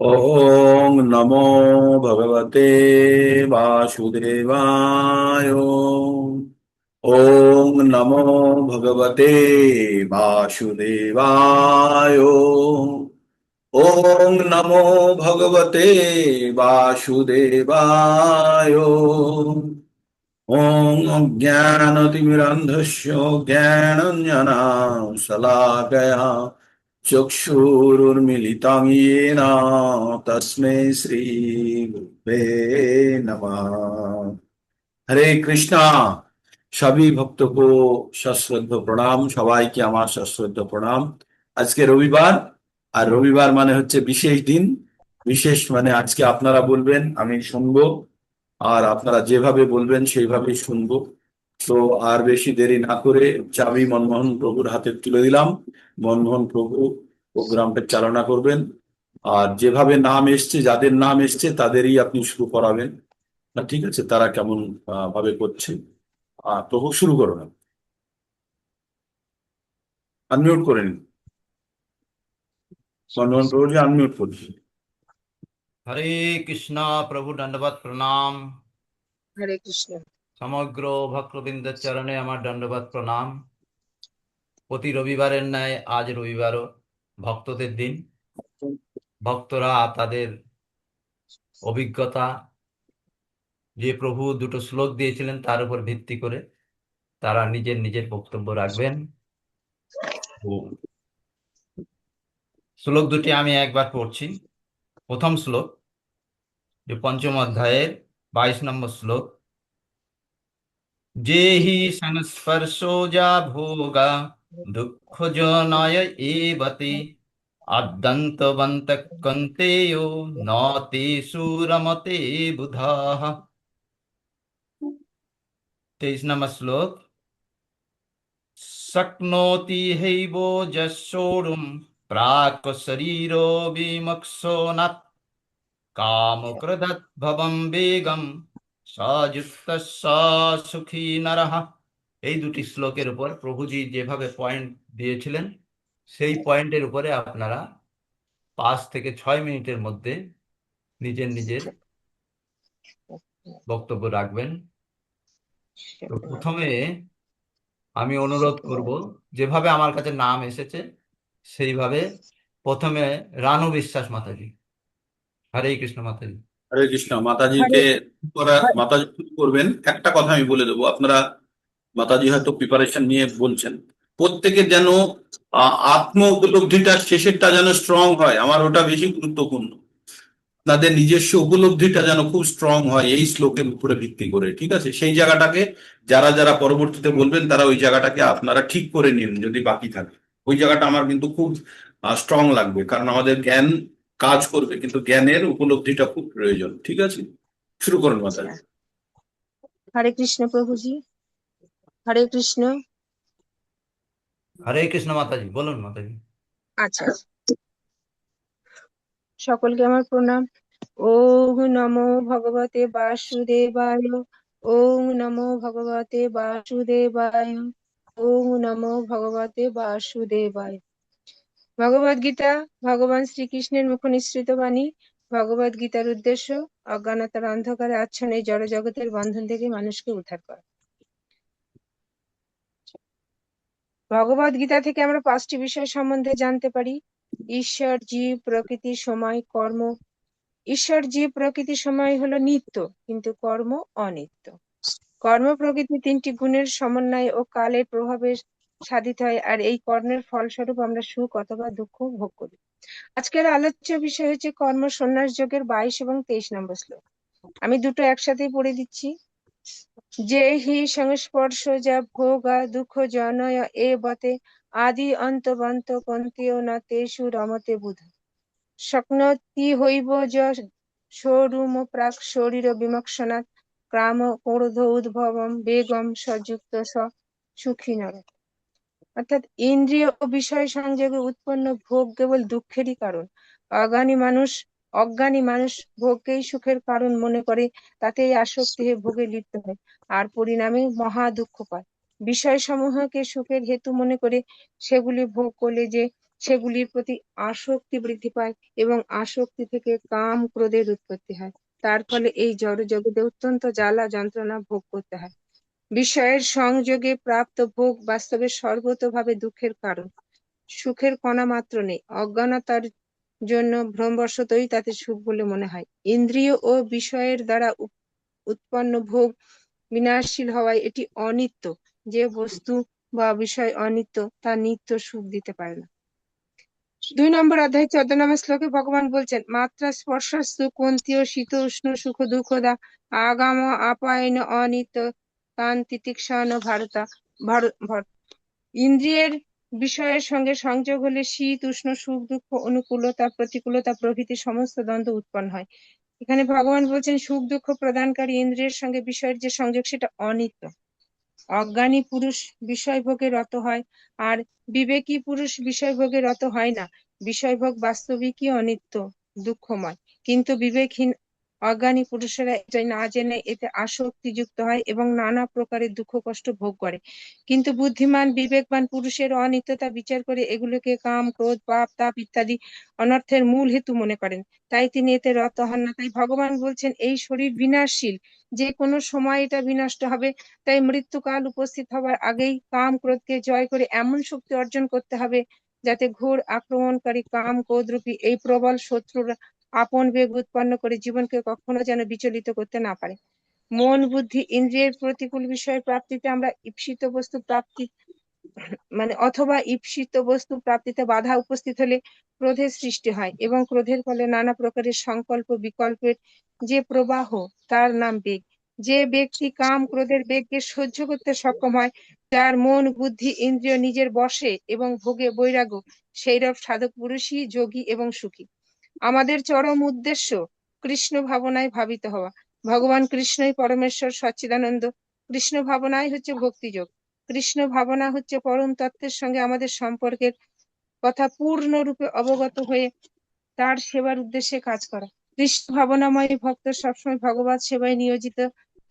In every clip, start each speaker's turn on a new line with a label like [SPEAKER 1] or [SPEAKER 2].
[SPEAKER 1] ॐ नमो भगवते वासुदेवाय। ॐ नमो भगवते वासुदेवाय। ॐ नमो भगवते वासुदेवाय। ॐ अज्ञानतिमिरन्धस्य ज्ञानाञ्जनशलाकया चक्षुरुन्मिलितं येन तस्मै श्रीगुरुवे नमः। हरे कृष्णा। सभी भक्तों को सश्रদ্ধ प्रणाम। সবাইকে আমার সশ্রদ্ধ প্রণাম। আজকে রবিবার, আর রবিবার মানে হচ্ছে বিশেষ দিন। বিশেষ মানে আজকে আপনারা বলবেন, আমি শুনবো, আর আপনারা যেভাবে বলবেন সেইভাবেই শুনবো। তো আর বেশি দেরি না করে চাবি মনমোহন প্রভুর হাতে তুলে দিলাম। মনমোহন প্রভু প্রোগ্রামটা চালনা করবেন। আর যেভাবে নাম এসছে, যাদের নাম এসছে তাদেরই আপনি শুরু করাবেন। না, ঠিক আছে, তারা কেমন ভাবে করছে। প্রভু শুরু করো না, আনমিউট করে নিন। মনমোহন প্রভুজি আনমিউট করছি।
[SPEAKER 2] হরে কৃষ্ণ প্রভু দণ্ডবত প্রণাম।
[SPEAKER 3] হরে কৃষ্ণ।
[SPEAKER 2] সমগ্র ভক্তবৃন্দের চরণে আমার দণ্ডবত প্রণাম। প্রতি রবিবারের ন্যায় আজ রবিবারও ভক্তদের দিন। ভক্তরা তাদের অভিজ্ঞতা, যে প্রভু দুটো শ্লোক দিয়েছিলেন তার উপর ভিত্তি করে তারা নিজের নিজের বক্তব্য রাখবেন। শ্লোক দুটি আমি একবার পড়ছি। প্রথম শ্লোক, যে পঞ্চম অধ্যায়ের 22 নম্বর শ্লোক। जेहि संस्पर्शोजा भोगा दुःखजनय एवति आद्यन्तवन्तः कन्तेयो न तेषु रमते बुधाः। 23 नंबर श्लोक। शक्नोति हैवो जसोढुं प्राक् शरीरो विमक्षोणात् कामक्रोधाद्भवं वेगं সযুক্ত সুখী নরহ। এই দুটি শ্লোকের উপর প্রভুজি যেভাবে পয়েন্ট দিয়েছিলেন সেই পয়েন্টের উপরে আপনারা 5 থেকে 6 মিনিটের মধ্যে নিজের নিজের বক্তব্য রাখবেন। তো প্রথমে আমি অনুরোধ করব, যেভাবে আমার কাছে নাম এসেছে সেইভাবে প্রথমে রানু বিশ্বাস মাতাজি। হরে কৃষ্ণ মাতাজি।
[SPEAKER 1] হরে কৃষ্ণ।
[SPEAKER 3] হরে
[SPEAKER 1] মাতাজি শুরু করবেন। একটা কথা আমি বলে দেবো, আপনারা, মাতাজি হয়তো প্রিপারেশন নিয়ে বলছেন, প্রত্যেকের যেন আত্ম উপলব্ধিটা শেষেরটা যেন স্ট্রং হয়, আমার ওটা বেশি গুরুত্বপূর্ণ। তাদের নিজস্ব উপলব্ধিটা যেন খুব স্ট্রং হয় এই শ্লোকের উপরে ভিত্তি করে, ঠিক আছে? সেই জায়গাটাকে যারা যারা পরবর্তীতে বলবেন তারা ওই জায়গাটাকে আপনারা ঠিক করে নিন যদি বাকি থাকে। ওই জায়গাটা আমার কিন্তু খুব স্ট্রং লাগবে, কারণ আমাদের জ্ঞান কাজ করবে, কিন্তু জ্ঞানের উপলব্ধিটা খুব প্রয়োজন। ঠিক আছে, শুরু করুন মাতাজি।
[SPEAKER 3] হরে কৃষ্ণ প্রভুজি। হরে কৃষ্ণ।
[SPEAKER 2] হরে কৃষ্ণ মাতাজি, বলুন মাতাজি।
[SPEAKER 3] আচ্ছা, সকলকে আমার প্রণাম। ওম নমো ভগবতে বাসুদেবায়। ওম নমো ভগবতে বাসুদেবায়। ওম নমো ভগবতে বাসুদেবায়। ভগবদ গীতা ভগবান শ্রীকৃষ্ণের মুখ নিঃসৃত বাণী। ভগবদ গীতার উদ্দেশ্য অজ্ঞানতার অন্ধকারে আচ্ছন্ন এই জড় জগতের বন্ধন থেকে মানুষকে উদ্ধার করা। ভগবদ গীতা থেকে আমরা 5টি বিষয় সম্বন্ধে জানতে পারি: ঈশ্বর, জীব, প্রকৃতি, সময়, কর্ম। ঈশ্বর, জীব, প্রকৃতি, সময় হলো নিত্য, কিন্তু কর্ম অনিত্য। কর্ম প্রকৃতি 3টি গুণের সমন্বয় ও কালের প্রভাবে সাধিত হয়, আর এই কর্মের ফলস্বরূপ আমরা সুখ অথবা দুঃখ ভোগ করি। আজকের আলোচ্য বিষয় হচ্ছে কর্ম সন্ন্যাস যোগের 22 এবং 23 নম্বর শ্লোক। আমি দুটো একসাথেই পড়ে দিচ্ছি। যে হি সংস্পর্শ যা ভোগা দুঃখ জনয় এ বতে আদি অন্তবন্ত কন্তেও না তেষু রমতে বুধ। শক্নতি হইব য শোরুম প্রাক শরীর বিমক্ষণাৎ ক্রাম ক্রোধ উদ্ভবম বেগম সযুক্ত স সুখী নর। অর্থাৎ ইন্দ্রিয় ও বিষয় সংযোগে উৎপন্ন ভোগ কেবল দুঃখেরই কারণ। অজ্ঞানী মানুষ ভোগকেই সুখের কারণ মনে করে, তাতেই আসক্তি হয়ে ভোগে লিপ্ত হয়, আর পরিণামে মহা দুঃখ পায়। বিষয় সমূহকে সুখের হেতু মনে করে সেগুলি ভোগ করলে যে সেগুলির প্রতি আসক্তি বৃদ্ধি পায় এবং আসক্তি থেকে কাম ক্রোধের উৎপত্তি হয়। তার ফলে এই জড় জগতে অত্যন্ত জ্বালা যন্ত্রণা ভোগ করতে হয়। বিষয়ের সংযোগে প্রাপ্ত ভোগ বাস্তবে সর্বতোভাবে দুঃখের কারণ। সুখের কণা মাত্র নেই। অজ্ঞানতার জন্য ভ্রমবশতই তাতে সুখ বলে মনে হয়। ইন্দ্রিয় ও বিষয়ের দ্বারা উৎপন্ন ভোগ বিনাশশীল হওয়ায় এটি অনিত্য। যে বস্তু বা বিষয় অনিত্য তা নিত্য সুখ দিতে পারে না। 2 নম্বর অধ্যায় 14 নম্বর শ্লোকে ভগবান বলছেন, মাত্রা স্পর্শস্তু কন্তীয় শীত উষ্ণ সুখ দুঃখদা আগাম আপায়ন অনিত্য তান তিতিক্ষণ ভারতা ভারত। ইন্দ্রিয়ের বিষয়ের সঙ্গে সংযোগ হলে শীত উষ্ণ সুখ দুঃখ অনুকূলতা প্রতিকূলতা প্রভৃতি সমস্ত দ্বন্দ্ব উৎপন্ন হয়। এখানে ভগবান বলছেন সুখ দুঃখ প্রদানকারী ইন্দ্রিয়ের সঙ্গে বিষয়ের যে সংযোগ সেটা অনিত্য। অজ্ঞানী পুরুষ বিষয়ভোগে রত হয় আর বিবেকী পুরুষ বিষয়ভোগে রত হয় না। বিষয়ভোগ বাস্তবিকই অনিত্য, দুঃখময়, কিন্তু বিবেকহীন অজ্ঞানী পুরুষেরা এটা না জেনে এতে আসক্তিযুক্ত হয় এবং নানা প্রকারের দুঃখ কষ্ট ভোগ করে। কিন্তু বুদ্ধিমান বিবেকবান পুরুষের অনিত্যতা বিচার করে এগুলোকে কাম ক্রোধ পাপ তাপ ইত্যাদি অনর্থের মূল হেতু মনে করেন। তাই তিনি এতে রত হন না। তাই ভগবান বলছেন এই শরীর বিনাশশীল, যে কোনো সময় এটা বিনষ্ট হবে। তাই মৃত্যুকাল উপস্থিত হবার আগেই কাম ক্রোধকে জয় করে এমন শক্তি অর্জন করতে হবে যাতে ঘোর আক্রমণকারী কাম ক্রোধরূপী এই প্রবল শত্রুরা আপন বেগ উৎপন্ন করে জীবনকে কখনো যেন বিচলিত করতে না পারে। মন বুদ্ধি ইন্দ্রিয়ের প্রতিকূল বিষয় প্রাপ্তিতে আমরা ঈপ্সিত বস্তু প্রাপ্তি অথবা ঈপ্সিত বস্তু প্রাপ্তিতে বাধা উপস্থিত হলে ক্রোধের সৃষ্টি হয় এবং ক্রোধের ফলে নানা প্রকারের সংকল্প বিকল্পের যে প্রবাহ তার নাম বেগ। যে ব্যক্তি কাম ক্রোধের বেগকে সহ্য করতে সক্ষম হয়, যার মন বুদ্ধি ইন্দ্রিয় নিজের বশে এবং ভোগে বৈরাগ্য, সেইরূপ সাধক পুরুষই যোগী এবং সুখী। আমাদের চরম উদ্দেশ্য কৃষ্ণ ভাবনায় ভাবিত হওয়া। ভগবান কৃষ্ণই পরমেশ্বর সচ্চিদানন্দ। কৃষ্ণ ভাবনাই হচ্ছে ভক্তিযোগ। কৃষ্ণ ভাবনা হচ্ছে পরম তত্ত্বের সঙ্গে আমাদের সম্পর্কের কথা পূর্ণরূপে অবগত হয়ে তার সেবার উদ্দেশ্যে কাজ করা। কৃষ্ণ ভাবনাময় ভক্ত সবসময় ভগবত সেবায় নিয়োজিত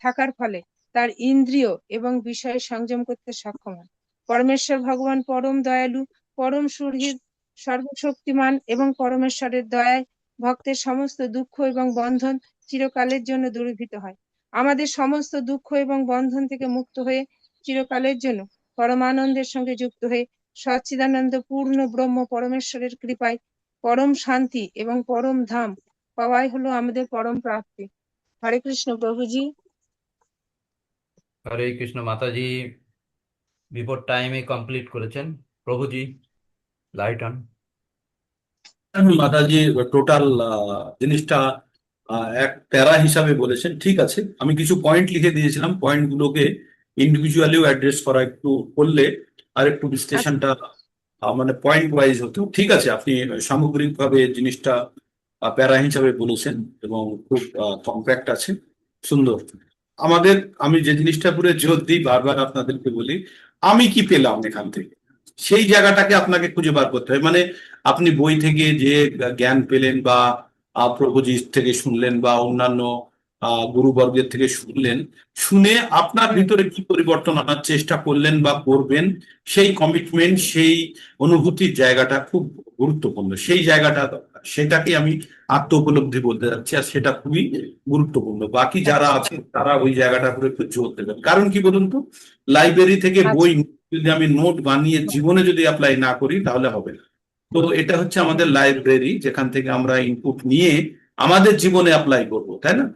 [SPEAKER 3] থাকার ফলে তার ইন্দ্রিয় এবং বিষয়ে সংযম করতে সক্ষম হয়। পরমেশ্বর ভগবান পরম দয়ালু, পরম সুহৃদ, সর্বশক্তিমান এবং পরমেশ্বরের দয়ায় ভক্তের সমস্ত দুঃখ এবং বন্ধন চিরকালের জন্য দূরীভূত হয়। আমাদের সমস্ত দুঃখ এবং বন্ধন থেকে মুক্ত হয়ে চিরকালের জন্য পরমানন্দের সঙ্গে যুক্ত হয়ে সচ্চিদানন্দ পূর্ণ ব্রহ্ম পরমেশ্বরের কৃপায় পরম শান্তি এবং পরম ধাম পাওয়াই হলো আমাদের পরম প্রাপ্তি। হরে কৃষ্ণ প্রভুজি।
[SPEAKER 2] হরে কৃষ্ণ মাতাজি, বিফোর টাইমে কমপ্লিট করেছেন। প্রভুজি, লাইট অন।
[SPEAKER 1] মাতাজি টোটাল জিনিসটা এক প্যারা হিসাবে বলেছেন, ঠিক আছে। আমি কিছু পয়েন্ট লিখে দিয়েছিলাম, পয়েন্টগুলোকে ইন্ডিভিজুয়ালিও অ্যাড্রেস করা একটু করলে আর একটু বিশ্লেষণটা মানে পয়েন্ট ওয়াইজ হতো। ঠিক আছে, আপনি সামগ্রিকভাবে জিনিসটা প্যারা হিসাবে বলেছেন এবং খুব কম্প্যাক্ট আছে, সুন্দর। আমাদের, আমি যে জিনিসটা পুরো জোর দিই, বারবার আপনাদেরকে বলি, আমি কি পেলাম এখান থেকে, সেই জায়গাটাকে আপনাকে খুঁজে বার করতে হবে। মানে আপনি বই থেকে যে জ্ঞান পেলেন বা প্রভুজির থেকে শুনলেন বা অন্যান্য গুরুবর্গের থেকে শুনলেন, শুনে আপনার ভিতরে কি পরিবর্তন আনার চেষ্টা করলেন বা করবেন, সেই কমিটমেন্ট, সেই অনুভূতির জায়গাটা খুব গুরুত্বপূর্ণ। সেই জায়গাটা দরকার, সেটাকে আমি আত্ম উপলব্ধি বলতে যাচ্ছি, আর সেটা খুবই গুরুত্বপূর্ণ। বাকি যারা আছে তারা ওই জায়গাটার উপরে একটু জোর দেবেন। কারণ কি বলুন তো, লাইব্রেরি থেকে বই যদি আমি নোট বানিয়ে জীবনে যদি অ্যাপ্লাই না করি তাহলে হবে না। তো এটা হচ্ছে আমাদের লাইব্রেরি, যেখান থেকে আমরা ইনপুট নিয়ে আমাদের জীবনে অ্যাপ্লাই করবো, তাই না?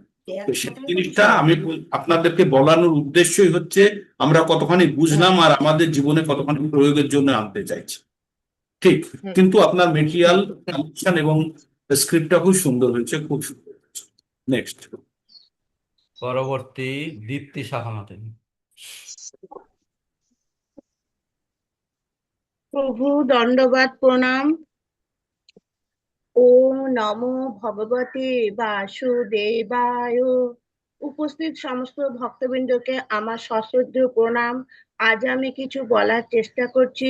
[SPEAKER 1] তো সেই জিনিসটা আমি আপনাদেরকে বলানোর উদ্দেশ্যই হচ্ছে আমরা কতখানি বুঝলাম আর আমাদের জীবনে কতখানি প্রয়োগের জন্য আনতে চাইছি। ঠিক, কিন্তু আপনার মেটেরিয়াল এবং স্ক্রিপ্টটা খুব সুন্দর হয়েছে, খুব সুন্দর হয়েছে। নেক্সট।
[SPEAKER 2] পরবর্তী দীপ্তি সাহা মাতাজি।
[SPEAKER 4] প্রভু দণ্ডবাদ প্রণাম। ওম নমো ভগবতে বাসুদেবায়। উপস্থিত সমস্ত ভক্তবৃন্দকে আমার সশ্রদ্ধেয় প্রণাম। আজ আমি কিছু বলার চেষ্টা করছি,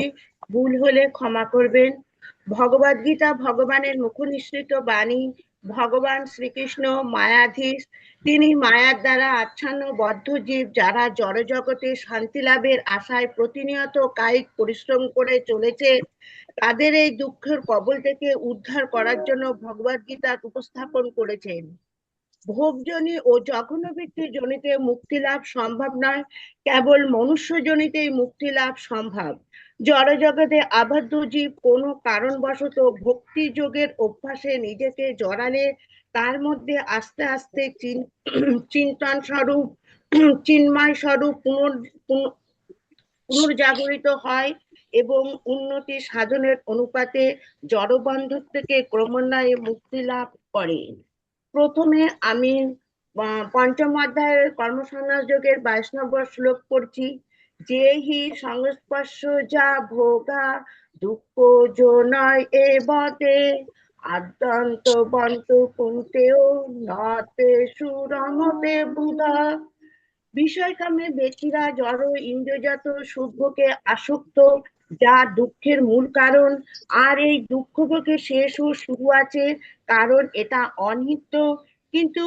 [SPEAKER 4] ভুল হলে ক্ষমা করবেন। ভগবদ গীতা ভগবানের মুখ নিঃসৃত বাণী, ভগবান শ্রীকৃষ্ণ মায়াধীশ। তিনি মায়ার দ্বারা আচ্ছন্ন বদ্ধ জীব যারা জড়জগতে শান্তি লাভের আশায় প্রতিনিয়ত কায়িক পরিশ্রম করে চলেছে, তাদের এই দুঃখের কবল থেকে উদ্ধার করার জন্য ভগবদ গীতা উপস্থাপন করেছেন। ভোগজনী ও জঘন্যবৃত্তি জনিতে মুক্তি লাভ সম্ভব নয়, কেবল মনুষ্য জনিতেই মুক্তি লাভ সম্ভব। জড়জগতে আবদ্ধ জীব কোনো কারণবশত ভক্তি যোগের অভ্যাসে নিজেকে জড়ালে তার মধ্যে আস্তে আস্তে চিন্তন স্বরূপ চিন্ময় স্বরূপ পুনর্জাগরিত হয় এবং উন্নতি সাধনের অনুপাতে জড়বন্ধন থেকে ক্রমান্বয়ে মুক্তি লাভ করে। প্রথমে আমি পঞ্চম অধ্যায়ের কর্মসন্ন্যাস যোগের 22 নম্বর শ্লোক পড়ছি। যে হি সংস্পর্শ যা ভোগা দুঃখ জনয় এ বতে আদ্যন্ত বন্ত কুন্তেও নতে সুরমতে বুধা। বিষয়কামে ব্যক্তিরা জড় ইন্দ্রিয়জাত সুখভোগে আসক্ত, যা দুঃখের মূল কারণ। আর এই দুঃখ ভোগের শেষ ও শুরু আছে, কারণ এটা অনিত্য। কিন্তু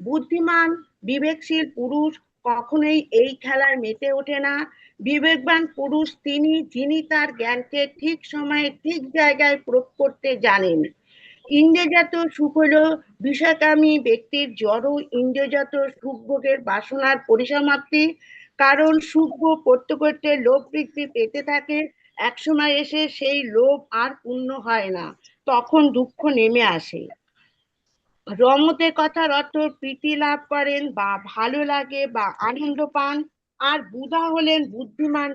[SPEAKER 4] বুদ্ধিমান বিবেকশীল পুরুষ কখনোই এই খেলায় মেতে ওঠে না। বিবেকবান পুরুষ তিনি, যিনি তার জ্ঞানকে ঠিক সময়ে ঠিক জায়গায় প্রয়োগ করতে জানেন। ইন্দ্রিয়জাত সুখ হলো বিষয়কামী ব্যক্তির জড় ইন্দ্রিয়জাত সুখ ভোগের বাসনার পরিসমাপ্তি। কারণ সুখ ভোগ করতে করতে লোভ বৃদ্ধি পেতে থাকে, একসময় এসে সেই লোভ আর পূর্ণ হয় না, তখন দুঃখ নেমে আসে। রমতে কথার অর্থ প্রীতি লাভ করেন বা ভালো লাগে বা আনন্দ পান। আর বুধা হলেন বুদ্ধিমান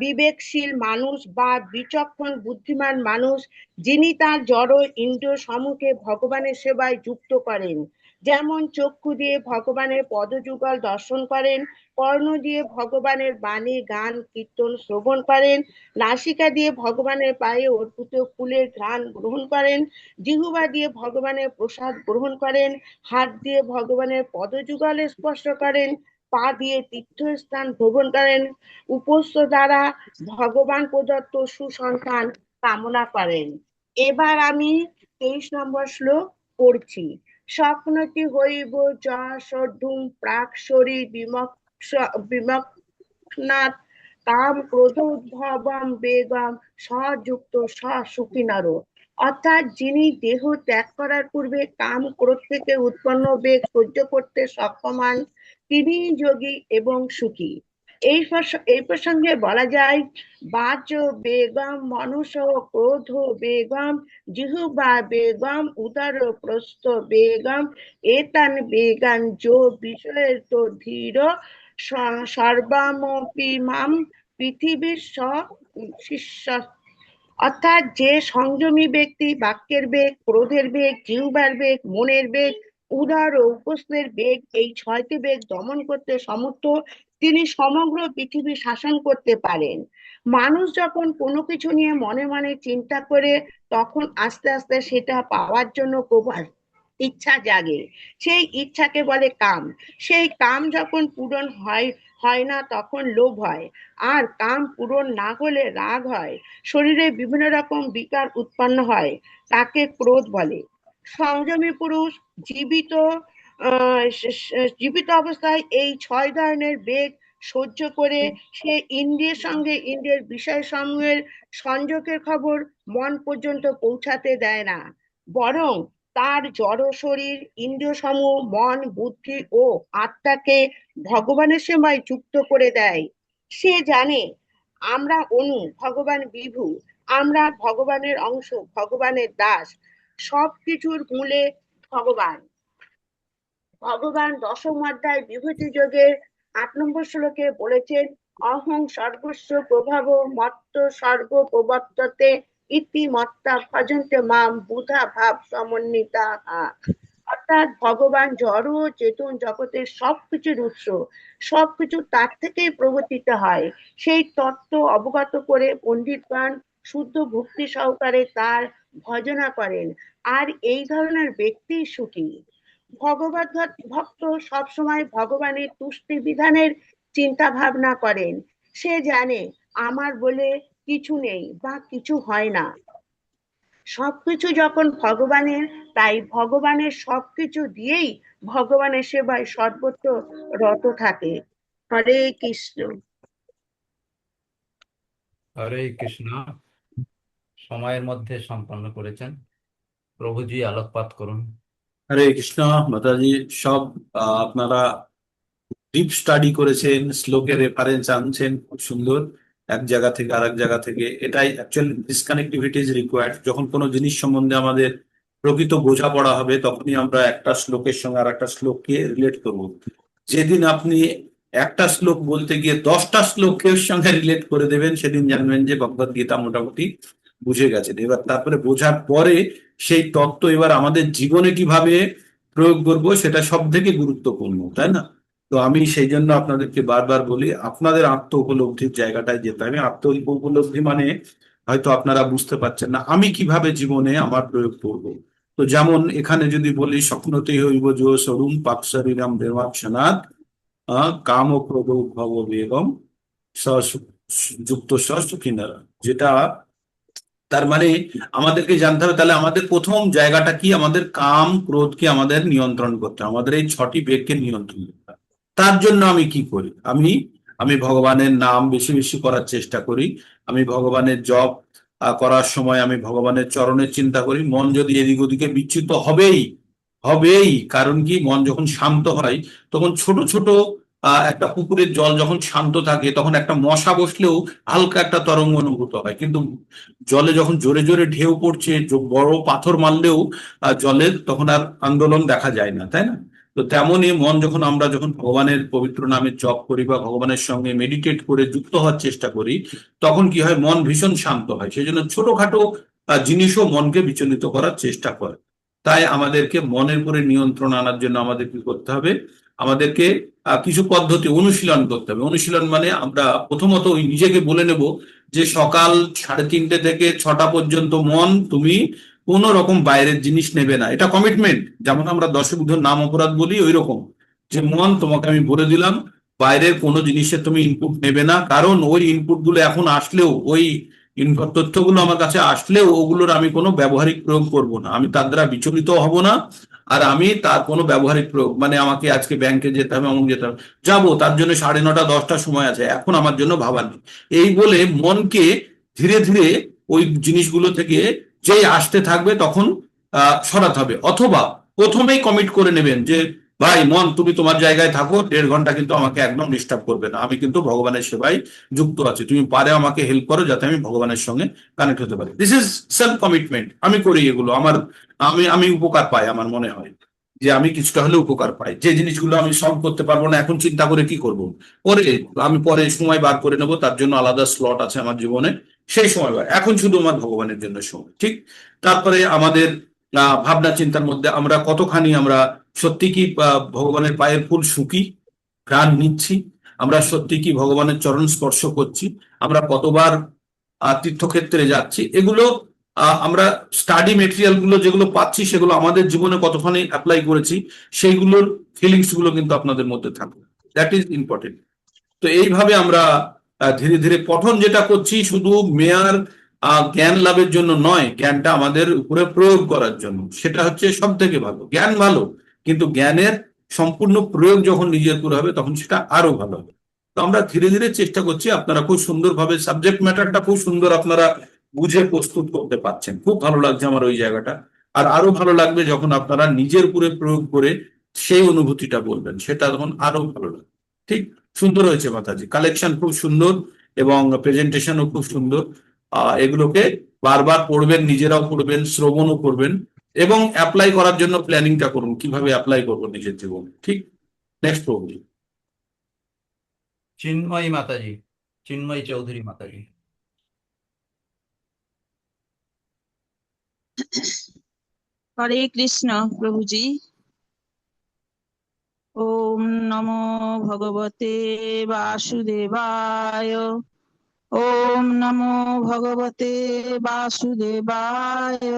[SPEAKER 4] বিবেকশীল মানুষ বা বিচক্ষণ বুদ্ধিমান মানুষ, যিনি তার জড় ইন্দ্রিয় সমূহকে ভগবানের সেবায় যুক্ত করেন। যেমন চক্ষু দিয়ে ভগবানের পদযুগল দর্শন করেন, কর্ণ দিয়ে ভগবানের বাণী গান কীর্তন শ্রবণ করেন, নাসিকা দিয়ে ভগবানের পায়ে অর্পিত ফুলের ঘ্রাণ গ্রহণ করেন, জিহ্বা দিয়ে ভগবানের প্রসাদ গ্রহণ করেন, হাত দিয়ে ভগবানের পদযুগলে স্পর্শ করেন, পা দিয়ে তীর্থস্থান ভ্রমণ করেন, উপস্থ দ্বারা ভগবান প্রদত্ত সুসন্তান কামনা করেন। এবার আমি 23 নম্বর শ্লোক পড়ছি। স্বপ্নটি হইব যশোর্ধুম প্রাক শরী বিমক্ষণাৎ কাম ক্রোধ উদ্ভবম বেগম সযুক্ত সুখিনর। অর্থাৎ যিনি দেহ ত্যাগ করার পূর্বে কাম ক্রোধ থেকে উৎপন্ন বেগ সহ্য করতে সক্ষম হন, তিনি যোগী এবং সুখী। এই প্রসঙ্গে বলা যায়, বাচ বেগম মনুষ ক্রোধ বেগম জিহ্বা বেগম উদর প্রস্থ বেগম এতান বেগান যো বিষয়ের তো ধীর সর্বামপি মাম পৃথিবীর শিষ্য। অর্থাৎ যে সংযমী ব্যক্তি বাক্যের বেগ, ক্রোধের বেগ, জিহ্বার বেগ, মনের বেগ, উদর ও উপস্থের বেগ, এই 6টি বেগ দমন করতে সমর্থ, তিনি সমগ্র পৃথিবী শাসন করতে পারেন। মানুষ যখন কোনো কিছু নিয়ে মনে মনে চিন্তা করে, তখন আস্তে আস্তে সেটা পাওয়ার জন্য প্রবল ইচ্ছা জাগে। সেই ইচ্ছাকে বলে কাম। সেই কাম যখন পূরণ হয় না, তখন লোভ হয়। আর কাম পূরণ না হলে রাগ হয়। শরীরে বিভিন্ন রকম বিকার উৎপন্ন হয়, তাকে ক্রোধ বলে। সংযমী পুরুষ জীবিত অবস্থায় এই 6 ধরনের বেগ সহ্য করে সে ইন্দ্রিয়ের সঙ্গে ইন্দ্রিয়ের বিষয় সমূহের সংযোগের খবর মন পর্যন্ত পৌঁছাতে দেয় না, বরং তার জড় শরীর ইন্দ্রিয় সমূহ মন বুদ্ধি ও আত্মাকে ভগবানের সেবায় যুক্ত করে দেয়। সে জানে আমরা অনু, ভগবান বিভু, আমরা ভগবানের অংশ, ভগবানের দাস, সবকিছুর মূলে ভগবান। ভগবান দশম অধ্যায় বিভূতি যোগে 8 নম্বর শ্লোকে বলেছেন, অহং সর্বস্ব প্রভাব মত্ত সর্ব প্রবর্ততে ইতি মত্তা ভজন্তে মাম বুধা ভাব সমন্বিতা। অর্থাৎ ভগবান জড় ও চেতন জগতের সবকিছুর উৎস, সবকিছু তার থেকেই প্রবর্তিত হয়। সেই তত্ত্ব অবগত করে পণ্ডিতগণ শুদ্ধ ভক্তি সহকারে তার ভজনা করেন, আর এই ধরনের ব্যক্তি সুখী। ভগবত ভক্ত সবসময় ভগবানের তুষ্টি বিধানের চিন্তা ভাবনা করেন। সে জানে আমার বলে কিছু নেই বা কিছু হয় না। সবকিছু যখন ভগবানের, তাই ভগবানের সবকিছু দিয়েই ভগবানের সেবায় সর্বত্র রত থাকে। হরে কৃষ্ণ।
[SPEAKER 2] হরে কৃষ্ণ। সময়ের মধ্যে সম্পন্ন করেছেন। প্রভুজি আলোকপাত করুন।
[SPEAKER 1] হরে কৃষ্ণ মাতাজি। সব আপনারা ডিপ স্টাডি করেছেন, শ্লোকের রেফারেন্স আনছেন, খুব সুন্দর। এক জায়গা থেকে আরেক জায়গা থেকে, এটাই অ্যাকচুয়ালি ডিসকানেক্টিভিটি ইজ রিকোয়ার্ড। যখন কোনো জিনিস সম্বন্ধে আমাদের প্রকৃত বোঝাপড়া হবে, তখনই আমরা একটা শ্লোকের সঙ্গে আর একটা শ্লোককে রিলেট করব। যেদিন আপনি একটা শ্লোক বলতে গিয়ে 10টা শ্লোকের সঙ্গে রিলেট করে দেবেন, সেদিন জানবেন যে ভগবদ গীতা মোটামুটি বুঝে গেছেন। এবার তারপরে বোঝার পরে সেই তত্ত্ব এবার আমাদের জীবনে কিভাবে প্রয়োগ করবো, সেটা সব থেকে গুরুত্বপূর্ণ, তাই না? তো আমি সেই জন্য আপনাদেরকে বারবার বলি, আপনাদের আত্ম উপলব্ধির জায়গাটায় যেতে হবে। আত্ম উপলব্ধি মানে হয়তো আপনারা বুঝতে পারছেন না আমি কিভাবে জীবনে আমার প্রয়োগ করব। তো যেমন এখানে যদি বলি, স্বপ্নতে হইব জো সরুম পাক শরীরম দেবাক্ষনাথ কাম ও প্রভু ভব বেগম যুক্ত সুখিনারা, যেটা তার মানে আমাদেরকে জানতে হবে তাহলে আমাদের প্রথম জায়গাটা কি, আমাদের কাম ক্রোধকে আমাদের নিয়ন্ত্রণ করতে হবে, আমাদের এই 6টি বেগকে নিয়ন্ত্রণ করতে হবে। তার জন্য আমি কি করি, আমি আমি ভগবানের নাম বেশি বেশি করার চেষ্টা করি। আমি ভগবানের জপ করার সময় আমি ভগবানের চরণের চিন্তা করি। মন যদি এদিক ওদিকে বিচ্যুত হবেই হবেই, কারণ কি, মন যখন শান্ত হয় তখন ছোট ছোট একটা পুকুরের জল যখন শান্ত থাকে, তখন একটা মশা বসলেও হালকা একটা তরঙ্গ অনুভূত হয়। কিন্তু জলে যখন জোরে জোরে ঢেউ পড়ছে, বড় পাথর মারলেও জলের তখন আর আন্দোলন দেখা যায় না, তাই না? তো তেমনই মন যখন ভগবানের পবিত্র নামে জপ করি বা ভগবানের সঙ্গে মেডিটেট করে যুক্ত হওয়ার চেষ্টা করি, তখন কি হয়, মন ভীষণ শান্ত হয়। সেই জন্য ছোটখাটো জিনিসও মনকে বিচলিত করার চেষ্টা করে। তাই আমাদেরকে মনের উপরে নিয়ন্ত্রণ আনার জন্য আমাদের কি করতে হবে, আমাদেরকে কিছু পদ্ধতি অনুশীলন করতে হবে। অনুশীলন মানে আমরা প্রথমত ওই নিজেকে বলে নেব যে সকাল 3:30 থেকে 6টা পর্যন্ত মন তুমি কোনো রকম বাইরের জিনিস নেবে না। এটা কমিটমেন্ট। যেমন আমরা দশবিধ নাম অপরাধ বলি, ওই রকম, যে মন তোমাকে আমি বলে দিলাম বাইরের কোনো জিনিসের তুমি ইনপুট নেবে না। কারণ ওই ইনপুট গুলো এখন আসলেও, ওই তথ্যগুলো আমার কাছে আসলেও ওগুলোর আমি কোনো ব্যবহারিক প্রয়োগ করব না, আমি তার দ্বারা বিচলিত হব না। আর আমি তার কোনো ব্যবহারিক প্রয়োগ মানে আমাকে আজকে ব্যাংকে যেতে হবে, অমুক যেতে হবে, যাবো, তার জন্য 9:30 10টা সময় আছে, এখন আমার জন্য ভাবার নেই। এই বলে মনকে ধীরে ধীরে ওই জিনিসগুলো থেকে যেই আসতে থাকবে তখন সরাতে হবে। অথবা প্রথমেই কমিট করে নেবেন যে ভাই মন, তুমি তোমার জায়গায় থাকো, 1.5 ঘন্টা কিন্তু আমাকে একদম ডিস্টার্ব করবে না, আমি কিন্তু ভগবানের সেবায় যুক্ত আছি, তুমি পারে আমাকে হেল্প করো যাতে আমি ভগবানের সঙ্গে কানেক্ট হতে পারি। This is self commitment. আমি করি এগুলো, আমার আমি আমি উপকার পাই, আমার মনে হয় যে আমি কিছুটা হলে উপকার পাই। যে জিনিসগুলো আমি সলভ করতে পারবো না এখন চিন্তা করে কি করব, পরে আমি পরে সময় বার করে নেবো, তার জন্য আলাদা স্লট আছে আমার জীবনে, সেই সময় বার। এখন শুধু আমার ভগবানের জন্য সময়, ঠিক? তারপরে আমাদের ভাবনা চিন্তার মধ্যে আমরা কতখানি আমরা সত্যি কি ভগবানের পায়ের ফুল শুকি, প্রাণ নিচ্ছি, আমরা সত্যি কি ভগবানের চরণ স্পর্শ করছি, আমরা কতবার তীর্থক্ষেত্রে যাচ্ছি, এগুলো আমরা স্টাডি মেটেরিয়াল গুলো যেগুলো পাচ্ছি সেগুলো আমাদের জীবনে কতখানি অ্যাপ্লাই করেছি, সেইগুলোর ফিলিংস গুলো কিন্তু আপনাদের মধ্যে থাকবে। That is important. তো এইভাবে আমরা ধীরে ধীরে পঠন যেটা করছি, শুধু মেয়ার জ্ঞান লাভের জন্য নয়, জ্ঞানটা আমাদের উপরে প্রয়োগ করার জন্য, সেটা হচ্ছে সব থেকে ভালো। জ্ঞান ভালো, কিন্তু জ্ঞানের সম্পূর্ণ প্রয়োগ যখন নিজের উপর হবে তখন সেটা আরো ভালো হবে। তো আমরা ধীরে ধীরে চেষ্টা করছি। আপনারা খুব সুন্দরভাবে সাবজেক্ট ম্যাটারটা খুব সুন্দর আপনারা বুঝে প্রস্তুত করতে পারছেন, খুব ভালো লাগছে আমার ওই জায়গাটা। আর আরো ভালো লাগবে যখন আপনারা নিজের উপরে প্রয়োগ করে সেই অনুভূতিটা বলবেন, সেটা তখন আরো ভালো লাগবে। ঠিক, সুন্দর হয়েছে মাতাজি, কালেকশন খুব সুন্দর এবং প্রেজেন্টেশনও খুব সুন্দর। এগুলোকে বারবার পড়বেন, নিজেরাও পড়বেন, শ্রবণও করবেন এবং অ্যাপ্লাই করার জন্য প্ল্যানিংটা করুন, কিভাবে অ্যাপ্লাই করবো নিজের জীবনে। ঠিক, নেক্সট প্রবলেম।
[SPEAKER 2] চিন্ময়ী মাতাজি, চিন্ময়ী চৌধুরী মাতাজি।
[SPEAKER 5] হরে কৃষ্ণ প্রভুজি। ওম নমো ভগবতে বাসুদেবায়। ওম নমো ভগবতে বাসুদেবায়।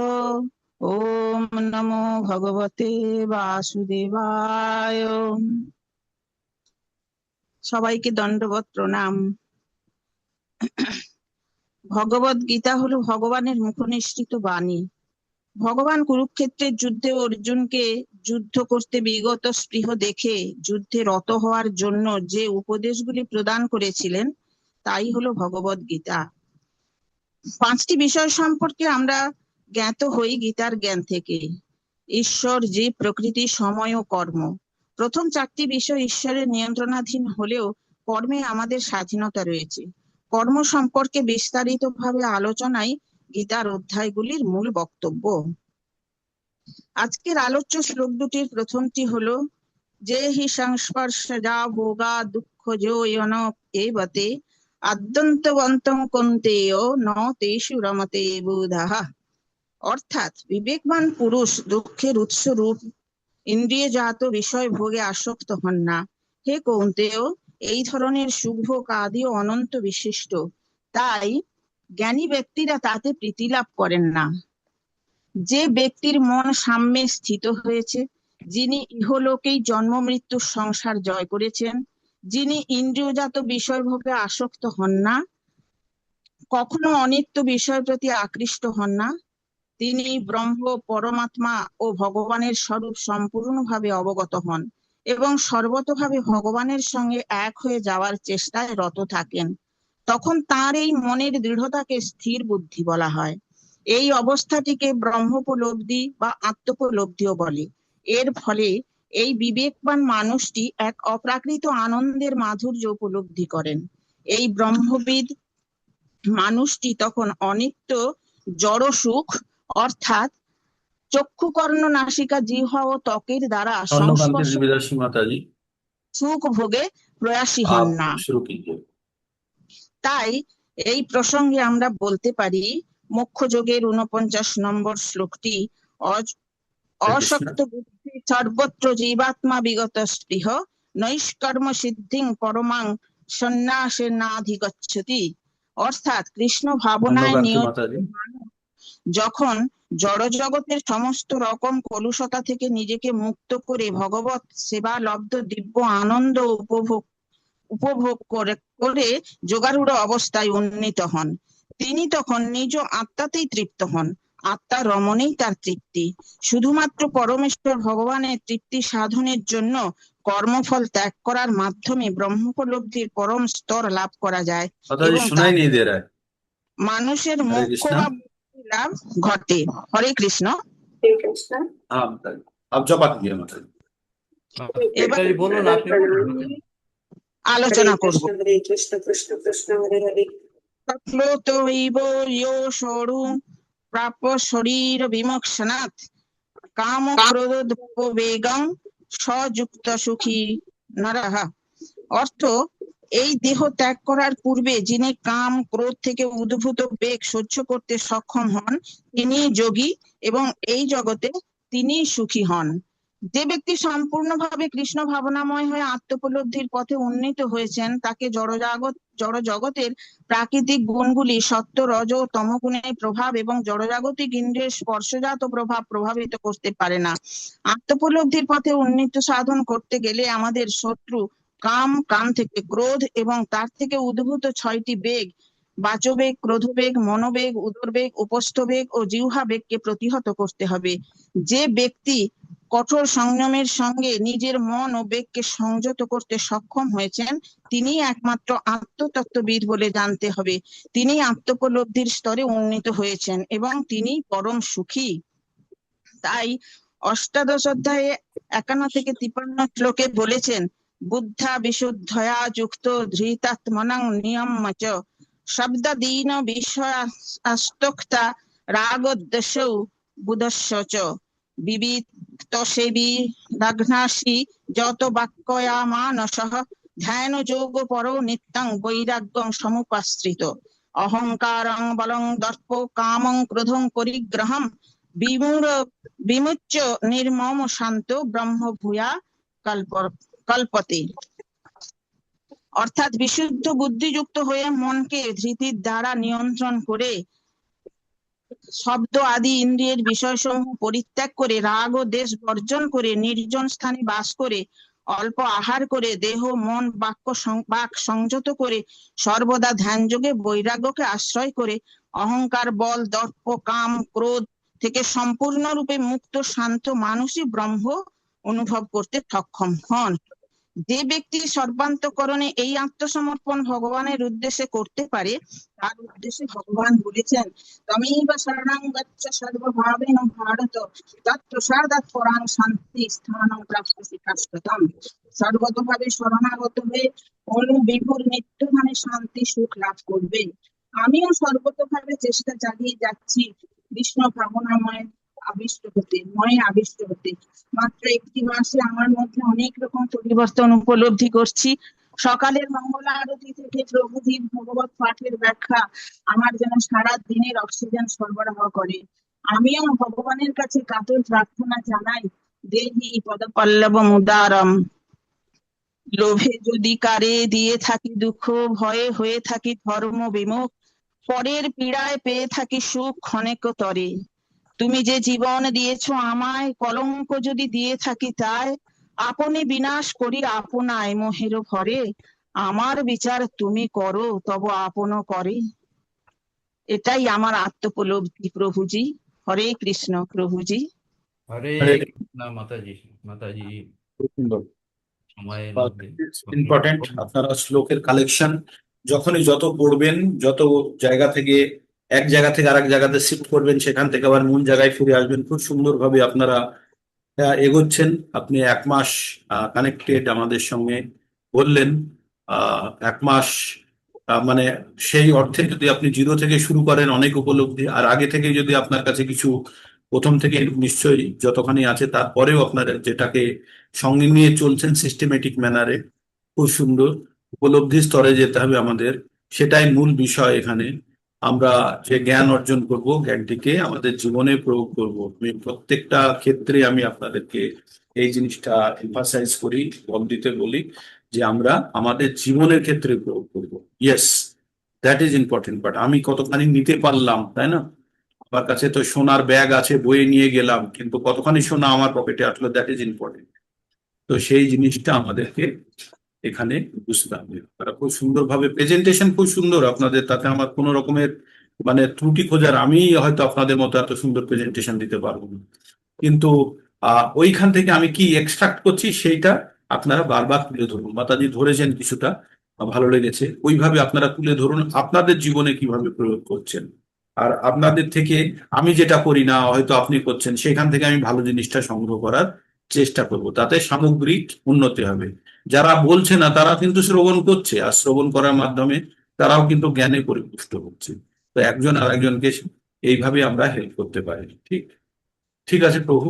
[SPEAKER 5] ওম নমো ভগবতে বাসুদেবায়। সবাইকে দণ্ডবত প্রণাম। ভগবদ গীতা হলো ভগবানের মুখনিসৃত বাণী। ভগবান কুরুক্ষেত্রের যুদ্ধে অর্জুনকে যুদ্ধ করতে বিগত স্পৃহ দেখে যুদ্ধে রত হওয়ার জন্য যে উপদেশগুলি প্রদান করেছিলেন তাই হলো ভগবদ গীতা। 5টি বিষয় সম্পর্কে আমরা জ্ঞাত হই গীতার জ্ঞান থেকে: ঈশ্বর, জীব, প্রকৃতি, সময় ও কর্ম। প্রথম 4টি বিষয় ঈশ্বরের নিয়ন্ত্রণাধীন হলেও কর্মে আমাদের স্বাধীনতা রয়েছে। কর্ম সম্পর্কে বিস্তারিতভাবে আলোচনাই গীতার অধ্যায়গুলির মূল বক্তব্য। আজকের আলোচ্য শ্লোক দুটির প্রথমটি হলো যে হি সংস্পর্শজা ভোগা দুঃখ যোয়ন এবতে আদ্যন্তবন্তং কন্তেয় ন তেষু রমতে বুধাঃ। অর্থাৎ বিবেকবান পুরুষ দুঃখের উৎসরূপ ইন্দ্রিয়জাত বিষয় ভোগে আসক্ত হন না। হে কৌন্তেয়, এই ধরনের সুখভোগ আদিও অনন্ত বিশিষ্ট, তাই জ্ঞানী ব্যক্তিরা তাতে প্রীতি লাভ করেন না। যে ব্যক্তির মন সাম্যে স্থিত হয়েছে, যিনি ইহলোকেই জন্ম মৃত্যুর সংসার জয় করেছেন, যিনি ইন্দ্রিয়জাত বিষয় ভোগে আসক্ত হন না, কখনো অনিত্য বিষয়ের প্রতি আকৃষ্ট হন না, তিনি ব্রহ্ম, পরমাত্মা ও ভগবানের স্বরূপ সম্পূর্ণভাবে অবগত হন এবং সর্বতোভাবে ভগবানের সঙ্গে এক হয়ে যাওয়ার চেষ্টায় রত থাকেন। তখন তার এই মনের দৃঢ়তাকে স্থির বুদ্ধি বলা হয়। এই অবস্থাটিকে ব্রহ্মোপলব্ধি বা আত্মোপলব্ধিও বলে। এর ফলে এই বিবেকবান মানুষটি এক অপ্রাকৃত আনন্দের মাধুর্য উপলব্ধি করেন। এই ব্রহ্মবিদ মানুষটি তখন অনিত্য জড় সুখ অর্থাৎ চক্ষু, কর্ণ, নাসিকা, জিহ্বা ও ত্বকের দ্বারা
[SPEAKER 1] স্বর্ণকান্তি
[SPEAKER 5] সংস্পর্শ
[SPEAKER 1] বিদাসী মাতাজি,
[SPEAKER 5] সুখ ভোগে প্রয়াসী হন
[SPEAKER 1] आप
[SPEAKER 5] না।
[SPEAKER 1] शुरू कीजिए।
[SPEAKER 5] তাই এই প্রসঙ্গে আমরা বলতে পারি মোক্ষ যোগের 49 নম্বর শ্লোকটি অসক্ত বুদ্ধি সর্বত্র জীবাত্মা বিগত স্পৃহ নৈষ্কর্ম সিদ্ধিং পরমাং সন্ন্যাসে নাধিগচ্ছতি। অর্থাৎ কৃষ্ণ ভাবনায়
[SPEAKER 1] স্বর্ণকান্তি
[SPEAKER 5] নিয়োজিত
[SPEAKER 1] মাতাজি,
[SPEAKER 5] যখন জড় জগতের সমস্ত রকম কলুষতা থেকে নিজেকে মুক্ত করে ভগবত সেবা লব্ধ দিব্য আনন্দ উপভোগ করে যোগারূঢ় অবস্থায় উন্নীত হন, তিনি তখন নিজ আত্মাতেই তৃপ্ত হন। আত্মার রমণেই তার তৃপ্তি। শুধুমাত্র পরমেশ্বর ভগবানের তৃপ্তি সাধনের জন্য কর্মফল ত্যাগ করার মাধ্যমে ব্রহ্মোপলব্ধির পরম স্তর লাভ করা যায়
[SPEAKER 1] माताजी
[SPEAKER 5] এবং
[SPEAKER 1] सुनाई नहीं दे रहा है।
[SPEAKER 5] মানুষের
[SPEAKER 1] हरे
[SPEAKER 5] মোক্ষ
[SPEAKER 1] कृष्णा।
[SPEAKER 5] বা মুক্তি লাভ ঘটে। হরে কৃষ্ণ।
[SPEAKER 1] हाँ माताजी, आप जपा कीजिए माताजी।
[SPEAKER 5] এবার
[SPEAKER 2] মাতাজি বলুন, আপনি বলুন।
[SPEAKER 5] আলোচনা করব।
[SPEAKER 6] হরে কৃষ্ণ কৃষ্ণ কৃষ্ণ হরে হরে।
[SPEAKER 5] তৎপ্লোতৈব ইয়ো সরু প্রাপ্য শরীর বিমোক্ষণাৎ কাম ক্রোধ বেগং সযুক্ত সুখী নরঃ। অর্থ, এই দেহ ত্যাগ করার পূর্বে যিনি কাম ক্রোধ থেকে উদ্ভূত বেগ সহ্য করতে সক্ষম হন তিনি যোগী এবং এই জগতে তিনি সুখী হন। যে ব্যক্তি সম্পূর্ণভাবে কৃষ্ণ ভাবনাময় হয়ে আত্মোপলব্ধির পথে উন্নীত হয়েছেন তাকে জড় জগতের প্রাকৃতিক গুণগুলি সত্য, রজ ও তমগুণের প্রভাব এবং জড়জাগতিক ইন্দ্রিয়ের স্পর্শজাত প্রভাব প্রভাবিত করতে পারে না। আত্মোপলব্ধির পথে উন্নীত সাধন করতে গেলে আমাদের শত্রু কাম থেকে ক্রোধ এবং তার থেকে উদ্ভূত 6টি বেগ বাচবেগ, ক্রোধবেগ, মনোবেগ, উদরবেগ, উপস্থবেগ ও জিহ্বা বেগকে প্রতিহত করতে হবে। যে ব্যক্তি কঠোর সংযমের সঙ্গে নিজের মন ও বেগকে সংযত করতে সক্ষম হয়েছেন তিনি একমাত্র আত্মতত্ত্ববিদ বলে জানতে হবে। তিনি আত্মোপলব্ধির স্তরে উন্নীত হয়েছেন এবং তিনি পরম সুখী। তাই অষ্টাদশ অধ্যায়ে 51 থেকে 53 শ্লোকে বলেছেন বুদ্ধা বিশুদ্ধয়া যুক্ত ধৃতাত্মনং নিয়ম্য চ শব্দদীন বিষয়াস্তোক্তা রাগোদ্দেশ্যৌ বুধস্য চ বিবিক্ত সেবী লগ্নাসি যত বাক্যয়া মানসঃ ধ্যান যোগ পরো নিত্যং বৈরাগ্যং সমুপাশ্রিত অহংকারং বলং দর্প কামং ক্রোধং পরিগ্রহম বিমুচ্য নির্মম শান্ত ব্রহ্ম ভূয়া কল্পতে। অর্থাৎ বিশুদ্ধ বুদ্ধিযুক্ত হয়ে মনকে ধৃতির দ্বারা নিয়ন্ত্রণ করে শব্দ আদি ইন্দ্রিয়ের বিষয়সমূহ পরিত্যাগ করে রাগ ও দ্বেষ বর্জন করে নির্জন স্থানে বাস করে অল্প আহার করে দেহ মন বাক সংযত করে সর্বদা ধ্যান যোগে বৈরাগ্যকে আশ্রয় করে অহংকার বল দর্প কাম ক্রোধ থেকে সম্পূর্ণরূপে মুক্ত শান্ত মানুষই ব্রহ্ম অনুভব করতে সক্ষম হন। যে ব্যক্তি সর্বান্তঃকরণে এই আত্মসমর্পণ ভগবানের উদ্দেশ্যে করতে পারে, তার উদ্দেশ্যে ভগবান বলেছেন, তমেব শরণং গচ্ছ সর্বভাবেন ভারত, তৎপ্রসাদাৎ পরাং শান্তি স্থানং প্রাপ্স্যসি শাশ্বতম। সর্বতভাবে শরণাগত হয়ে অনুবিভুর নিত্যধামে শান্তি সুখ লাভ করবে। আমিও সর্বতভাবে চেষ্টা চালিয়ে যাচ্ছি কৃষ্ণ ভাবনাময় আবিষ্ট হতে। মাত্র একটি মাসে আমার মধ্যে অনেক রকম পরিবর্তন উপলব্ধি করছি। সকালের মঙ্গল আরতি থেকে প্রভুজির ভগবত পাঠের ব্যাখ্যা আমার যেন সারা দিনের অক্সিজেন সরবরাহ করে। আমিও ভগবানের কাছে কাতর প্রার্থনা জানাই, দেহি পদপল্লব মুদারম। লোভে যদি কারে দিয়ে থাকি দুঃখ, ভয়ে হয়ে থাকি ধর্ম বিমুখ, পরের পীড়ায় পেয়ে থাকি সুখ ক্ষণেক তরে। তুমি যে জীবন দিয়েছো আমায়, কলঙ্ক যদি দিয়ে থাকি তাই, আপনি বিনাশ করি আপনায় মোহের ভরে। আমার বিচার তুমি করো তব আপন করে। এটাই আমার আত্মোপলব্ধি প্রভুজি। হরে কৃষ্ণ প্রভুজি।
[SPEAKER 2] হরে
[SPEAKER 1] হরে
[SPEAKER 2] কৃষ্ণ। মাতাজি, মাতাজি
[SPEAKER 1] খুব সুন্দর।
[SPEAKER 2] সময়ের মধ্যে
[SPEAKER 1] ইম্পর্টেন্ট আপনারা শ্লোকের কালেকশন যখনই যত পড়বেন, যত জায়গা থেকে এক জায়গা থেকে আরেক জায়গাতে শিফট করবেন, সেখান থেকে আবার মূল জায়গায় ফিরে আসবেন, খুব সুন্দরভাবে আপনারা এগোচ্ছেন। আপনি 1 মাস কানেক্টেড আমাদের সঙ্গে বললেন। 1 মাস মানে সেই অর্থে যদি আপনি জিরো থেকে শুরু করেন, অনেক উপলব্ধি। আর আগে থেকে যদি আপনার কাছে কিছু প্রথম থেকে নিশ্চয়ই যতখানি আছে, তারপরেও আপনার যেটাকে সঙ্গে নিয়ে চলছেন সিস্টেমেটিক ম্যানারে, খুব সুন্দর উপলব্ধি স্তরে যেতে হবে আমাদের। সেটাই মূল বিষয় এখানে। আমরা যে জ্ঞান অর্জন করব, জ্ঞানটিকে আমাদের জীবনে প্রয়োগ করব। আমি প্রত্যেকটা ক্ষেত্রে আমি আপনাদেরকে এই জিনিসটা এমফাসাইজ করি, বল দিতে বলি যে আমরা আমাদের জীবনের ক্ষেত্রে প্রয়োগ করব। Yes, that is important. But আমি কতখানি নিতে পারলাম, তাই না? আমার কাছে তো সোনার ব্যাগ আছে, বয়ে নিয়ে গেলাম, কিন্তু কতখানি সোনা আমার পকেটে আসলো, দ্যাট ইজ ইম্পর্টেন্ট। তো সেই জিনিসটা আমাদেরকে এখানে বুঝতে হবে। তারা খুব সুন্দরভাবে প্রেজেন্টেশন, খুব সুন্দর আপনাদের, তাতে আমার কোনো রকমের মানে ত্রুটি খোঁজার, আমি হয়তো আপনাদের মতো এত সুন্দর প্রেজেন্টেশন দিতে পারবো না, কিন্তু ওইখান থেকে আমি কি এক্সট্রাক্ট করছি সেইটা আপনারা বারবার তুলে ধরুন। মাতাজি ধরেছেন কিছুটা, ভালো লেগেছে। ওইভাবে আপনারা তুলে ধরুন আপনাদের জীবনে কিভাবে প্রয়োগ করছেন। আর আপনাদের থেকে আমি যেটা করি না, হয়তো আপনি করছেন, সেখান থেকে আমি ভালো জিনিসটা সংগ্রহ করার চেষ্টা করব, তাতে সামগ্রিক উন্নতি হবে। যারা বলছে না তারা কিন্তু শ্রবণ করছে, আর শ্রবণ করার মাধ্যমে তারাও কিন্তু জ্ঞানে পরিপুষ্ট হচ্ছে। তো একজন আরেকজনকে এইভাবে আমরা হেল্প করতে পারি। ঠিক ঠিক আছে প্রভু,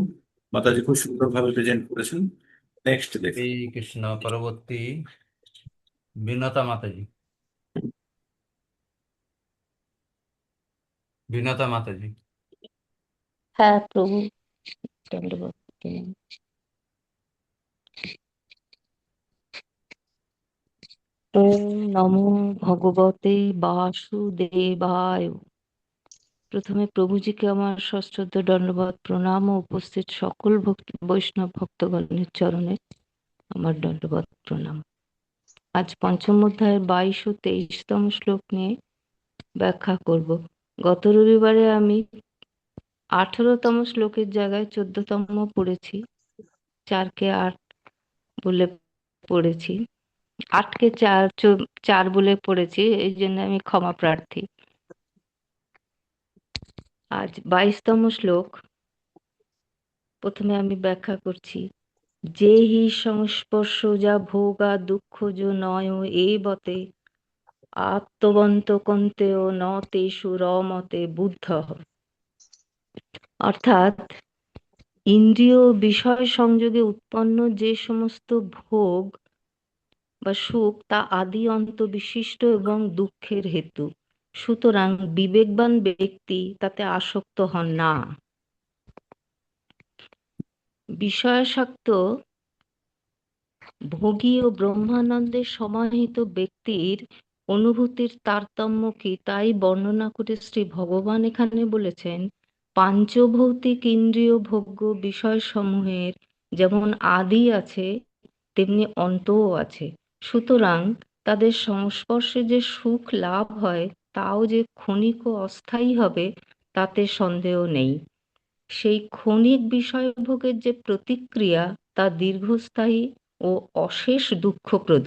[SPEAKER 1] মাতাজি খুব সুন্দরভাবে প্রেজেন্ট করেছেন। নেক্সট দেখি।
[SPEAKER 2] হরে কৃষ্ণ। পরবর্তী বিনতা মাতাজি। বিনতা মাতাজি।
[SPEAKER 7] হ্যাঁ প্রভু, দণ্ডবত প্রণাম। ওম নমো ভগবতে বাসুদেবায়। প্রথমে প্রভুজিকে আমার সশ্রদ্ধ দণ্ডবত প্রণাম ও উপস্থিত সকল বৈষ্ণব ভক্তগণের চরণে আমার দণ্ডবত প্রণাম। আজ পঞ্চম অধ্যায়ের 22 ও 23তম শ্লোক নিয়ে ব্যাখ্যা করব। গত রবিবারে আমি 18তম শ্লোকের জায়গায় 14তম পড়েছি, 4কে 8 বলে পড়েছি, 8কে 4 বলে পড়েছি, এই জন্য আমি ক্ষমা প্রার্থী। আজ 22তম শ্লোক। প্রথমে আমি ব্যাখ্যা করছি। যে হি সংস্পর্শ যা ভোগা দুঃখ যো নয় এ বতে আত্মবন্ত কন্তেও ন তেষু রমতে বুদ্ধ। অর্থাৎ ইন্দ্রিয় বিষয় সংযোগে উৎপন্ন যে সমস্ত ভোগ বা সুখ, তা আদি অন্ত বিশিষ্ট এবং দুঃখের হেতু। সুতরাং বিবেকবান ব্যক্তি তাতে আসক্ত হন না। বিষয়াসক্ত ভোগী ও ব্রহ্মানন্দে সমাহিত ব্যক্তির অনুভূতির তারতম্য কি, তাই বর্ণনা করে শ্রী ভগবান এখানে বলেছেন, পাঞ্চভৌতিক ইন্দ্রিয় ভোগ্য বিষয়সমূহের যেমন আদি আছে, তেমনি অন্তও আছে। সুতরাং তাদের সংস্পর্শে যে সুখ লাভ হয়, তাও যে ক্ষণিক ও অস্থায়ী হবে তাতে সন্দেহ নেই। সেই ক্ষণিক বিষয়ভোগের যে প্রতিক্রিয়া তা দীর্ঘস্থায়ী ও অশেষ দুঃখপ্রদ।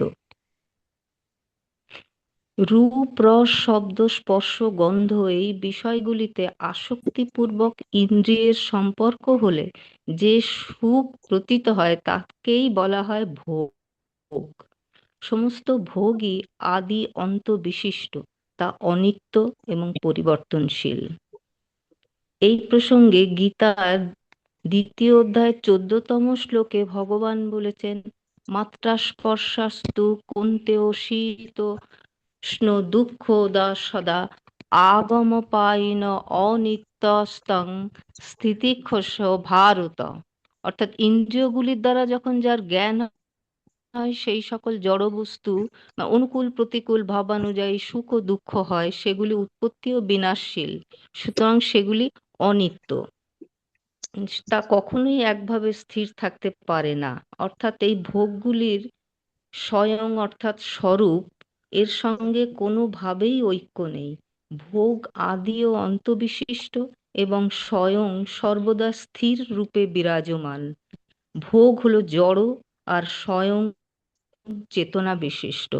[SPEAKER 7] রূপ, রস, শব্দ, স্পর্শ, গন্ধ এই বিষয়গুলিতে আসক্তিপূর্বক ইন্দ্রিয়ের সম্পর্ক হলে যে সুখ প্রতীত হয় তাকেই বলা হয় ভোগ। সমস্ত ভোগই আদি অন্ত বিশিষ্ট, তা অনিত্য এবং পরিবর্তনশীল। এই প্রসঙ্গে গীতার 2য় অধ্যায় 14তম শ্লোকে ভগবান বলেছেন, মাত্রা স্পর্শাস্তু কুন্তেয় শীত উষ্ণ দুঃখ দা সদা আগমপায়িন অনিত্যস্তং স্থিতিক্ষস ভারত। অর্থাৎ ইন্দ্রিয়গুলির দ্বারা যখন যার জ্ঞান হয় সেই সকল জড় বস্তু বা অনুকূল প্রতিকূল ভাবানুযায়ী সুখ ও দুঃখ হয়, সেগুলি উৎপত্তি ও বিনাশশীল, সুতরাং সেগুলি অনিত্য। তা কখনোই একভাবে স্থির থাকতে পারে না। অর্থাৎ এই ভোগগুলির স্বয়ং অর্থাৎ স্বরূপ এর সঙ্গে কোনোভাবেই ঐক্য নেই। ভোগ আদি ও অন্তবিশিষ্ট এবং স্বয়ং সর্বদা স্থির রূপে বিরাজমান। ভোগ হলো জড় আর স্বয়ং চেতনা বিশিষ্ট।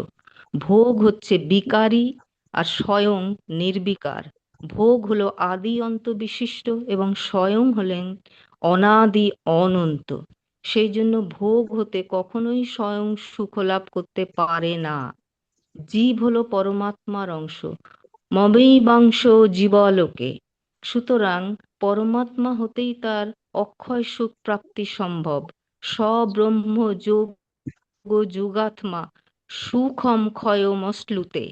[SPEAKER 7] ভোগ হচ্ছে বিকারী আর স্বয়ং নির্বিকার। ভোগ হলো আদি অন্ত বিশিষ্ট এবং স্বয়ং হলেন অনাদি অনন্ত। সেই জন্য ভোগ হতে কখনোই স্বয়ং সুখ লাভ করতে পারে না। জীব হলো পরমাত্মার অংশ, মমৈবাংশ জীবালোকে। সুতরাং পরমাত্মা হতেই তার অক্ষয় সুখ প্রাপ্তি সম্ভব। সব্রহ্ম যোগ যুগাত্মা সুখম ক্ষয়মশ্নুতে।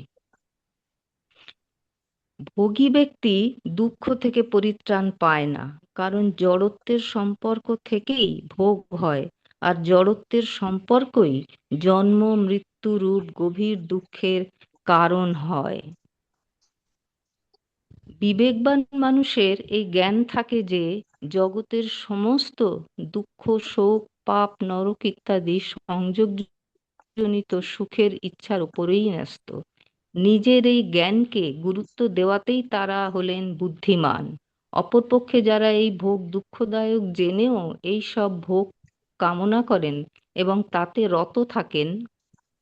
[SPEAKER 7] ভোগী ব্যক্তি দুঃখ থেকে পরিত্রাণ পায় না, কারণ জড়ত্বের সম্পর্ক থেকেই ভোগ হয়, আর জড়ত্বের সম্পর্কই জন্ম মৃত্যু রূপ গভীর দুঃখের কারণ হয়। বিবেকবান মানুষের এই জ্ঞান থাকে যে জগতের সমস্ত দুঃখ, শোক, পাপ, নরক ইত্যাদি সংযোগজনিত সুখের ইচ্ছার উপরেই ন্যস্ত। নিজের এই জ্ঞানকে গুরুত্ব দেওয়াতেই তারা হলেন বুদ্ধিমান। অপরপক্ষে যারা এই ভোগ দুঃখদায়ক জেনেও এই সব ভোগ কামনা করেন এবং তাতে রত থাকেন,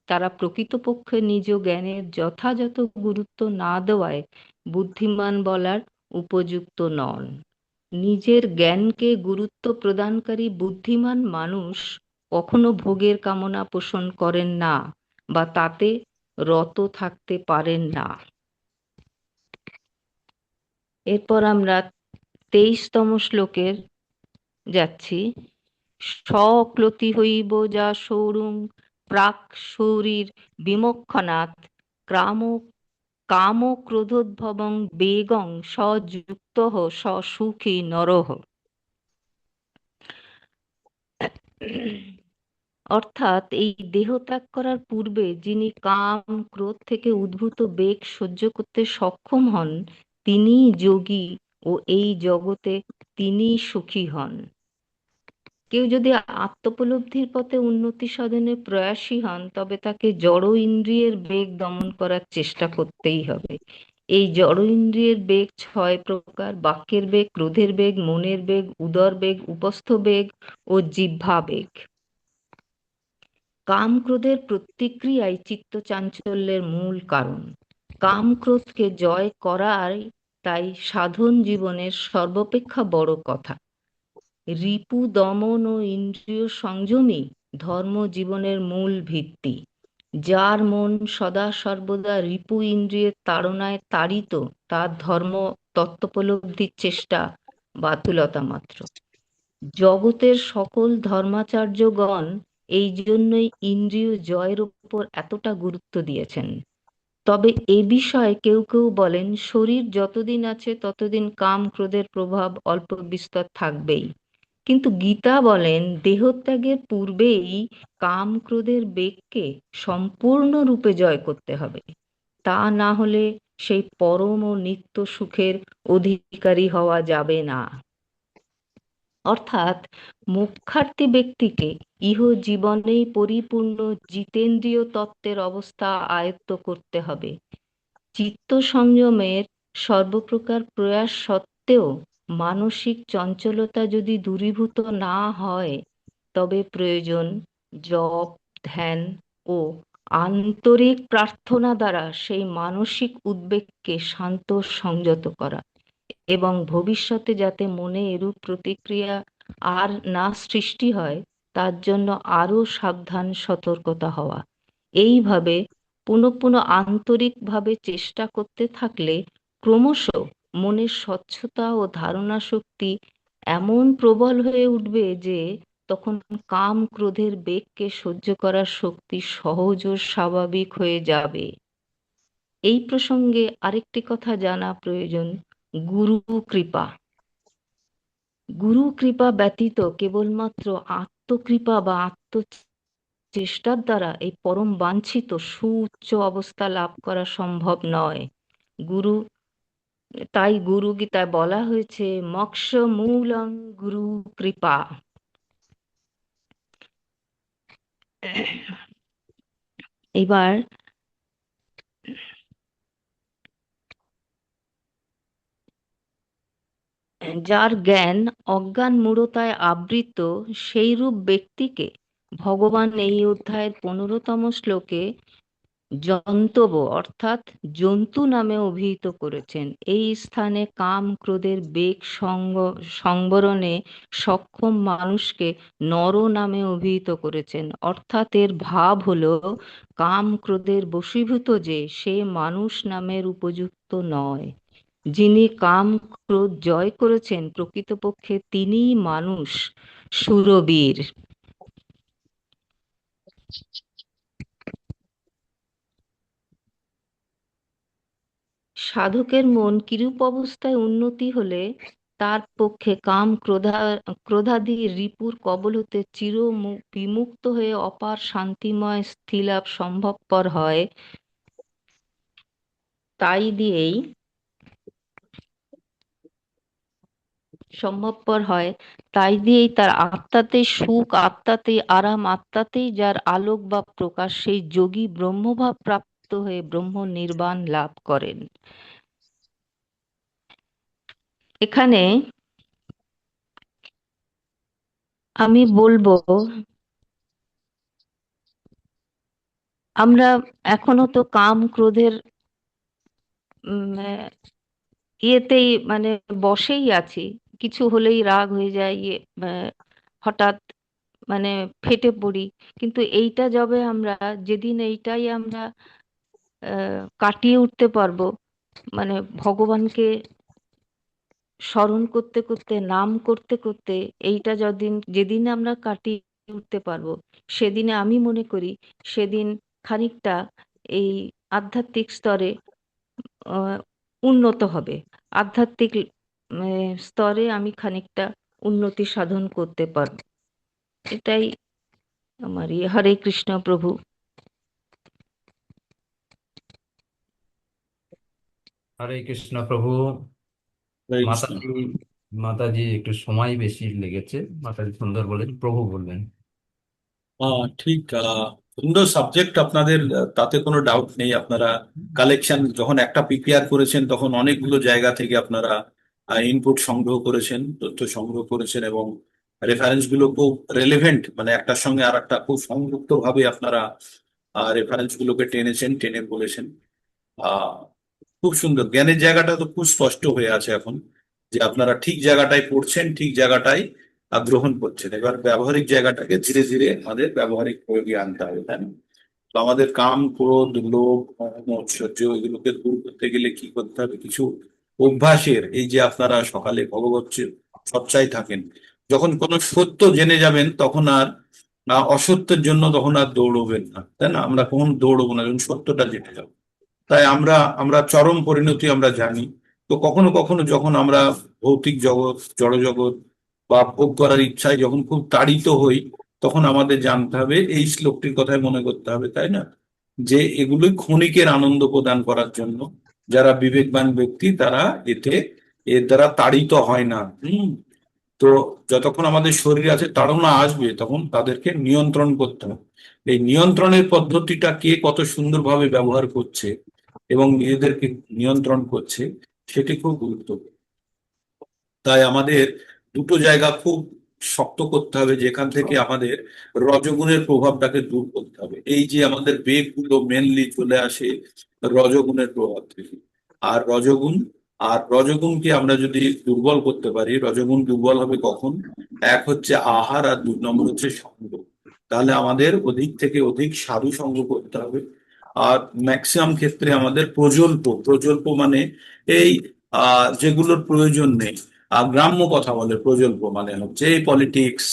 [SPEAKER 7] তারা প্রকৃতপক্ষে নিজ জ্ঞানের যথাযথ গুরুত্ব না দেওয়ায় বুদ্ধিমান বলার উপযুক্ত নন। নিজের জ্ঞানকে গুরুত্ব প্রদানকারী বুদ্ধিমান মানুষ কখনো ভোগের কামনা পোষণ করেন না বা তাতে রত থাকতে পারেন না। এরপর আমরা 23তম শ্লোকের যাচ্ছি। সক্লতি হইব যা সৌরুং প্রাক শরীর বিমক্ষণাৎ কাম ক্রোধোদ্ভবং বেগং সযুক্ত সুখী নরহ। অর্থাৎ এই দেহ ত্যাগ করার পূর্বে যিনি কাম ক্রোধ থেকে উদ্ভূত বেগ সহ্য করতে সক্ষম হন, তিনিই যোগী ও এই জগতে তিনিই সুখী হন। কেউ যদি আত্মোপলব্ধির পথে উন্নতি সাধনে প্রয়াসী হন, তবে তাকে জড় ইন্দ্রিয়ের বেগ দমন করার চেষ্টা করতেই হবে। এই জড় ইন্দ্রিয়ের বেগ 6 প্রকার: বাক্যের বেগ, ক্রোধের বেগ, মনের বেগ, উদর বেগ, উপস্থ বেগ ও জিহ্বা বেগ। কাম ক্রোধের প্রতিক্রিয়াই চিত্ত চাঞ্চল্যের মূল কারণ। কাম ক্রোধকে জয় করাই তাই সাধন জীবনের সর্বাপেক্ষা বড় কথা। রিপু দমন ও ইন্দ্রিয় সংযমই ধর্ম জীবনের মূল ভিত্তি। যার মন সদা সর্বদা রিপু ইন্দ্রিয়ের তাড়নায় তাড়িত, তার ধর্ম তত্ত্বোপলব্ধির চেষ্টা বাতুলতা মাত্র। জগতের সকল ধর্মাচার্যগণ এই জন্যই ইন্দ্রিয় জয়ের উপর এতটা গুরুত্ব দিয়েছেন। তবে এ বিষয়ে কেউ কেউ বলেন, শরীর যতদিন আছে ততদিন কাম ক্রোধের প্রভাব অল্প বিস্তর থাকবেই। কিন্তু গীতা বলেন, দেহত্যাগের পূর্বেই কাম ক্রোধের বেগকে সম্পূর্ণরূপে জয় করতে হবে। তা না হলে সেই পরম ও নিত্য সুখের অধিকারী হওয়া যাবে না। অর্থাৎ মোক্ষার্থী ব্যক্তিকে ইহ জীবনেই পরিপূর্ণ জিতেন্দ্রীয় তত্ত্বের অবস্থা আয়ত্ত করতে হবে। চিত্ত সংযমের সর্বপ্রকার প্রয়াস সত্ত্বেও মানসিক চঞ্চলতা যদি দূরীভূত না হয় তবে প্রয়োজন জপ, ধ্যান ও আন্তরিক প্রার্থনা দ্বারা সেই মানসিক উদ্বেগকে শান্ত সংযত করা, এবং ভবিষ্যতে যাতে মনে এরূপ প্রতিক্রিয়া আর না সৃষ্টি হয় তার জন্য আরো সাবধান সতর্কতা হওয়া। এইভাবে পুনঃ পুনঃ আন্তরিকভাবে চেষ্টা করতে থাকলে ক্রমশ মনের স্বচ্ছতা ও ধারণা শক্তি এমন প্রবল হয়ে উঠবে যে তখন কাম ক্রোধের বেগকে সহ্য করার শক্তি সহজ ও স্বাভাবিক হয়ে যাবে। এই প্রসঙ্গে আরেকটি কথা জানা প্রয়োজন, গুরু কৃপা। গুরু কৃপা ব্যতীত কেবলমাত্র আত্মকৃপা বা আত্মচেষ্টার দ্বারা এই পরম বাঞ্ছিত সুউচ্চ অবস্থা লাভ করা সম্ভব নয়। তাই গুরু গীতায় বলা হয়েছে মোক্ষ মূলং গুরু কৃপা। এবার যার জ্ঞান অজ্ঞান মূঢ়তায় আবৃত সেইরূপ ব্যক্তিকে ভগবান এই অধ্যায়ের 15তম শ্লোকে জন্তব অর্থাৎ জন্তু নামে অভিহিত করেছেন। এই স্থানে কাম ক্রোধের বেগ সংবরণে সক্ষম মানুষকে নর নামে অভিহিত করেছেন। অর্থাৎ এর ভাব হলো কাম ক্রোধের বশীভূত যে সে মানুষ নামের উপযুক্ত নয়। যিনি কাম ক্রোধ জয় করেছেন প্রকৃতপক্ষে তিনিই মানুষ, শূরবীর। সাধকের মন কিরূপ অবস্থায় উন্নতি হলে তার পক্ষে কাম ক্রোধাদি রিপুর কবল হতে চির বিমুক্ত হয়ে অপার শান্তিময় স্থিতিলাভ সম্ভবপর হয়, তাই দিয়েই তার আত্মাতেই সুখ, আত্মাতেই আরাম, আত্মাতেই যার আলোক বা প্রকাশ, সেই যোগী ব্রহ্মভাব প্রাপ্ত হয়ে ব্রহ্ম নির্বাণ লাভ করেন। এখানে আমি বলবো, আমরা এখনো তো কাম ক্রোধের ইয়েতেই মানে বসেই আছি। কিছু হলেই রাগ হয়ে যায়, হঠাৎ মানে ফেটে পড়ি। কিন্তু এইটা যেদিন এইটাই আমরা কাটিয়ে উঠতে পারবো, মানে ভগবানকে স্মরণ করতে করতে, নাম করতে করতে, এইটা যেদিন আমরা কাটিয়ে উঠতে পারবো, সেদিনে আমি মনে করি সেদিন খানিকটা এই আধ্যাত্মিক স্তরে উন্নত হবে। আধ্যাত্মিক স্তরে আমি খানিকটা উন্নতি সাধন করতে পারব। এটাই আমার হরে কৃষ্ণ প্রভু।
[SPEAKER 2] হরে কৃষ্ণ প্রভু।
[SPEAKER 1] হরে কৃষ্ণ।
[SPEAKER 2] মাতাজি একটু সময় বেশি লেগেছে। মাতাজি সুন্দর বলেন, প্রভু বলবেন।
[SPEAKER 1] ঠিক, সুন্দর সাবজেক্ট আপনাদের, তাতে কোনো ডাউট নেই। আপনারা কালেকশন যখন একটা প্রিপেয়ার করেছেন তখন অনেকগুলো জায়গা থেকে আপনারা ইনপুট সংগ্রহ করেছেন, তথ্য সংগ্রহ করেছেন, এবং রেফারেন্স গুলো খুব রেলেভেন্ট, মানে একটার সঙ্গে আর একটা খুব সংযুক্ত ভাবে আপনারা রেফারেন্স গুলোকে টেনে বলেছেন। আহ খুব সুন্দর। জ্ঞানের জায়গাটা তো খুব স্পষ্ট হয়ে আছে এখন, যে আপনারা ঠিক জায়গাটায় পড়ছেন, ঠিক জায়গাটাই গ্রহণ করছেন। এবার ব্যবহারিক জায়গাটাকে ধীরে ধীরে আমাদের ব্যবহারিক প্রয়োগে আনতে হবে, তাই না? তো আমাদের কাম, ক্রোধ, লোভ, ঐশ্বর্য, এগুলোকে দূর করতে গেলে কি করতে হবে? কিছু অভ্যাসের, এই যে আপনারা সকালে ভগবত চর্চায় থাকেন, যখন কোনো সত্য জেনে যাবেন তখন আর অসত্যের জন্য তখন আর দৌড়বেন না, তাই না? আমরা কখন দৌড়বো না যখন সত্যটা জেনে যাবো। তাই আমরা চরম পরিণতি আমরা জানি। তো কখনো কখনো যখন আমরা ভৌতিক জগৎ, জড় জগৎ বা ভোগ করার ইচ্ছায় যখন খুব তাড়িত হই, তখন আমাদের জানতে হবে, এই শ্লোকটির কথাই মনে করতে হবে, তাই না? যে এগুলোই ক্ষণিকের আনন্দ প্রদান করার জন্য। যারা বিবেকবান ব্যক্তি তারা এর দ্বারা তাড়িত হয় না। তো যতক্ষণ আমাদের শরীর আছে, তাড়না আসবে, তখন তাদেরকে নিয়ন্ত্রণ করতে হবে। এই নিয়ন্ত্রণের পদ্ধতিটা কে কত সুন্দরভাবে ব্যবহার করছে এবং নিজেদেরকে নিয়ন্ত্রণ করছে, সেটি খুব গুরুত্বপূর্ণ। তাই আমাদের দুটো জায়গা খুব শক্ত করতে হবে, যেখান থেকে আমাদের রজগুণের প্রভাবটাকে দূর করতে হবে। এই যে আমাদের বেগগুলো মেনলি চলে আসে রজগুণের প্রভাব থেকে। আর রজগুণকে আমরা যদি দুর্বল করতে পারি, রজগুণ দুর্বল হবে কখন? এক হচ্ছে আহার, আর 2 নম্বর হচ্ছে সঙ্গ। তাহলে আমাদের অধিক থেকে অধিক সাধু সঙ্গ করতে হবে। আর ম্যাক্সিমাম ক্ষেত্রে আমাদের প্রজল্প মানে এই যেগুলোর প্রয়োজন নেই, গ্রাম্য কথা বলে প্রজল্প মানে হচ্ছে এই পলিটিক্স,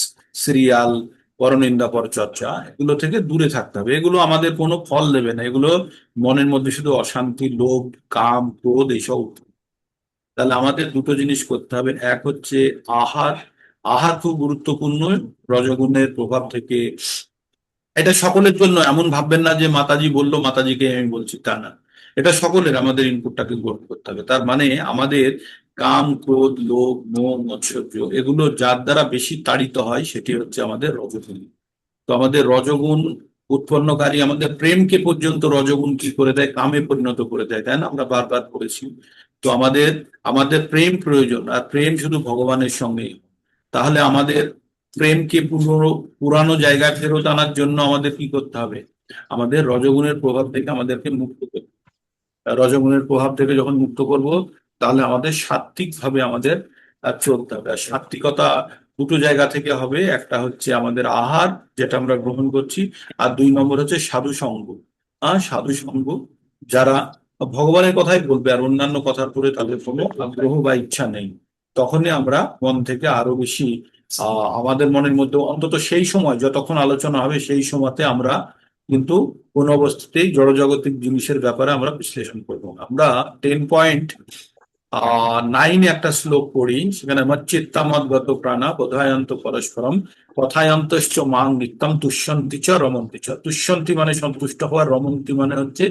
[SPEAKER 1] সিরিয়াল, পরনিন্দা পরচর্চা, এগুলো থেকে দূরে থাকতে হবে। এগুলো আমাদের কোনো ফল দেবে না, এগুলো মনের মধ্যে শুধু অশান্তি, লোভ, কাম, ক্রোধ এইসব উঠবে। তাহলে আমাদের দুটো জিনিস করতে হবে। এক হচ্ছে আহার। আহার খুব গুরুত্বপূর্ণ রজগুণের প্রভাব থেকে। এটা সকলের জন্য, এমন ভাববেন না যে মাতাজি বললো মাতাজিকে আমি বলছি, তা না। এটা সকলের, আমাদের ইনপুটটাকে গ্রহণ করতে হবে। তার মানে আমাদের কাম, ক্রোধ, লোভ, মোহ, মৎসর্য, এগুলো যার দ্বারা বেশি তাড়িত হয় সেটি হচ্ছে আমাদের রজগুণ। তো আমাদের রজগুণ উৎপন্নকারী আমাদের প্রেমকে পর্যন্ত রজগুণ কি করে দেয়? কামে পরিণত করে দেয়, তাই না? আমরা বারবার করেছি। তো আমাদের আমাদের প্রেম প্রয়োজন, আর প্রেম শুধু ভগবানের সঙ্গেই। তাহলে আমাদের প্রেমকে পুরানো জায়গায় ফেরত আনার জন্য আমাদের কি করতে হবে? আমাদের রজগুণের প্রভাব থেকে আমাদেরকে মুক্ত করতে হবে। রজগুণের প্রভাব থেকে যখন মুক্ত করব, তাহলে আমাদের সাত্ত্বিক ভাবে আমাদের চলতে হবে। আর সাত্ত্বিকতা দুটো জায়গা থেকে হবে। একটা হচ্ছে আমাদের আহার, যেটা আমরা গ্রহণ করছি, আর 2 নম্বর হচ্ছে সাধু সঙ্গ। সাধু সঙ্গ যারা ভগবানের কথাই বলবে আর অন্যান্য কথার পরে তাদের কোনো আগ্রহ বা ইচ্ছা নেই, তখনই আমরা মন থেকে আরো বেশি আমাদের মনের মধ্যে, অন্তত সেই সময় যতক্ষণ আলোচনা হবে সেই সময়তে আমরা কিন্তু কোন অবস্থাতেই জড়জাগতিক জিনিসের ব্যাপারে আমরা বিশ্লেষণ করবো না। আমরা 10.9 একটা শ্লোক পড়ি, সেখানে আমার চিত্তামদ্গত প্রাণা বোধায়ন্ত পরস্পরম কথায়ন্তশ্চ মাং নিত্যম তুষ্যন্তি চ রমন্তি চ। তুষ্যন্তি মানে সন্তুষ্ট হওয়া, রমন্তি মানে হচ্ছে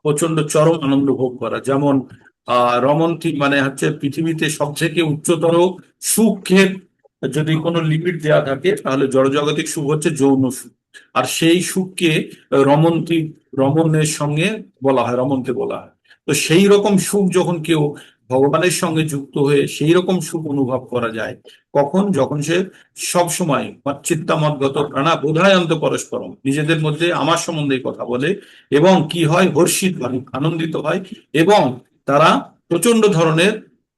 [SPEAKER 1] প্রচন্ড চরম আনন্দ ভোগ করা। যেমন রমন্তি মানে হচ্ছে পৃথিবীতে সব থেকে উচ্চতর সুখের যদি কোনো লিমিট দেওয়া থাকে, তাহলে জড়জাগতিক সুখ হচ্ছে যৌন সুখ। আর সেই সুখকে রমণের সঙ্গে বলা হয়, রমণকে বলা হয়। তো সেই রকম সুখ যখন কেউ ভগবানের সঙ্গে যুক্ত হয়ে সেই রকম সুখ অনুভব করা যায়, কখন? যখন সে সব সময় চিত্তামদ্গত প্রাণা বোধায়ন্ত পরস্পরম, নিজেদের মধ্যে আমার সম্বন্ধে কথা বলে, এবং কি হয়? হর্ষিত হয়, আনন্দিত হয়, এবং তারা প্রচন্ড ধরনের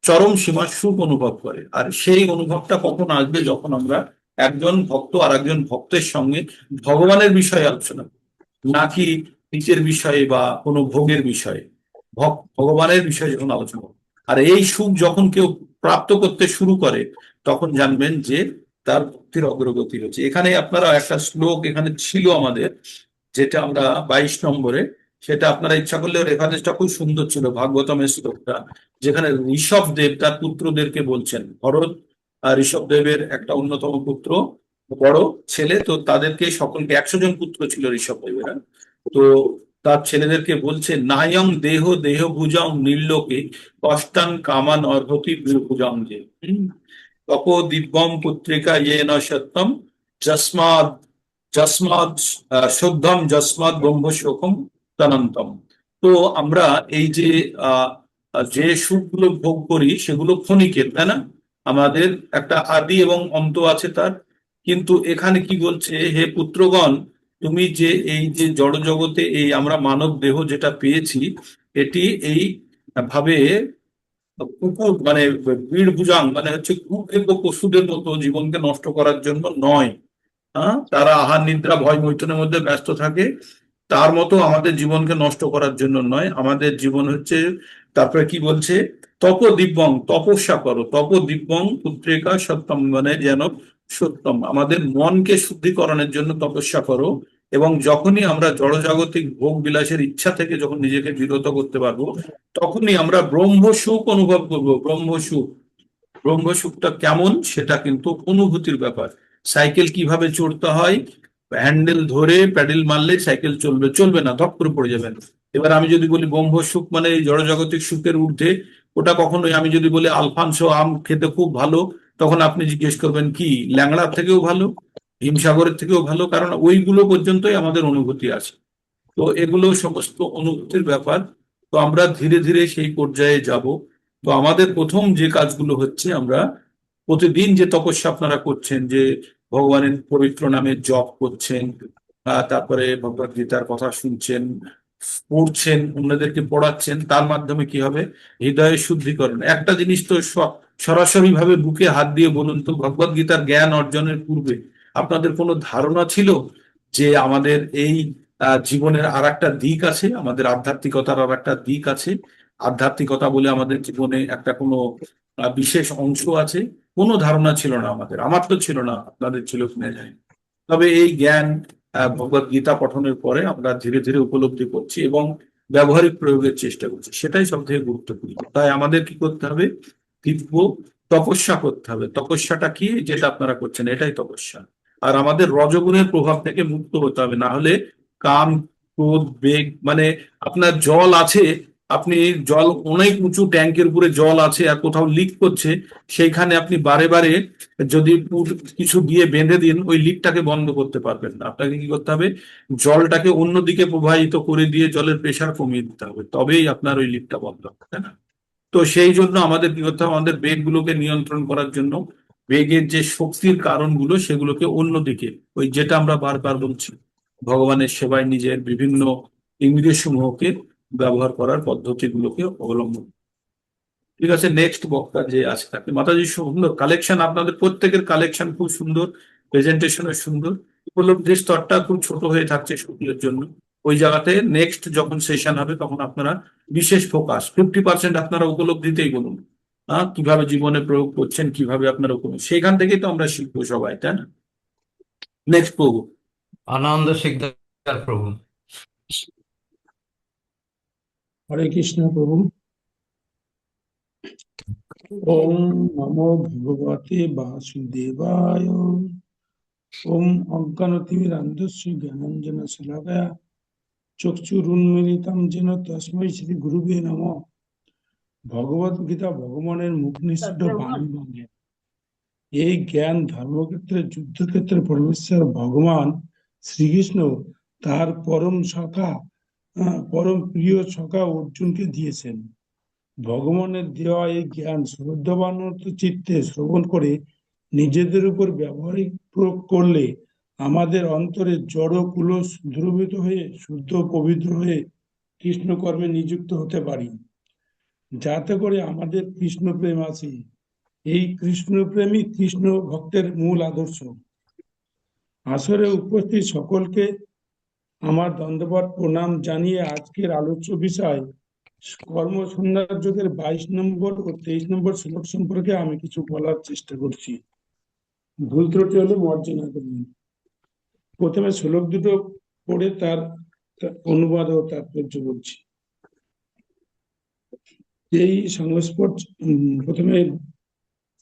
[SPEAKER 1] চরম সীমার সুখ অনুভব করে। আর সেই অনুভবটা কখন আসবে? যখন আমরা একজন ভক্ত আর একজন ভক্তের সঙ্গে ভগবানের বিষয়ে আলোচনা করি, নাকি নিজের বিষয়ে বা কোনো ভোগের বিষয়ে। ভগবানের বিষয়ে যখন আলোচনা করি, আর এই সুখ যখন কেউ প্রাপ্ত করতে শুরু করে, তখন জানবেন যে তার ভক্তির অগ্রগতি হচ্ছে। এখানে আপনারা একটা শ্লোক এখানে ছিল আমাদের, যেটা আমরা 22 নম্বরে, সেটা আপনারা ইচ্ছা করলে রেফারেন্সটা খুব সুন্দর ছিল, ভাগবতমের শ্লোকটা, যেখানে ঋষভ দেব তার পুত্রদেরকে বলছেন। ভরত আর ঋষভ দেবের একটা অন্যতম পুত্র, বড় ছেলে, তো তাদেরকে সকলকে 100 জন পুত্র ছিল ঋষভ দেবের। তো তার ছেলেদেরকে বলছে, নায়ং দেহ দেহ ভুজং নির্লোকে কষ্টান কামান অর্হতি ভুজং যে তপ দিব্যম পুত্রিকা ইয়ে ন সত্যম যস্মাদ যস্মাদ শুদ্ধম যস্মাদ ব্রহ্ম শোকম তনন্তম। তো আমরা এই যে যে সুখগুলো ভোগ করি সেগুলো ক্ষণিকের, তাই না? আমাদের একটা আদি এবং অন্ত আছে তার। কিন্তু এখানে কি বলছে? হে পুত্রগণ, তুমি যে এই যে জড় জগতে এই আমরা মানব দেহ যেটা পেয়েছি, এটি এই ভাবে কুকুর মানে বীর ভুজাং মানে হচ্ছে কুকুর পশুদের মতো জীবনকে নষ্ট করার জন্য নয়। তারা আহার নিদ্রা ভয় মৈথুনের মধ্যে ব্যস্ত থাকে, তার মতো আমাদের জীবনকে নষ্ট করার জন্য নয়। আমাদের জীবন হচ্ছে, তারপরে কি বলছে? তপ দিব্যং, তপস্যা করো, তপ দিব্যং পুত্রিকা সত্যম মানে যেন সত্যম, আমাদের মনকে শুদ্ধিকরণের জন্য তপস্যা করো। এবং যখনই আমরা জড়জাগতিক ভোগ বিলাসের ইচ্ছা থেকে যখন নিজেকে বিরত করতে পারবো, তখনই আমরা ব্রহ্ম সুখ অনুভব করবো। ব্রহ্ম সুখটা কেমন? সেটা কিন্তু অনুভূতির ব্যাপার। সাইকেল কিভাবে চড়তে হয়? হ্যান্ডেল ধরে প্যাডেল মারলে সাইকেল চলবে না, ধপ করে পড়ে যাবেন। এবার আমি যদি বলি ব্রহ্ম সুখ মানে এই জড়জাগতিক সুখের ঊর্ধ্বে, ওটা কখনোই, আমি যদি বলি আলফানসো আম খেতে খুব ভালো, তখন আপনি জিজ্ঞেস করবেন কি ল্যাংড়ার থেকেও ভালো, হিমসাগরের থেকেও ভালো? কারণ ওইগুলো পর্যন্তই আমাদের অনুভূতি আছে। তো এগুলো সমস্ত অনুভূতির ব্যাপার। তো আমরা ধীরে ধীরে সেই পর্যায়ে যাব। তো আমাদের প্রথম যে কাজগুলো হচ্ছে, আমরা প্রতিদিন যে তপস্যা আপনারা করছেন, যে ভগবানের পবিত্র নামে জপ করছেন, তারপরে ভগবদ গীতার কথা শুনছেন, পড়ছেন, অন্যদেরকে পড়াচ্ছেন, তার মাধ্যমে কি হবে? হৃদয়ের শুদ্ধিকরণ। একটা জিনিস তো সরাসরি ভাবে বুকে হাত দিয়ে বলুন তো, ভগবদ গীতার জ্ঞান অর্জনের পূর্বে আপনাদের কোনো ধারণা ছিল যে আমাদের এই জীবনের আর একটা দিক আছে, আমাদের আধ্যাত্মিকতার আর একটা দিক আছে, আধ্যাত্মিকতা বলে আমাদের জীবনে একটা কোনো বিশেষ অংশ আছে? কোনো ধারণা ছিল না আমাদের, আমার তো ছিল না, আপনাদের ছিল কিনা জানি না। তবে এই জ্ঞান ভগবদ গীতা পঠনের পরে আমরা ধীরে ধীরে উপলব্ধি করছি এবং ব্যবহারিক প্রয়োগের চেষ্টা করছি, সেটাই সব থেকে গুরুত্বপূর্ণ। তাই আমাদের কি করতে হবে? তীব্র তপস্যা করতে হবে। তপস্যাটা কি? যেটা আপনারা করছেন এটাই তপস্যা। আর আমাদের রজগুণের প্রভাব থেকে মুক্ত হতে হবে, না হলে কাম, ক্রোধ, বেগ, মানে আপনার জল আছে, আপনি জল অনেক উঁচু ট্যাঙ্কের উপরে জল আছে আর কোথাও লিক করছে, সেইখানে আপনি বারে বারে যদি কিছু দিয়ে বেঁধে দিন, ওই লিকটাকে বন্ধ করতে পারবেন না। আপনাকে কি করতে হবে? জলটাকে অন্যদিকে প্রবাহিত করে দিয়ে জলের প্রেসার কমিয়ে দিতে হবে, তবেই আপনার ওই লিকটা বন্ধ হবে, তাই না? তো সেই জন্য আমাদের কি করতে হবে? আমাদের বেগগুলোকে নিয়ন্ত্রণ করার জন্য বেগের যে শক্তির কারণগুলো সেগুলোকে অন্যদিকে, ওই যেটা আমরা বারবার বলছি, ভগবানের সেবায় নিজের বিভিন্ন ইন্দ্রিয় সমূহকে ব্যবহার করার পদ্ধতিগুলোকে অবলম্বন। ঠিক আছে, নেক্সট বক্তা যে আছে তাকে। মাতাজি, সুন্দর কালেকশন, আপনাদের প্রত্যেকের কালেকশন খুব সুন্দর, প্রেজেন্টেশনও সুন্দর, উপলব্ধির স্তরটা খুব ছোট হয়ে থাকছে সকলের জন্য। ওই জায়গাতে নেক্সট যখন সেশন হবে তখন আপনারা বিশেষ ফোকাস 50% আপনারা উপলব্ধিতেই বলুন, কিভাবে জীবনে প্রয়োগ করছেন, কিভাবে আপনারা সেখান থেকেই তো আমরা শিখবো সবাই, তাই না? নেক্সট প্রভু।
[SPEAKER 2] আনন্দ শিকদার প্রভু।
[SPEAKER 8] হরে কৃষ্ণ প্রভু। ওম নমো ভগবতে বাসুদেবায়। ওম অজ্ঞানতিমিরান্ধস্য জ্ঞানাঞ্জন শলাকয়া চক্ষুরুন্মিলিতং যেন তস্मै শ্রী গুরুবে নমঃ। ভগবত গীতা ভগবানের মুখ নিঃসৃত বাণী বাণী। এই জ্ঞান ধর্মক্ষেত্রে, যুদ্ধক্ষেত্রে পরমেশ্বর ভগবান শ্রীকৃষ্ণ তার পরম সখা, পরম প্রিয় সখা অর্জুনকে দিয়েছেন। ভগবানের দেওয়া এই জ্ঞান শ্রদ্ধাবান চিত্তে শ্রবণ করে নিজেদের উপর ব্যবহারিক প্রয়োগ করলে আমাদের অন্তরে জড় কুলস দ্রবীত হয়ে শুদ্ধ পবিত্র হয়ে কৃষ্ণ কর্মে নিযুক্ত হতে পারি, যাতে করে আমাদের কৃষ্ণ প্রেম আসে। এই কৃষ্ণ প্রেমই কৃষ্ণ ভক্তের মূল আদর্শ। আসরে উপস্থিত সকলকে আমার দণ্ডবত প্রণাম জানিয়ে আজকের আলোচ্য বিষয় কর্ম সন্ন্যাস যোগের 22 নম্বর ও 23 নম্বর শ্লোক সম্পর্কে আমি কিছু বলার চেষ্টা করছি। ভুল ত্রুটি হলে মার্জনা করবেন। প্রথমে শ্লোক দুটো পড়ে তার অনুবাদ ও তাৎপর্য বলছি। যেই সংস্পর্শ, প্রথমে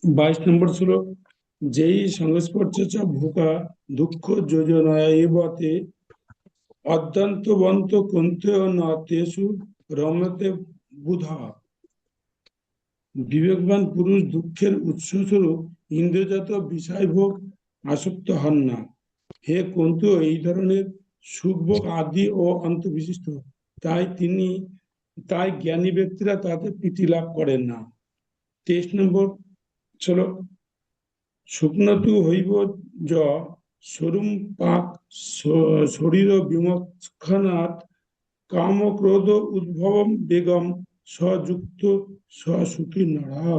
[SPEAKER 8] 22 নম্বর শ্লোক, যেই সংস্পর্শ ভোকা দুঃখ যোজনায়তে অদ্যন্তবন্ত কুন্তেয় নতেষু রমতে বুধা। বিবেকবান পুরুষ দুঃখের উৎসস্বরূপ ইন্দ্রজাত বিষয়ভোগ আসক্ত হন না। হে কুন্তু, এই ধরনের সুখভোগ আদি ও অন্ত বিশিষ্ট, তাই জ্ঞানী ব্যক্তিরা তাতে প্রীতি লাভ করেন না। 23 নম্বর শ্লোক, শুকনতু হইব য সরুম পাক শরীর বিমক্ষণাৎ কাম ক্রোধ উদ্ভবম বেগম সযুক্ত সুখী নরা।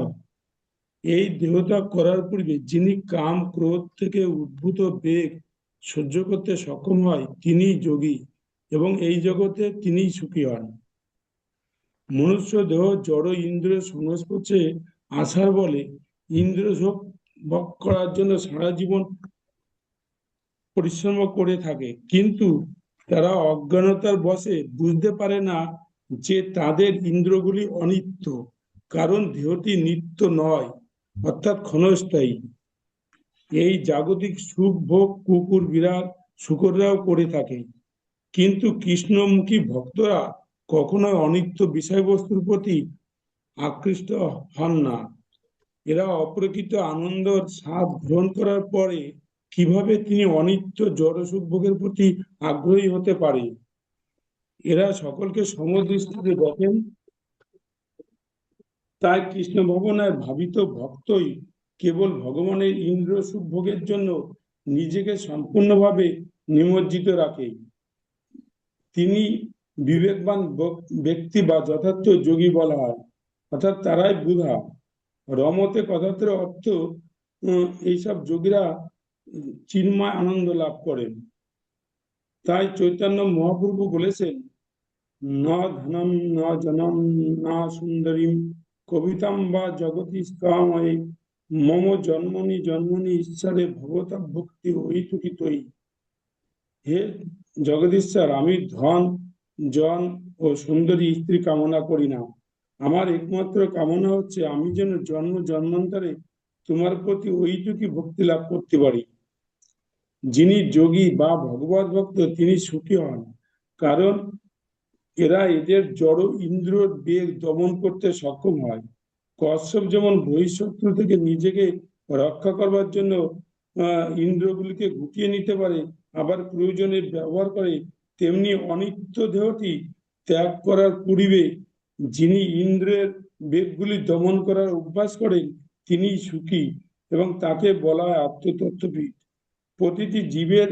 [SPEAKER 8] এই দেহত্যাগ করার পূর্বে যিনি কাম ক্রোধ থেকে উদ্ভূত বেগ সহ্য করতে সক্ষম হয় তিনি যোগী এবং এই জগতে তিনি সুখী হন। মনুষ্য দেহ জড় ইন্দ্রিয় সংস্পর্শে আসার বলে ইন্দ্রিয় সুখ ভোগ করার জন্য সারা জীবন পরিশ্রম করে থাকে, কিন্তু তারা অজ্ঞানতার বশে বুঝতে পারে না যে তাদের ইন্দ্রগুলি অনিত্য, কারণ দেহটি নিত্য নয়, অর্থাৎ ক্ষণস্থায়ী। এই জাগতিক সুখ ভোগ কুকুর বিড়াল শুকররাও করে থাকে, কিন্তু কৃষ্ণমুখী ভক্তরা কখনোই অনিত্য বিষয়বস্তুর প্রতি আকৃষ্ট হন না। এরা অপ্রকৃত আনন্দের স্বাদ গ্রহণ করার পরে কিভাবে তিনি অনিত্য জড় সুখ ভোগের প্রতি আগ্রহী হতে পারে? এরা সকলকে সমদৃষ্টিতে দেখেন, তাই কৃষ্ণ ভবনের ভাবিত ভক্তই কেবল ভগবানের ইন্দ্র সুখ ভোগের জন্য নিজেকে সম্পূর্ণভাবে নিমজ্জিত রাখে। তিনি বিবেকবান ব্যক্তি বা যথার্থ যোগী বলা হয়, অর্থাৎ তারাই বুধা। রমতে কথার অর্থ এইসব যোগীরা চিন্ময় আনন্দ লাভ করেন। তাই চৈতন্য মহাপ্রভু বলেছেন, ন ধনম ন জনম না সুন্দরীম কবিতাম বা জগতি কাময়ে মম জন্মনি জন্মনি ঈশ্বরে ভগবতা ভক্তি হইতুকি তৈ। হে জগদীশ্বর, আমি ধন, জন ও সুন্দরী স্ত্রী কামনা করি না। আমার একমাত্র কামনা হচ্ছে আমি যেন জন্ম জন্মান্তরে তোমার প্রতি ওইটুকি ভক্তি লাভ করতে পারি। যিনি যোগী বা ভগবত ভক্ত তিনি সুখী হন, কারণ এরা এদের জড় ইন্দ্র বেগ দমন করতে সক্ষম হয়। কশ্যপ যেমন বহিঃশত্রু থেকে নিজেকে রক্ষা করবার জন্য ইন্দ্রগুলিকে গুটিয়ে নিতে পারে, আবার প্রয়োজনে ব্যবহার করে, তেমনি অনিত্য দেহটি ত্যাগ করার পূর্বে যিনি ইন্দ্রের বেগগুলি দমন করার অভ্যাস করেন তিনি সুখী, এবং তাকে বলা হয় আত্মতত্ত্ববিদ। প্রতিটি জীবের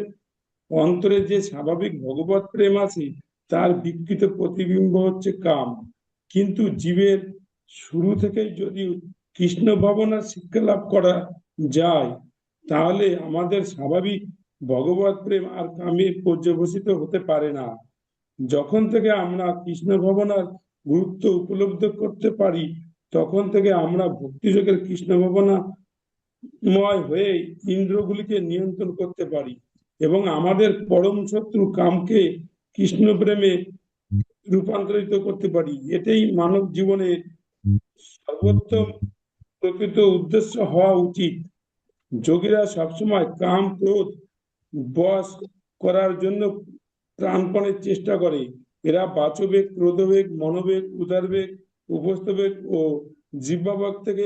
[SPEAKER 8] অন্তরে যে স্বাভাবিক ভগবত প্রেম আছে তার বিকৃত প্রতিবিম্ব হচ্ছে কাম। কিন্তু জীবের শুরু থেকেই যদি কৃষ্ণ ভাবনার শিক্ষা লাভ করা যায়, তাহলে আমাদের স্বাভাবিক ভগবত প্রেম আর কামে পর্যবসিত হতে পারে না। যখন থেকে আমরা কৃষ্ণ ভাবনার গুরুত্ব উপলব্ধ করতে পারি, তখন থেকে আমরা ভক্তিযোগের কৃষ্ণ ভাবনাময় হয়ে ইন্দ্রগুলিকে নিয়ন্ত্রণ করতে পারি এবং আমাদের পরম শত্রু কামকে কৃষ্ণ প্রেমে রূপান্তরিত করতে পারি। এটাই মানব জীবনের সর্বোত্তম প্রকৃত উদ্দেশ্য হওয়া উচিত। যোগীরা সবসময় কাম ক্রোধ বশ করার জন্য প্রাণপণের চেষ্টা করে। এরা বাচবেগ, ক্রোধবেগ, মনোবেগ, উদারবেগ, উপস্থবেগ ও জিহ্বাবেগ থেকে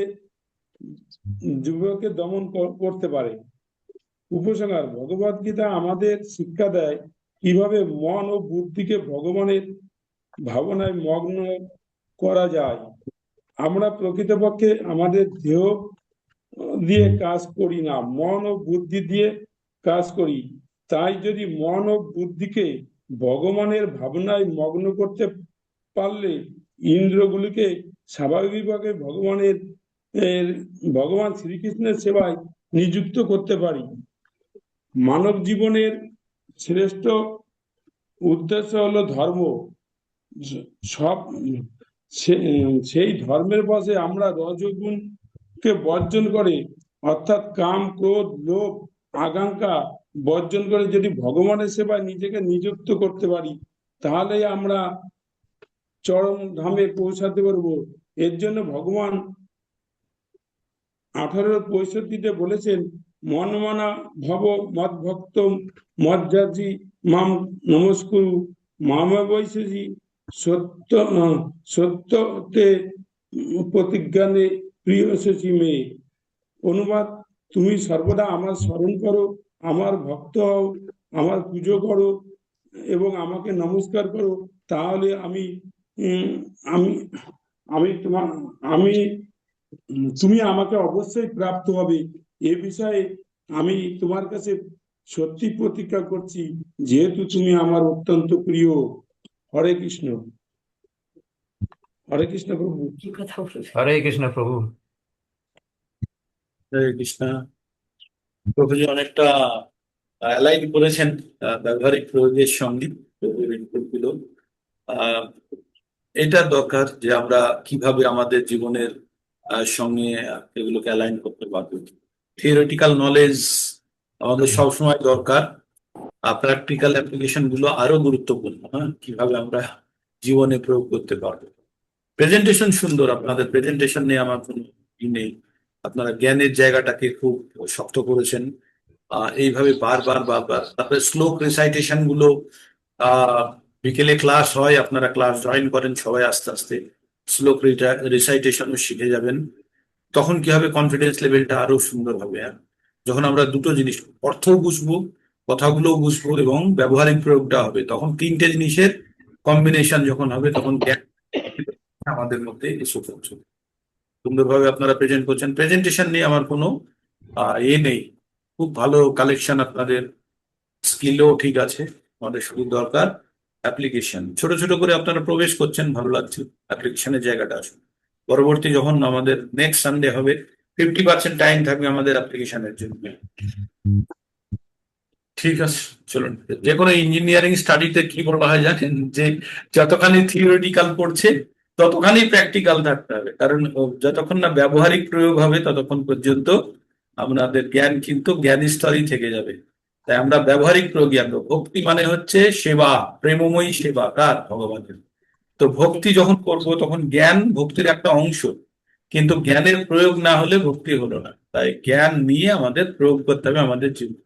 [SPEAKER 8] জীবকে দমন করতে পারে। উপসংহার: ভগবদ গীতা আমাদের শিক্ষা দেয় কিভাবে মন ও বুদ্ধিকে ভগবানের ভাবনায় মগ্ন করা যায়। আমরা প্রকৃতপক্ষে আমাদের দেহ দিয়ে কাজ করি না, মন ও বুদ্ধি দিয়ে কাজ করি। তাই যদি মন ও বুদ্ধিকে ভগবানের ভাবনায় মগ্ন করতে পারলে ইন্দ্রগুলিকে স্বাভাবিকভাবে ভগবান শ্রীকৃষ্ণের সেবায় নিযুক্ত করতে পারি। মানব জীবনের শ্রেষ্ঠ উদ্দেশ্য হলো ধর্ম। সব সেই ধর্মের বশে আমরা রজোগুণকে বর্জন করে, অর্থাৎ কাম ক্রোধ লোভ আকাঙ্ক্ষা বর্জন করে যদি ভগবানের সেবায় নিজেকে নিযুক্ত করতে পারি, তাহলে আমরা চরম ধামে পৌঁছাতে পারবো। এর জন্য ভগবান 1865-তে বলেছেন, মন মানা ভব মদ ভক্ত মজ্জাজি মাম নমস্কুরু মামা বৈশেষী সত্যতে প্রতিজ্ঞানে প্রিয় শশী মেয়ে। অনুবাদ: তুমি সর্বদা আমার স্মরণ করো, আমার ভক্ত হও, আমার পুজো করো এবং আমাকে নমস্কার করো, তাহলে তুমি আমাকে অবশ্যই প্রাপ্ত হবে। এ বিষয়ে আমি তোমার কাছে সত্যি প্রতিজ্ঞা করছি, যেহেতু তুমি আমার অত্যন্ত প্রিয়। হরে কৃষ্ণ। হরে কৃষ্ণ প্রভু।
[SPEAKER 2] হরে কৃষ্ণ প্রভু।
[SPEAKER 1] হরে কৃষ্ণ। প্রভুজি অনেকটা অ্যালাইন করেছেন ব্যবহারিক প্রয়োগের সঙ্গে গুলো। এটা দরকার যে আমরা কিভাবে আমাদের জীবনের সঙ্গে এগুলোকে অ্যালাইন করতে পারবো। থিওরিটিক্যাল নলেজ আমাদের সবসময় দরকার, আর প্র্যাকটিক্যাল অ্যাপ্লিকেশন গুলো আরো গুরুত্বপূর্ণ। হ্যাঁ, কিভাবে আমরা জীবনে প্রয়োগ করতে পারবো। প্রেজেন্টেশন সুন্দর, আপনাদের প্রেজেন্টেশন নিয়ে আমার কোনো ই নেই। আপনারা জ্ঞানের জায়গাটাকে খুব শক্ত করেছেন। এইভাবে বারবার বারবার, তারপরে শ্লোক রিসাইটেশন গুলো বিকেলে ক্লাস হয়, আপনারা ক্লাস জয়েন করেন সবাই, আস্তে আস্তে শ্লোক রিসাইটেশনও শিখে যাবেন। তখন কি হবে, কনফিডেন্স লেভেলটা আরো সুন্দর হবে। যখন আমরা দুটো জিনিস, অর্থও বুঝবো, কথাগুলোও বুঝবো এবং ব্যবহারিক প্রয়োগটা হবে, তখন তিনটে জিনিসের কম্বিনেশন যখন হবে, তখন জ্ঞান আমাদের মধ্যে এসে পৌঁছবে। সুন্দরভাবে আপনারা প্রেজেন্ট করছেন। প্রেজেন্টেশন নিয়ে আমার কোনো নেই, খুব ভালো কালেকশন আপনাদের, স্কিলও ঠিক আছে। আমাদের শুধু দরকার অ্যাপ্লিকেশন। ছোট ছোট করে আপনারা প্রবেশ করছেন, ভালো লাগছে অ্যাপ্লিকেশনের জায়গাটা। আসুন, পরবর্তী যখন আমাদের নেক্সট সানডে হবে, 50% টাইম থাকবে আমাদের অ্যাপ্লিকেশনের জন্য। ঠিক আছে, চলুন। যে কোনো ইঞ্জিনিয়ারিং স্টাডিতে কি বলা হয় জানেন, যে যতখানি থিওরিটিক্যাল পড়ছে ততখানি প্র্যাকটিক্যাল থাকতে হবে, কারণ যতক্ষণ না ব্যবহারিক প্রয়োগ হবে ততক্ষণ পর্যন্ত আমাদের জ্ঞান কিন্তু জ্ঞানী স্তরই থেকে যাবে। তাই আমরা ব্যবহারিক প্রয়োগী আনবো। ভক্তি মানে হচ্ছে সেবা, প্রেমময়ী সেবা কার? ভগবানের। তো ভক্তি যখন করব তখন জ্ঞান ভক্তির একটা অংশ, কিন্তু জ্ঞানের প্রয়োগ না হলে ভক্তি হলো না। তাই জ্ঞান নিয়ে আমাদের প্রয়োগ করতে হবে আমাদের জীবন।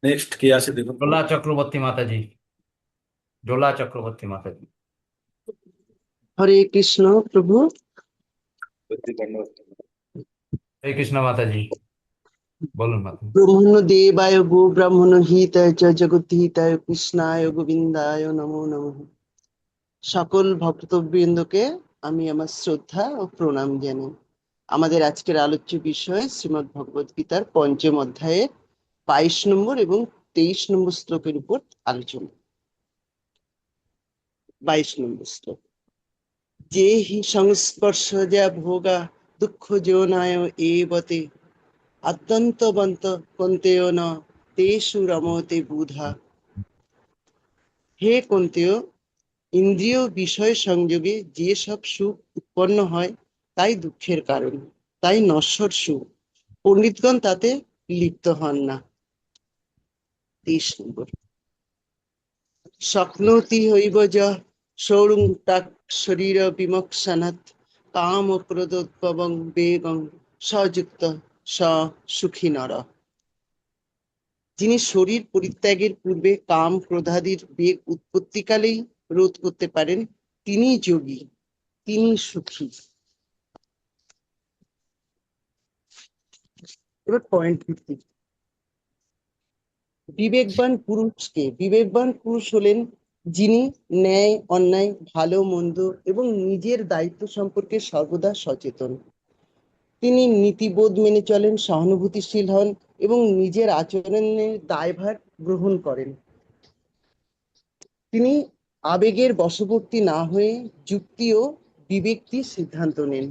[SPEAKER 1] নেক্সট কে আছে দেখুন।
[SPEAKER 2] ডোলা চক্রবর্তী মাতাজি, ডোলা চক্রবর্তী মাতাজি।
[SPEAKER 6] হরে কৃষ্ণ প্রভু।
[SPEAKER 2] হরে কৃষ্ণ মাতাজি, বলুন মাতাজি।
[SPEAKER 6] ব্রহ্মণ দেবায় গো ব্রাহ্মণ হিতায় চ জগৎ হিতায় কৃষ্ণায় গোবিন্দায় নমো নমঃ। সকল ভক্তবৃন্দকে আমি আমার শ্রদ্ধা ও প্রণাম জানাই। আমাদের আজকের আলোচ্য বিষয় শ্রীমদ্ ভগবদ গীতার ৫ম অধ্যায়ের ২২ নম্বর এবং ২৩ নম্বর শ্লোকের উপর আলোচনা। ২২ নম্বর শ্লোক। যে হি সংস্পর্শজা ভোগা দুঃখ যৌনায় এবতে আদ্যন্তবন্ত কন্তেয় ন তেষু রমতে বুধা। হে কন্তেয়, ইন্দ্রিয় বিষয় সংযোগে যে সব সুখ উৎপন্ন হয় তাই দুঃখের কারণ, তাই নশ্বর সুখ। পণ্ডিতগণ তাতে লিপ্ত হন না। ২৩ নম্বর। স্বপ্নতি হইব যা সৌরুং তাক শরীর বিমোক্ষণাৎ কাম ক্রোধোদ্ভবং বেগং সযুক্ত স সুখী নর। যিনি শরীর পরিত্যাগের পূর্বে কাম ক্রোধাদির বেগ উৎপত্তিকালেই রোধ করতে পারেন, তিনি যোগী, তিনি সুখী। এবার পয়েন্ট ভিত্তিক। বিবেকবান পুরুষকে, বিবেকবান পুরুষ হলেন যিনি ন্যায় অন্যায়, ভালো মন্দ এবং নিজের দায়িত্ব সম্পর্কে সর্বদা সচেতন। তিনি নীতিবোধ মেনে চলেন, সহানুভূতিশীল হন এবং নিজের আচরণের দায়ভার গ্রহণ করেন। তিনি আবেগের বশবর্তী না হয়ে যুক্তি ও বিবেক দিয়ে সিদ্ধান্ত নেন।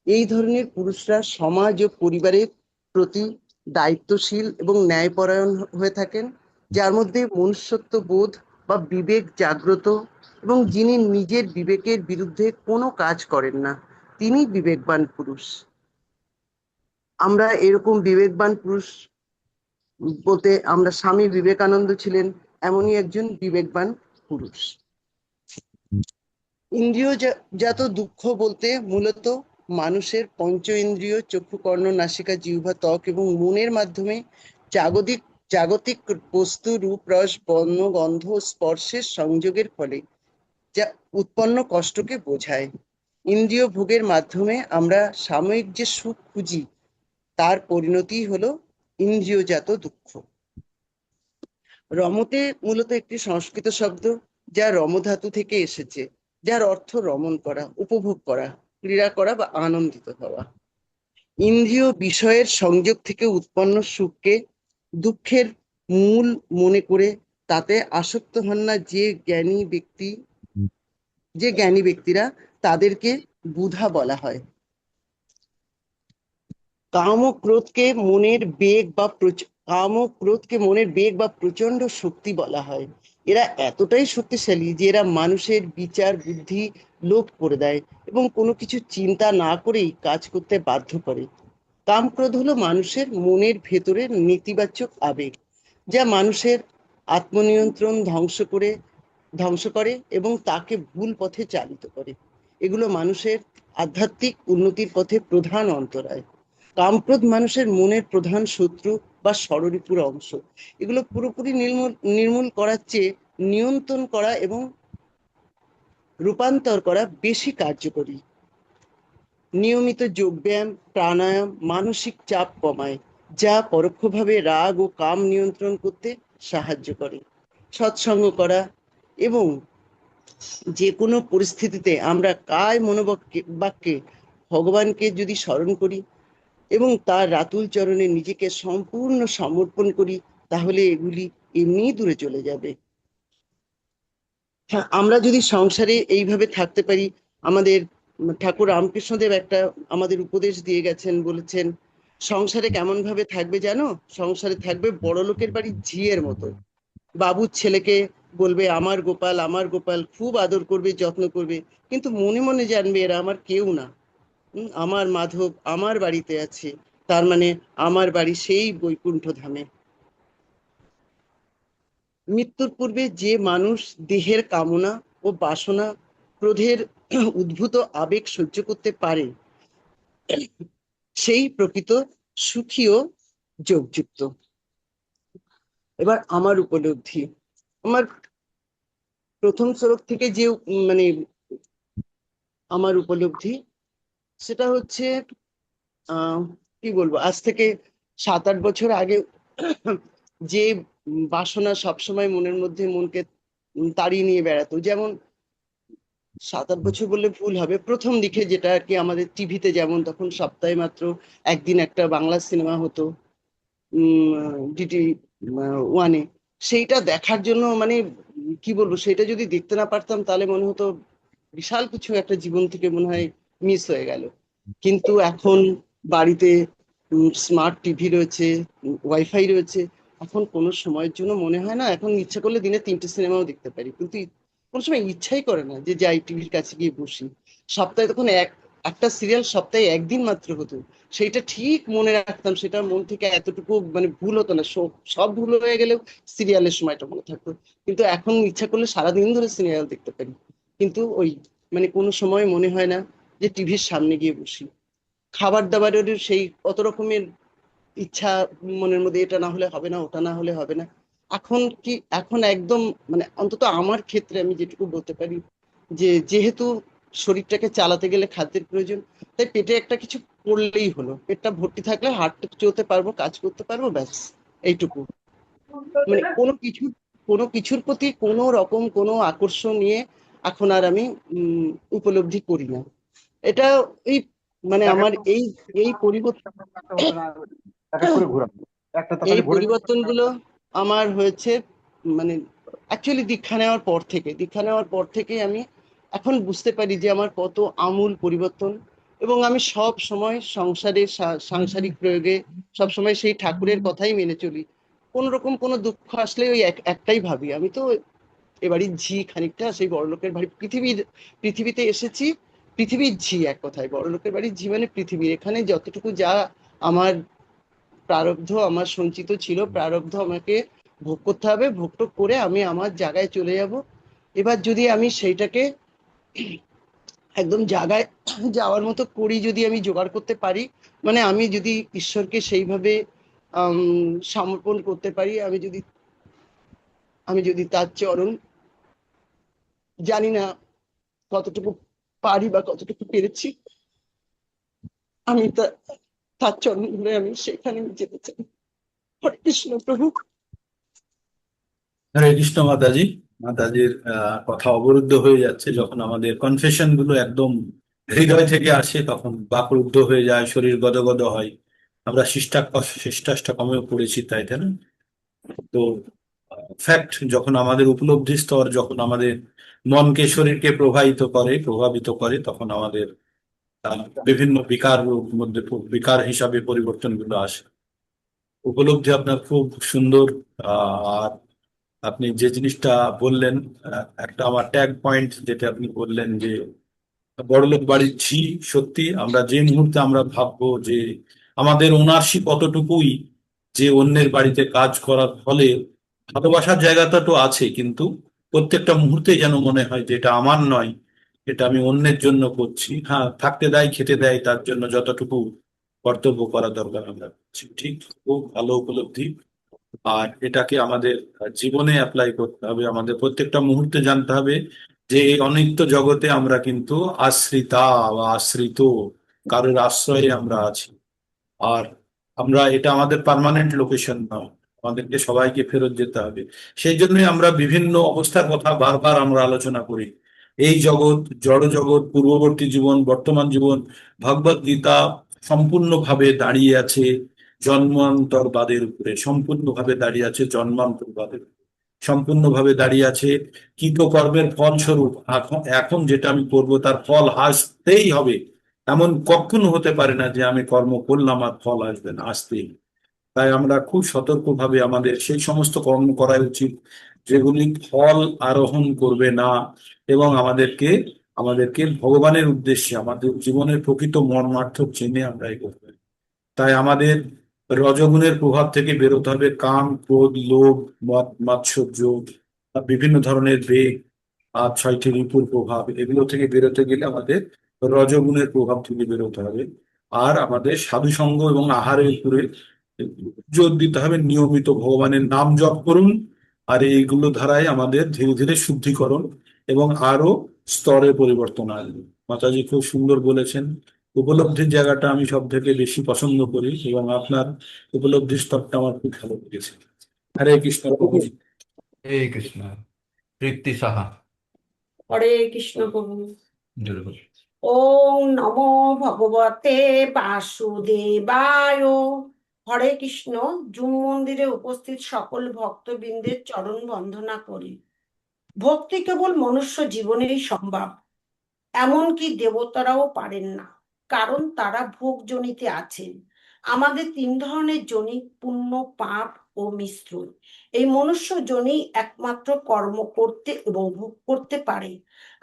[SPEAKER 6] এই ধরনের পুরুষরা সমাজ ও পরিবারের প্রতি দায়িত্বশীল এবং ন্যায়পরায়ণ হয়ে থাকেন, যার মধ্যে মনুষ্যত্ব বোধ বা বিবেক জাগ্রত, এবং যিনি নিজের বিবেকের বিরুদ্ধে কোনো কাজ করেন না, তিনি বিবেকবান পুরুষ। আমরা এরকম বিবেকবান পুরুষ বলতে আমরা স্বামী বিবেকানন্দ ছিলেন এমনই একজন বিবেকবান পুরুষ। ইন্দ্রিয়জাত দুঃখ বলতে মূলত মানুষের পঞ্চ ইন্দ্রিয় চক্ষু কর্ণ নাসিকা জিহ্বা ত্বক এবং মনের মাধ্যমে জাগতিক জাগতিক বস্তু রূপ রস বর্ণ গন্ধ স্পর্শের সংযোগের ফলে যা উৎপন্ন কষ্টকে বোঝায়। ইন্দ্রিয় ভোগের মাধ্যমে আমরা সাময়িক যে সুখ খুঁজি তার পরিণতি হলো ইন্দ্রিয়জাত দুঃখ। রমতে মূলত একটি সংস্কৃত শব্দ, যা রমধাতু থেকে এসেছে, যার অর্থ রমণ করা, উপভোগ করা, ক্রীড়া করা বা আনন্দিত হওয়া। ইন্দ্রিয় বিষয়ের সংযোগ থেকে উৎপন্ন সুখকে দুঃখের মূল মনে করে তাতে আসক্ত হন না যে জ্ঞানী ব্যক্তিরা, তাদেরকে বুধা বলা হয়। কাম ও ক্রোধকে মনের বেগ বা প্রচন্ড শক্তি বলা হয়। এরা এতটাই শক্তিশালী যে এরা মানুষের বিচার বুদ্ধি লোপ করে দেয় এবং কোনো কিছু চিন্তা না করেই কাজ করতে বাধ্য করে। কাম ক্রোধ হলো মানুষের মনের ভেতরের নেতিবাচক আবেগ, যা মানুষের আত্মনিয়ন্ত্রণ ধ্বংস করে এবং তাকে ভুল পথে চালিত করে। এগুলো মানুষের আধ্যাত্মিক উন্নতির পথে প্রধান অন্তরায়। কামক্রোধ মানুষের মনের প্রধান শত্রু বা ষড়রিপুর অংশ। এগুলো পুরোপুরি নির্মূল করার চেয়ে নিয়ন্ত্রণ করা এবং রূপান্তর করা বেশি কার্যকরী। নিয়মিত যোগব্যায়াম, প্রাণায়াম মানসিক চাপ কমায়, যা পরোক্ষভাবে রাগ ও কাম নিয়ন্ত্রণ করতে সাহায্য করে। সৎসঙ্গ করা এবং যে কোনো পরিস্থিতিতে আমরা কায় বাক্যে ভগবানকে যদি স্মরণ করি এবং তার রাতুল চরণে নিজেকে সম্পূর্ণ সমর্পণ করি, তাহলে এগুলি এমনিই দূরে চলে যাবে। হ্যাঁ, আমরা যদি সংসারে এইভাবে থাকতে পারি, আমাদের ঠাকুর রামকৃষ্ণদেব একটা আমাদের উপদেশ দিয়ে গেছেন, বলেছেন সংসারে কেমন ভাবে থাকবে জানো? সংসারে থাকবে বড় লোকের বাড়ির ঝিয়ের মতো। বাবুর ছেলেকে বলবে আমার গোপাল আমার গোপাল, খুব আদর করবে, যত্ন করবে, কিন্তু মনে মনে জানবে এরা আমার কেউ না। আমার মাধব আমার বাড়িতে আছে, তার মানে আমার বাড়ি সেই বৈকুণ্ঠ ধামে। মৃত্যুর পূর্বে যে মানুষ দেহের কামনা ও বাসনা ক্রোধের উদ্ভূত আবেগ সহ্য করতে পারে, সেই প্রকৃত সুখী ও যোগযুক্ত। এবার আমার উপলব্ধি, আমার প্রথম শ্লোক থেকে যে মানে আমার উপলব্ধি, সেটা হচ্ছে কি বলবো, আজ থেকে 7-8 বছর আগে যে বাসনা সবসময় মনের মধ্যে মনকে তাড়িয়ে নিয়ে বেড়াতো, যেমন 7-8 বছর বললে ভুল হবে, প্রথম দিকে যেটা আর কি আমাদের টিভিতে, যেমন তখন সপ্তাহে মাত্র একদিন একটা বাংলা সিনেমা হতো ডিটি ওয়ানে, সেইটা দেখার জন্য মানে কি বলবো, সেটা যদি দেখতে না পারতাম তাহলে মনে হতো বিশাল কিছু একটা জীবন থেকে মনে হয় মিস হয়ে গেল। কিন্তু এখন বাড়িতে স্মার্ট টিভি রয়েছে, ওয়াইফাই রয়েছে, এখন কোনো সময়ের জন্য মনে হয় না, এখন ইচ্ছা করলে দিনে 3টে সিনেমাও দেখতে পারি, কিন্তু কোনো সময় ইচ্ছাই করে না যে যাই টিভির কাছে গিয়ে বসি। সপ্তাহে তখন একটা সিরিয়াল সপ্তাহে একদিন মাত্র হতো, সেইটা ঠিক মনে রাখতাম, সেটা মন থেকে এতটুকু মানে ভুল হতো না, সব ভুল হয়ে গেলেও সিরিয়ালের সময়টা মনে থাকতো। কিন্তু এখন ইচ্ছা করলে সারাদিন ধরে সিরিয়াল দেখতে পারি, কিন্তু ওই মানে কোনো সময় মনে হয় না যে টিভির সামনে গিয়ে বসি। খাবার দাবারের সেই কত রকমের ইচ্ছা মনের মধ্যে, এটা না হলে হবে না, ওটা না হলে হবে না। এখন একদম মানে অন্তত আমার ক্ষেত্রে আমি যেটুকু বলতে পারি, যে যেহেতু শরীরটাকে চালাতে গেলে খাদ্যের প্রয়োজন, তাই পেটে একটা কিছু পড়লেই হলো, পেটটা ভর্তি থাকলে হাঁটতে চলতে পারবো, কাজ করতে পারবো, ব্যাস এইটুকু। মানে কোনো কিছুর প্রতি কোনো রকম কোনো আকর্ষণ নিয়ে এখন আর আমি উপলব্ধি করি না। এটা এই মানে আমার এই এই পরিবর্তন এই পরিবর্তনগুলো আমার হয়েছে মানে অ্যাকচুয়ালি দীক্ষা নেওয়ার পর থেকে আমি এখন বুঝতে পারি যে আমার কত আমূল পরিবর্তন। এবং আমি সব সময় সাংসারিক প্রয়োগে সব সময় সেই ঠাকুরের কথাই মেনে চলি। কোন রকম কোনো দুঃখ আসলে ওই একটাই ভাবি, আমি তো এবারই ঝি খানিকটা, সেই বড়লোকের বাড়ি, পৃথিবীতে এসেছি পৃথিবীর ঝি, এক কথায় বড়লোকের বাড়ির ঝি মানে পৃথিবীর। এখানে যতটুকু যা আমার প্রারব্ধ, আমার সঞ্চিত ছিল, প্রারব্ধ আমাকে ভোগ করতে হবে, ভোগটা করে আমি আমার জায়গায় চলে যাব। এবার যদি আমি সেইটাকে একদম জায়গায় যাওয়ার মতো করি, যদি আমি জোগাড় করতে পারি, মানে আমি যদি ঈশ্বরকে সেইভাবে সমর্পণ করতে পারি, আমি যদি তার চরণ, জানি না কতটুকু পারি বা কতটুকু পেরেছি, আমি তার চরণ ধরে আমি সেখানে যেতে চাই। হরে কৃষ্ণ প্রভু।
[SPEAKER 1] হরে কৃষ্ণ মাতাজি। মাতাজির কথা অবরুদ্ধ হয়ে যাচ্ছে, যখন আমাদের কনফেশন গুলো একদম হৃদয় থেকে আসে তখন বাকরুদ্ধ হয়ে যায়, শরীর গদগদ হয়। আমরা শিষ্টাষ্টকমেও পড়েছি, তাই না? তো ফ্যাক্ট, যখন আমাদের উপলব্ধি স্তর, যখন আমাদের মনকে শরীরকে প্রভাবিত করে, তখন আমাদের বিভিন্ন বিকার মধ্যে বিকার হিসাবে পরিবর্তনগুলো আসে। উপলব্ধি আপনার খুব সুন্দর। আর আপনি যে জিনিসটা বললেন, একটা আমার ট্যাগ পয়েন্ট যেটা আপনি বললেন যে বড়লোক বাড়ির ঝি, সত্যি আমরা যে মুহূর্তে আমরা ভাববো যে আমাদের ওনারশিপ অতটুকুই, যে অন্যের বাড়িতে কাজ করার ফলে ভালোবাসার জায়গাটা তো আছে, কিন্তু প্রত্যেকটা মুহূর্তে যেন মনে হয় যে এটা আমার নয়, এটা আমি অন্যের জন্য করছি। হ্যাঁ, থাকতে দেয়, খেতে দেয়, তার জন্য যতটুকু কর্তব্য করা দরকার আমরা করছি। ঠিক, খুব ভালো উপলব্ধি। আর এটাকে আমাদের জীবনে অ্যাপ্লাই করতে হবে, আমাদের প্রত্যেকটা মুহূর্তে জানতে হবে যে এই অনিত্য জগতে আমরা কিন্তু আশ্রিতা বা আশ্রিত, কারোর আশ্রয়ে আমরা আছি। আর এটা আমাদের পার্মানেন্ট লোকেশন নয়, আমাদেরকে সবাইকে ফেরত যেতে হবে। সেই জন্যই আমরা বিভিন্ন অবস্থার কথা বারবার আমরা আলোচনা করি। এই জগৎ, জড় জগৎ, পূর্ববর্তী জীবন, বর্তমান জীবন, ভগবদ গীতা সম্পূর্ণভাবে দাঁড়িয়ে আছে জন্মান্তরবাদের উপরে, সম্পূর্ণভাবে দাঁড়িয়ে আছে জন্মান্তরবাদের উপরে, সম্পূর্ণভাবে দাঁড়িয়ে আছে কৃতকর্মের ফলস্বরূপ। এখন এখন যেটা আমি করব তার ফল আসতেই হবে, এমন কখনো হতে পারে না যে আমি কর্ম করলাম আর ফল আসবে না, আসতেই। তাই আমরা খুব সতর্কভাবে আমাদের সেই সমস্ত কর্ম করা উচিত যেগুলি ফল আরোহণ করবে না এবং আমাদেরকে আমাদেরকে ভগবানের উদ্দেশ্যে আমাদের জীবনের প্রকৃত মর্মার্থ জেনে আমরা এগোতে পারি। তাই আমাদের রজগুণের প্রভাব থেকে বেরোতে হবে। কাম, ক্রোধ, লোভ, মদ, মাৎসর্য, বিভিন্ন ধরনের বেগ আর ছয়টি রিপুর প্রভাব, এগুলো থেকে বেরোতে গেলে আমাদের রজগুণের প্রভাব থেকে বেরোতে হবে। আর আমাদের সাধুসঙ্গ এবং আহারের উপরে জোর দিতে হবে। নিয়মিত ভগবানের নাম জপ করুন, আর এইগুলো ধারায় আমাদের ধীরে ধীরে শুদ্ধিকরণ এবং আরো স্তরে পরিবর্তন আসবে। মাতাজি খুব সুন্দর বলেছেন। উপলব্ধির জায়গাটা আমি সব থেকে বেশি পছন্দ করি এবং আপনার উপলব্ধির স্তরটা আমার খুব ভালো লেগেছে। হরে কৃষ্ণ প্রভুজি।
[SPEAKER 2] হরে কৃষ্ণ। তৃপ্তি সাহা।
[SPEAKER 9] হরে কৃষ্ণ প্রভু।
[SPEAKER 2] জোরে বলো।
[SPEAKER 9] ওম নমো ভগবতে বাসুদেবায়। হরে কৃষ্ণ। জুম মন্দিরে উপস্থিত সকল ভক্তবৃন্দের চরণ বন্দনা করি। ভক্তি কেবল মনুষ্য জীবনেই সম্ভব, এমনকি দেবতারাও পারেন না, কারণ তারা ভোগ জনিতে আছেন। আমাদের 3 ধরনের জনি, পুণ্য, পাপ ও মিশ্রণ। এই মনুষ্য জনি একমাত্র কর্ম করতে এবং ভোগ করতে পারে।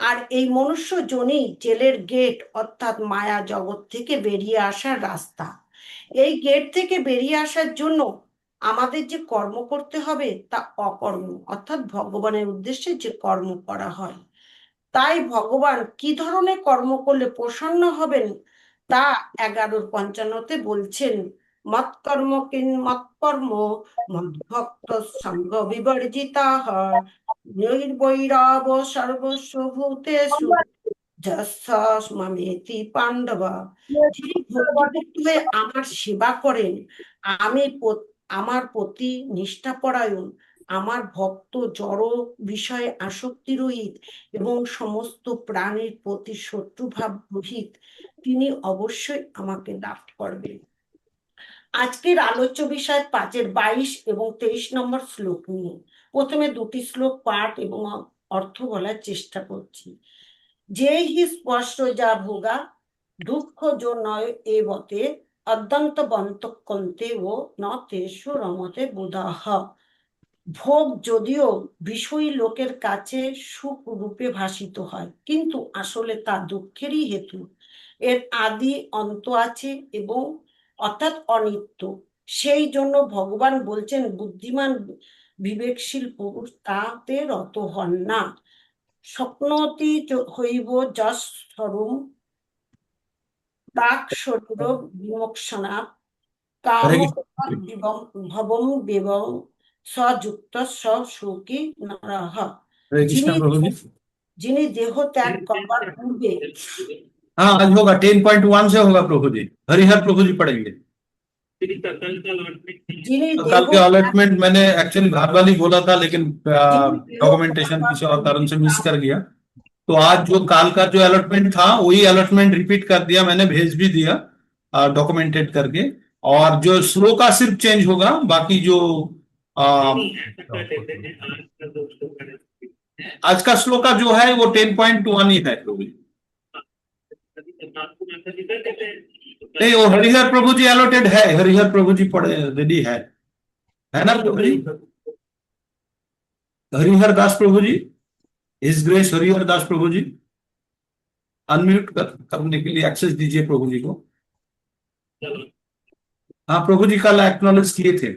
[SPEAKER 9] আর এই মনুষ্য জনি জেলের গেট, অর্থাৎ মায়া জগৎ থেকে বেরিয়ে আসার রাস্তা। এই গেট থেকে বেরিয়ে আসার জন্য আমাদের যে কর্ম করতে হবে তা অকর্ম, অর্থাৎ ভগবানের উদ্দেশ্যে যে কর্ম করা হয়। তাই ভগবান কি ধরনের কর্ম করলে প্রসন্ন হবেন তা 11:55 বলছেন। মৎকর্ম মৎকর্ম মদ্ভক্ত সঙ্গ বিবর্জিতাঃ নির্বৈরাব সর্বস্ব ভূতেষু যস্য মামেতি পাণ্ডব। যিনি ভক্তিযুক্ত হয়ে আমার সেবা করেন, আমি আমার প্রতি নিষ্ঠাপরায়ণ, আমার ভক্ত, জড় বিষয়ে আসক্তি রহিত এবং সমস্ত প্রাণীর প্রতি শত্রুভাব রহিত, তিনি অবশ্যই আমাকে লাভ করবেন। আজকের আলোচ্য বিষয় 5-এর 22 এবং 23 নম্বর শ্লোক নিয়ে। প্রথমে 2টি শ্লোক পাঠ এবং অর্থ বলার চেষ্টা করছি। যে হি স্পষ্ট যা ভোগা দুঃখ জো নয় এ বতে অত্যন্ত বন্তকন্তে ও ন তেষু রমতে বুধাহ। ভোগ যদিও বিষয়ী লোকের কাছে সুখ রূপে ভাসিত হয়, কিন্তু আসলে তা দুঃখেরই হেতু। এর আদি অন্ত আছে এবং অর্থাৎ অনিত্য। সেই জন্য ভগবান বলছেন, বুদ্ধিমান বিবেকশীল পুরুষ তাতে রত হন না। স্বপ্নতি হইব যশ স্বরূপ তাক শরীর বিমোক্ষণা কাম
[SPEAKER 1] হরে কৃষ্ণ।
[SPEAKER 9] ভবম দেবং সযুক্ত সুখী নরহ।
[SPEAKER 1] हरे कृष्णा प्रभु जी।
[SPEAKER 9] যিনি দেহ ত্যাগ করবার পূর্বে
[SPEAKER 1] हाँ, आज होगा 10.1 से होगा प्रभु जी। हरिहर प्रभु जी पढ़ेंगे।
[SPEAKER 9] যিনি
[SPEAKER 1] तो
[SPEAKER 9] দেহ
[SPEAKER 1] कल के अलॉटमेंट मैंने एक्चुअली भारवाली बोला था, लेकिन डॉक्यूमेंटेशन किसी और कारण से मिस कर गया। तो आज जो काल का जो अलॉटमेंट था वही अलॉटमेंट रिपीट कर दिया मैंने, भेज भी दिया डॉक्यूमेंटेड करके। और जो स्लो का सिर्फ चेंज होगा, बाकी जो आज का श्लोक का जो है वो 10.1 ही है प्रभु जी। नहीं, वो हरिहर प्रभु जी अलॉटेड है, हरिहर प्रभु जी पढ़े रेडी है ना प्रभु जी? हरिहर दास प्रभु जी, हिज ग्रेस हरिहर दास प्रभु जी, अनम्यूट करने के लिए एक्सेस दीजिए प्रभु जी को। हाँ प्रभु जी कल एक्नॉलेज किए थे।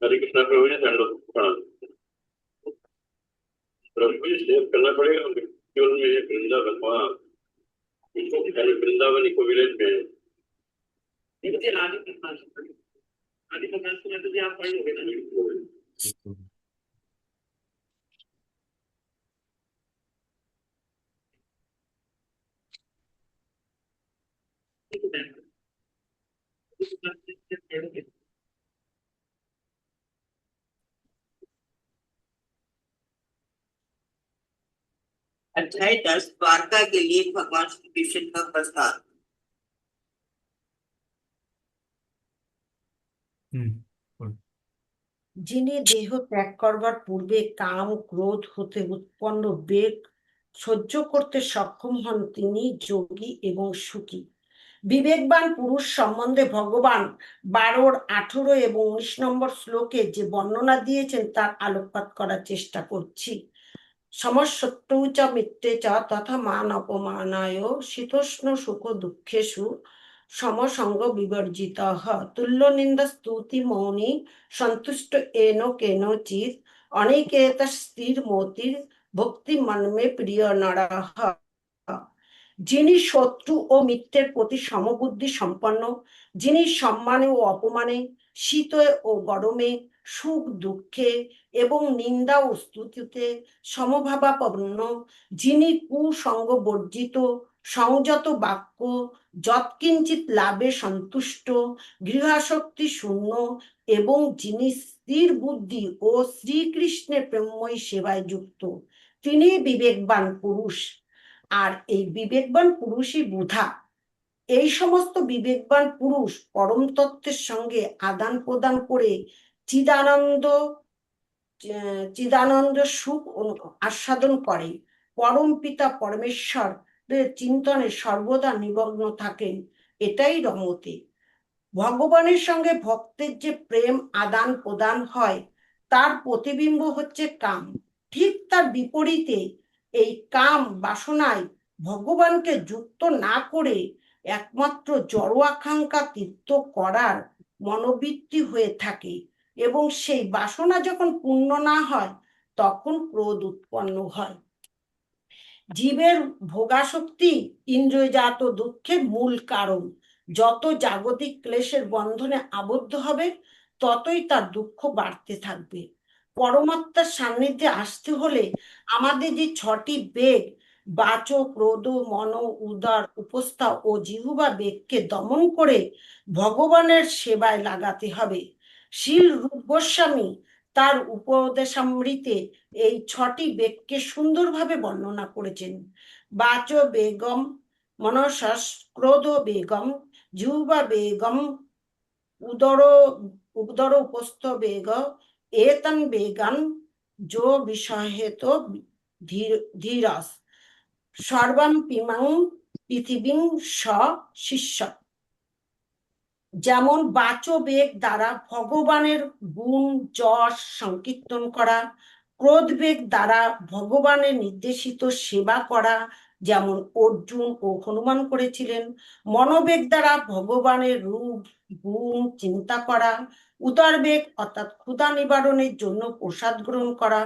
[SPEAKER 10] हरे कृष्णा प्रभु जी, दंडवत प्रणाम। प्रभु जी स्टेप करना पड़ेगा केवल में वृंदावन, वहाँ वृंदावन इक्विवेलेंट में
[SPEAKER 11] अध्याय 10 द्वारका के लिए भगवान श्री कृष्ण का प्रस्थान।
[SPEAKER 9] যিনি দেহ ত্যাগ করবার পূর্বে কাম ক্রোধ হতে উৎপন্ন বেগ সহ্য করতে সক্ষম হন তিনি যোগী এবং সুখী। বিবেকবান পুরুষ সম্বন্ধে ভগবান 12, 18 এবং 19 নম্বর শ্লোকে যে বর্ণনা দিয়েছেন তার আলোকপাত করার চেষ্টা করছি। সমসত্যৌ চ মিথ্যে চ তথা মান অপমানায় শীতোষ্ণ সুখ দুঃখেষু সমসঙ্গ বিবর্জিত তুল্য নিন্দা স্তুতি মৌনি সন্তুষ্ট এন কেনচিৎ অনেকেত স্থির মতির ভক্তি মন্মে প্রিয় নরঃ। যিনি শত্রু ও মিত্রের প্রতি সমবুদ্ধি সম্পন্ন, যিনি সম্মানে ও অপমানে, শীতে ও গরমে, সুখ দুঃখে এবং নিন্দা ও স্তুতিতে সমভাবাপন্ন, যিনি কুসঙ্গ বর্জিত, সংযত বাক্য, যৎকিঞ্চিৎ লাভে সন্তুষ্ট, গৃহাসক্তি শূন্য এবং যিনি স্থির বুদ্ধি ও শ্রীকৃষ্ণের প্রেমময়ী সেবায় যুক্ত, তিনি বিবেকবান পুরুষ। আর এই বিবেকবান পুরুষই বুধা। এই সমস্ত বিবেকবান পুরুষ পরম তত্ত্বের সঙ্গে আদান প্রদান করে চিদানন্দ সুখ আস্বাদন করে। পরম পিতা পরমেশ্বর চিন্তনে সর্বদা নিমগ্ন থাকেন, এটাই রমতে। ভগবানের সঙ্গে ভক্তের যে প্রেম আদান প্রদান হয় তার প্রতিবিম্ব হচ্ছে কাম। ঠিক তার বিপরীতে এই কাম বাসনায় ভগবানকে যুক্ত না করে একমাত্র জড় আকাঙ্ক্ষা তৃপ্ত করার মনোবৃত্তি হয়ে থাকে এবং সেই বাসনা যখন পূর্ণ না হয় তখন ক্রোধ উৎপন্ন হয়। জীবের ভোগাসক্তি ইন্দ্রিয়জাত দুঃখের মূল কারণ। যত জাগতিক ক্লেশের বন্ধনে আবদ্ধ হবে ততই তার দুঃখ বাড়তে থাকবে। পরমাত্মার সান্নিধ্যে আসতে হলে আমাদের যে 6টি বেগ বাচ, ক্রোধ, মন, উদর, উপস্থা ও জিহ্বা বেগকে দমন করে ভগবানের সেবায় লাগাতে হবে। শীল রূপ গোস্বামী তার উপদেশামৃতে এই 6টি বেগকে সুন্দরভাবে বর্ণনা করেছেন। বাচ বেগম, মনসস ক্রোধ বেগম, জিহ্বা বেগম, উদর উপস্থ বেগ, এতন বেগান যো বিষহেত ধীরস সর্বম পিমাং পৃথিবীং স শিষ্য। যেমন বাচবেগ দ্বারা ভগবানের গুণ যশ সংকীর্তন করা, ক্রোধ বেগ দ্বারা ভগবানের নির্দেশিত সেবা করা যেমন অর্জুন ও হনুমান করেছিলেন, মনোবেগ দ্বারা ভগবানের রূপ গুণ চিন্তা করা, উদরবেগ অর্থাৎ ক্ষুধা নিবারণের জন্য প্রসাদ গ্রহণ করা,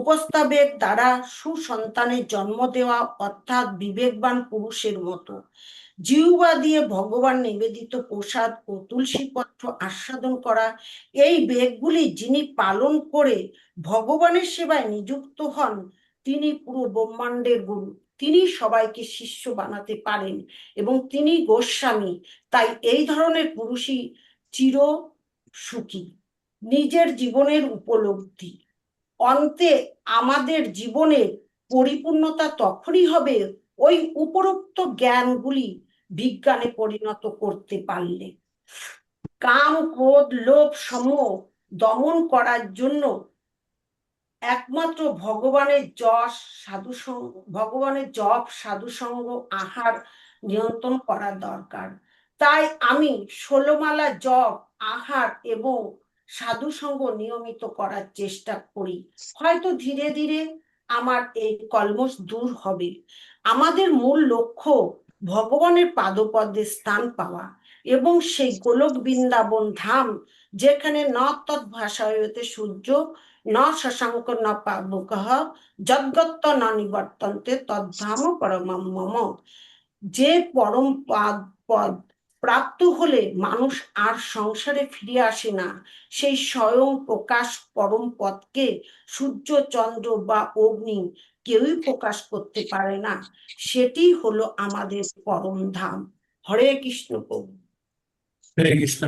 [SPEAKER 9] উপস্থাবেগ দ্বারা সুসন্তানের জন্ম দেওয়া অর্থাৎ বিবেকবান পুরুষের মতো, জিহ্বা দিয়ে ভগবান নিবেদিত প্রসাদ ও তুলসী পত্র আস্বাদন করা। এই বেগগুলি যিনি পালন করে ভগবানের সেবায় নিযুক্ত হন তিনি পুরো ব্রহ্মাণ্ডের গুরু, তিনি সবাইকে শিষ্য বানাতে পারেন এবং তিনি গোস্বামী। তাই এই ধরনের পুরুষই চির সুখী। নিজের জীবনের উপলব্ধি। অন্তে আমাদের জীবনের পরিপূর্ণতা তখনই হবে ওই উপরোক্ত জ্ঞানগুলি বিজ্ঞানে পরিণত করতে পারলে। কাম, ক্রোধ, লোভ সমূহ দমন করার জন্য একমাত্র ভগবানের জপ, সাধুসঙ্গ, আহার নিয়ন্ত্রণ করা দরকার। তাই আমি 16 মালা জপ, আহার এবং সাধুসঙ্গ নিয়মিত করার চেষ্টা করি। হয়তো ধীরে ধীরে আমার এই কলমশ দূর হবে। আমাদের মূল লক্ষ্য ভগবানের পাদপদ্মে স্থান পাওয়া এবং সেই গোলক বৃন্দাবন ধাম যেখানে ন তদ্ভাষায়তে সূর্য ন শশাঙ্ক ন পাবকঃ যদ্গত্য ন নিবর্তন্তে তদ্ধাম পরমম মম। যে পরম পদ প্রাপ্ত হলে মানুষ আর সংসারে ফিরে আসে না, সেই স্বয়ং প্রকাশ পরম পদকে সূর্য, চন্দ্র বা অগ্নি কেউই প্রকাশ করতে পারে না। সেটি হলো আমাদের পরম ধাম। হরে কৃষ্ণ প্রভু।
[SPEAKER 1] হরে কৃষ্ণ।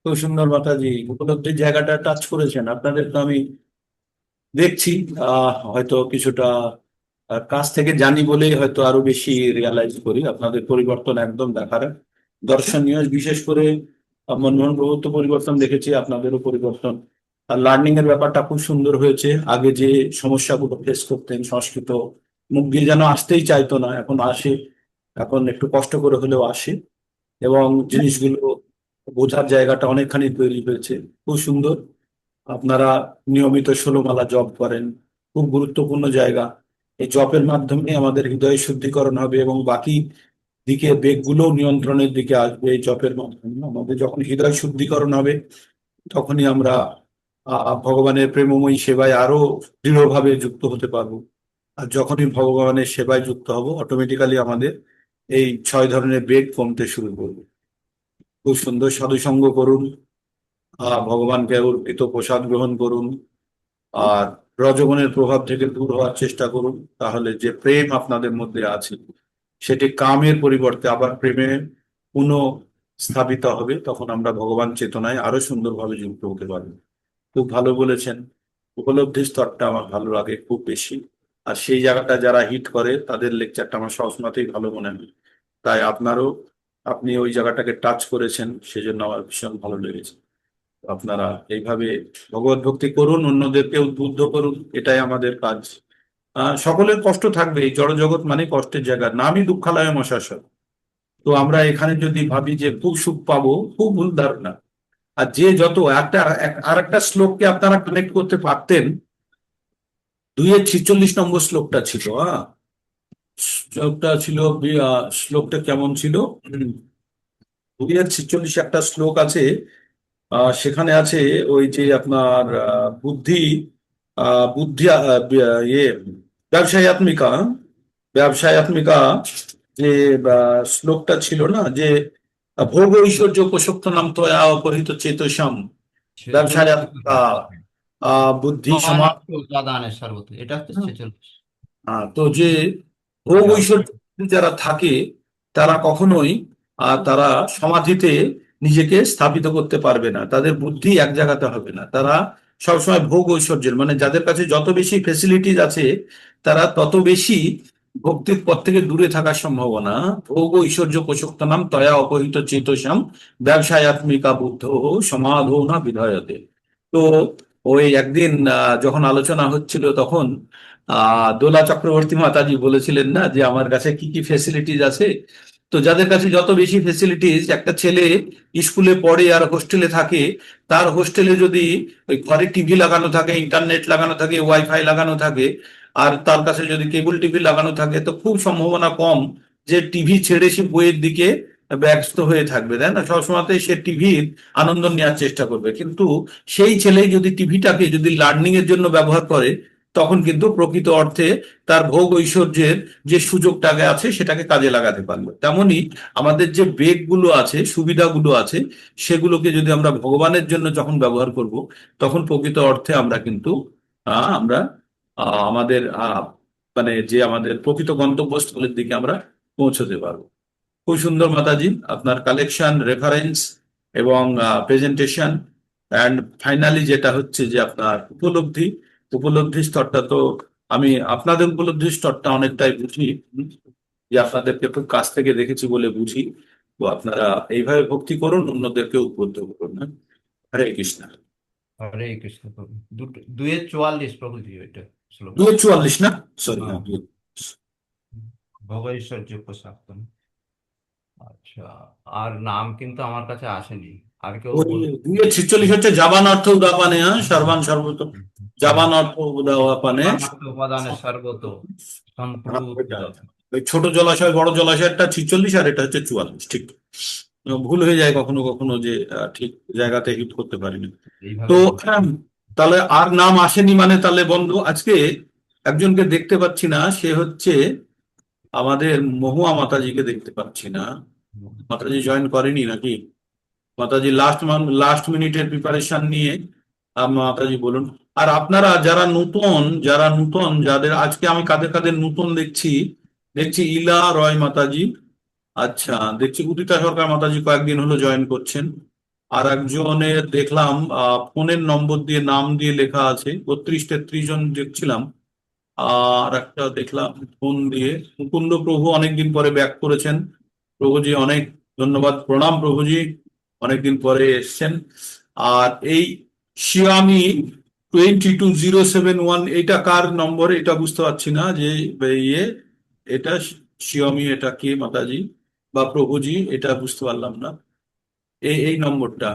[SPEAKER 1] খুব সুন্দর মাতাজি, উপলব্ধির জায়গাটা টাচ করেছেন। আপনাদের তো আমি দেখছি হয়তো কিছুটা কাছ থেকে জানি বলেই হয়তো আরো বেশি রিয়ালাইজ করি আপনাদের পরিবর্তন একদম দেখার দর্শনীয়। বিশেষ করে মনমোহন প্রভুর তো পরিবর্তন দেখেছি, আপনাদেরও পরিবর্তন। আর লার্নিং এর ব্যাপারটা খুব সুন্দর হয়েছে। আগে যে সমস্যাগুলো ফেস করতেন, সংস্কৃত মুখ দিয়ে যেন আসতেই চাইতো না, এখন আসে। এখন একটু কষ্ট করে হলেও আসে, এবং জিনিসগুলো বোঝার জায়গাটা অনেকখানি তৈরি হয়েছে। খুব সুন্দর। আপনারা নিয়মিত 16 মালা জপ করেন, খুব গুরুত্বপূর্ণ জায়গা। এই জপের মাধ্যমে আমাদের হৃদয় শুদ্ধিকরণ হবে এবং বাকি দিকে বেগগুলো নিয়ন্ত্রণের দিকে আসবে। এই জপের মাধ্যমে আমাদের যখন হৃদয় শুদ্ধিকরণ হবে, তখনই আমরা ভগবানের প্রেমময়ী সেবায় আরো দৃঢ়ভাবে যুক্ত হতে পারবো। আর যখনই ভগবানের সেবায় যুক্ত হব, অটোমেটিক্যালি আমাদের এই 6 ধরনের বেগ কমতে শুরু করবে। খুব সুন্দর। সাধুসঙ্গ করুন, ভগবানকে অর্পিত প্রসাদ গ্রহণ করুন, আর রজগুণের প্রভাব থেকে দূর হওয়ার চেষ্টা করুন। তাহলে যে প্রেম আপনাদের মধ্যে আছে, সেটি কামের পরিবর্তে আবার প্রেমে পুনঃ স্থাপিত হবে। তখন আমরা ভগবান চেতনায় আরো সুন্দরভাবে যুক্ত হতে পারবো। খুব ভালো বলেছেন। উপলব্ধির স্তরটা আমার ভালো লাগে খুব বেশি। আর সেই জায়গাটা যারা হিট করে, তাদের লেকচারটা আমার সবসময়তেই ভালো মনে হয়। তাই আপনি ওই জায়গাটাকে টাচ করেছেন, সেজন্য আমার ভীষণ ভালো লেগেছে। আপনারা এইভাবে ভগবত ভক্তি করুন, অন্যদেরকে উদ্বুদ্ধ করুন, এটাই আমাদের কাজ। সকলের কষ্ট থাকবে, এই জড়জগৎ মানে কষ্টের জায়গা, নামই দুঃখালয় মশাসন। তো আমরা এখানে যদি ভাবি যে খুব সুখ পাবো, খুব ভুল ধারণা। আর যে যত আর একটা শ্লোককে আপনারা কানেক্ট করতে পারতেন। 2-46 নম্বর শ্লোকটা ছিল, শ্লোকটা ছিল, শ্লোকটা কেমন ছিল? 2-46 একটা শ্লোক আছে। সেখানে আছে ওই যে আপনার বুদ্ধি, বুদ্ধি ইয়ে ব্যবসায়াত্মিকা, ব্যবসায়াত্মিকা যে শ্লোকটা ছিল না, যে ভোগ ঐশ্বর্য উপসক্ত নাম তয়া অপহৃত চেতসাম ব্যবসায়াত্মিকা বুদ্ধি সমাজ।
[SPEAKER 2] উপাদানের সর্বত, এটা হচ্ছে 46।
[SPEAKER 1] তো যে ভোগ ঐশ্বর্য যারা থাকে, তারা কখনোই তারা সমাধিতে নিজেকে স্থাপিত করতে পারবে না। তাদের বুদ্ধি এক জায়গাতে হবে না। তারা সবসময় ভোগ ঐশ্বর্যের, মানে যাদের কাছে যত বেশি ফেসিলিটিস আছে, তারা তত বেশি ভক্তির পথ থেকে দূরে থাকার সম্ভাবনা। ভোগ ঐশ্বর্য পোষক্ত নাম তয়া অপহৃত চেতসাম ব্যবসায়াত্মিকা বুদ্ধ সমাধো না বিধয়তে। তো ওই একদিন যখন আলোচনা হচ্ছিল, তখন দোলা চক্রবর্তী মাতাজি বলেছিলেন না, যে আমার কাছে কি কি ফেসিলিটিস আছে। তো যাদের কাছে যত বেশি ফেসিলিটিস, একটা ছেলে স্কুলে পড়ে আর হোস্টেলে থাকে, তার হোস্টেলে যদি ওই ঘরে টিভি লাগানো থাকে, ইন্টারনেট লাগানো থাকে, ওয়াইফাই লাগানো থাকে, আর তার কাছে যদি কেবল টিভি লাগানো থাকে, তো খুব সম্ভাবনা কম যে টিভি ছেড়ে সে বইয়ের দিকে ব্যস্ত হয়ে থাকবে, তাই না? সবসময়তে সে টিভির আনন্দ নেওয়ার চেষ্টা করবে। কিন্তু সেই ছেলে যদি টিভিটাকে যদি লার্নিং এর জন্য ব্যবহার করে, তখন কিন্তু প্রকৃত অর্থে তার ভোগ ঐশ্বর্যের যে সুযোগটাকে আছে, সেটাকে কাজে লাগাতে পারবে। তেমনি আমাদের যে বেগগুলো আছে, সুবিধাগুলো আছে, সেগুলোকে যদি আমরা ভগবানের জন্য যখন ব্যবহার করব, তখন প্রকৃত অর্থে আমরা কিন্তু আমরা আমাদের মানে যে আমাদের প্রকৃত গন্তব্যস্থলের দিকে আমরা পৌঁছতে পারবো। খুব সুন্দর মাতাজি, আপনার কালেকশন, রেফারেন্স এবং প্রেজেন্টেশন, অ্যান্ড ফাইনালি যেটা হচ্ছে যে আপনার উপলব্ধি স্তরটা। তো আমি আপনাদের উপলব্ধি স্তরটা অনেকটাই বুঝি, যে আপনাদেরকে খুব কাছ থেকে দেখেছি বলে বুঝি। তো আপনারা এইভাবে ভক্তি করুন, অন্যদেরকে উদ্বুদ্ধ করুন। হরে কৃষ্ণ।
[SPEAKER 2] হরে কৃষ্ণ প্রভু। 2-44 প্রভুজি ওইটা শ্লোক।
[SPEAKER 1] 2-44 না, সরি।
[SPEAKER 2] ভোগ ঐশ্বর্য উপসাক্তম। আচ্ছা, আর নাম কিন্তু আমার কাছে আসেনি। আর কেউ
[SPEAKER 1] 2-46 হচ্ছে জাবান অর্থ উদাপানে, সর্বান সর্বত, জাবান অর্থ উদাপানে,
[SPEAKER 2] উপাদানের সর্বত সম্প্রুত।
[SPEAKER 1] ওই ছোট জলাশয় বড় জলাশয়টা 46, আর এটা হচ্ছে 44। ঠিক ভুল হয়ে যায় কখনো কখনো, যে ঠিক জায়গাতে হিট করতে পারিনি। তো তাহলে আর নাম আসেনি মানে, তাহলে বন্ধু আজকে একজনকে দেখতে পাচ্ছি না, সে হচ্ছে আমাদের মহুয়া মাতাজিকে দেখতে পাচ্ছি না। মাতাজি জয়েন করেনি নাকি? মাতাজি লাস্ট মিনিটের প্রিপারেশন নিয়ে মাতাজি বলুন। আর আপনারা যারা নতুন, যাদের আজকে আমি কাদের কাদের নতুন দেখছি, ইলা রয় মাতাজি, আচ্ছা, দেখছি উদিতা সরকার মাতাজি কয়েকদিন হলো জয়েন করছেন। আর একজনের দেখলাম ফোনের নম্বর দিয়ে নাম দিয়ে লেখা আছে, 32-33 জন দেখছিলাম। আর একটা দেখলাম ফোন দিয়ে মুকুন্দ প্রভু অনেকদিন পরে ব্যাক করেছেন। প্রভুজি অনেক ধন্যবাদ, প্রণাম প্রভুজি, অনেকদিন পরে এসছেন। আর এই শিয়ামি 22071, এটা কার নম্বর এটা বুঝতে পারছি না, যে ইয়ে এটা শিয়ামি, এটা কে মাতাজি বা প্রভুজি এটা বুঝতে পারলাম না। এই নম্বরটা,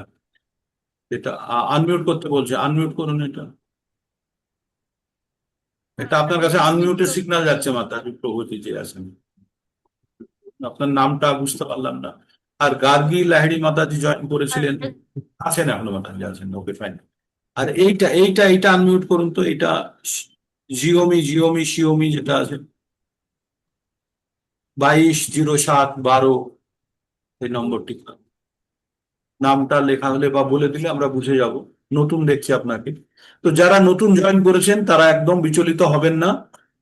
[SPEAKER 1] এটা আনমিউট করতে বলছে, আনমিউট করুন এটা। এটা আপনার কাছে আনমিউটের সিগন্যাল যাচ্ছে মাতাজি প্রভুজি যে আছেন, আপনার নামটা বুঝতে পারলাম না। আর গার্গী লাহিড়ী মাতাজি জয়েন করেছিলেন, আছেন এখনো মাতাজি আছেন, ওকে ফাইন। আর এইটা এইটা এইটা আনমিউট করুন তো, এটা শিওমি যেটা আছে 220712, এই নম্বরটি, নামটা লেখা হলে বা বলে দিলে আমরা বুঝে যাব। নতুন দেখছি আপনাকে। তো যারা নতুন জয়েন করেছেন তারা একদম বিচলিত হবেন না,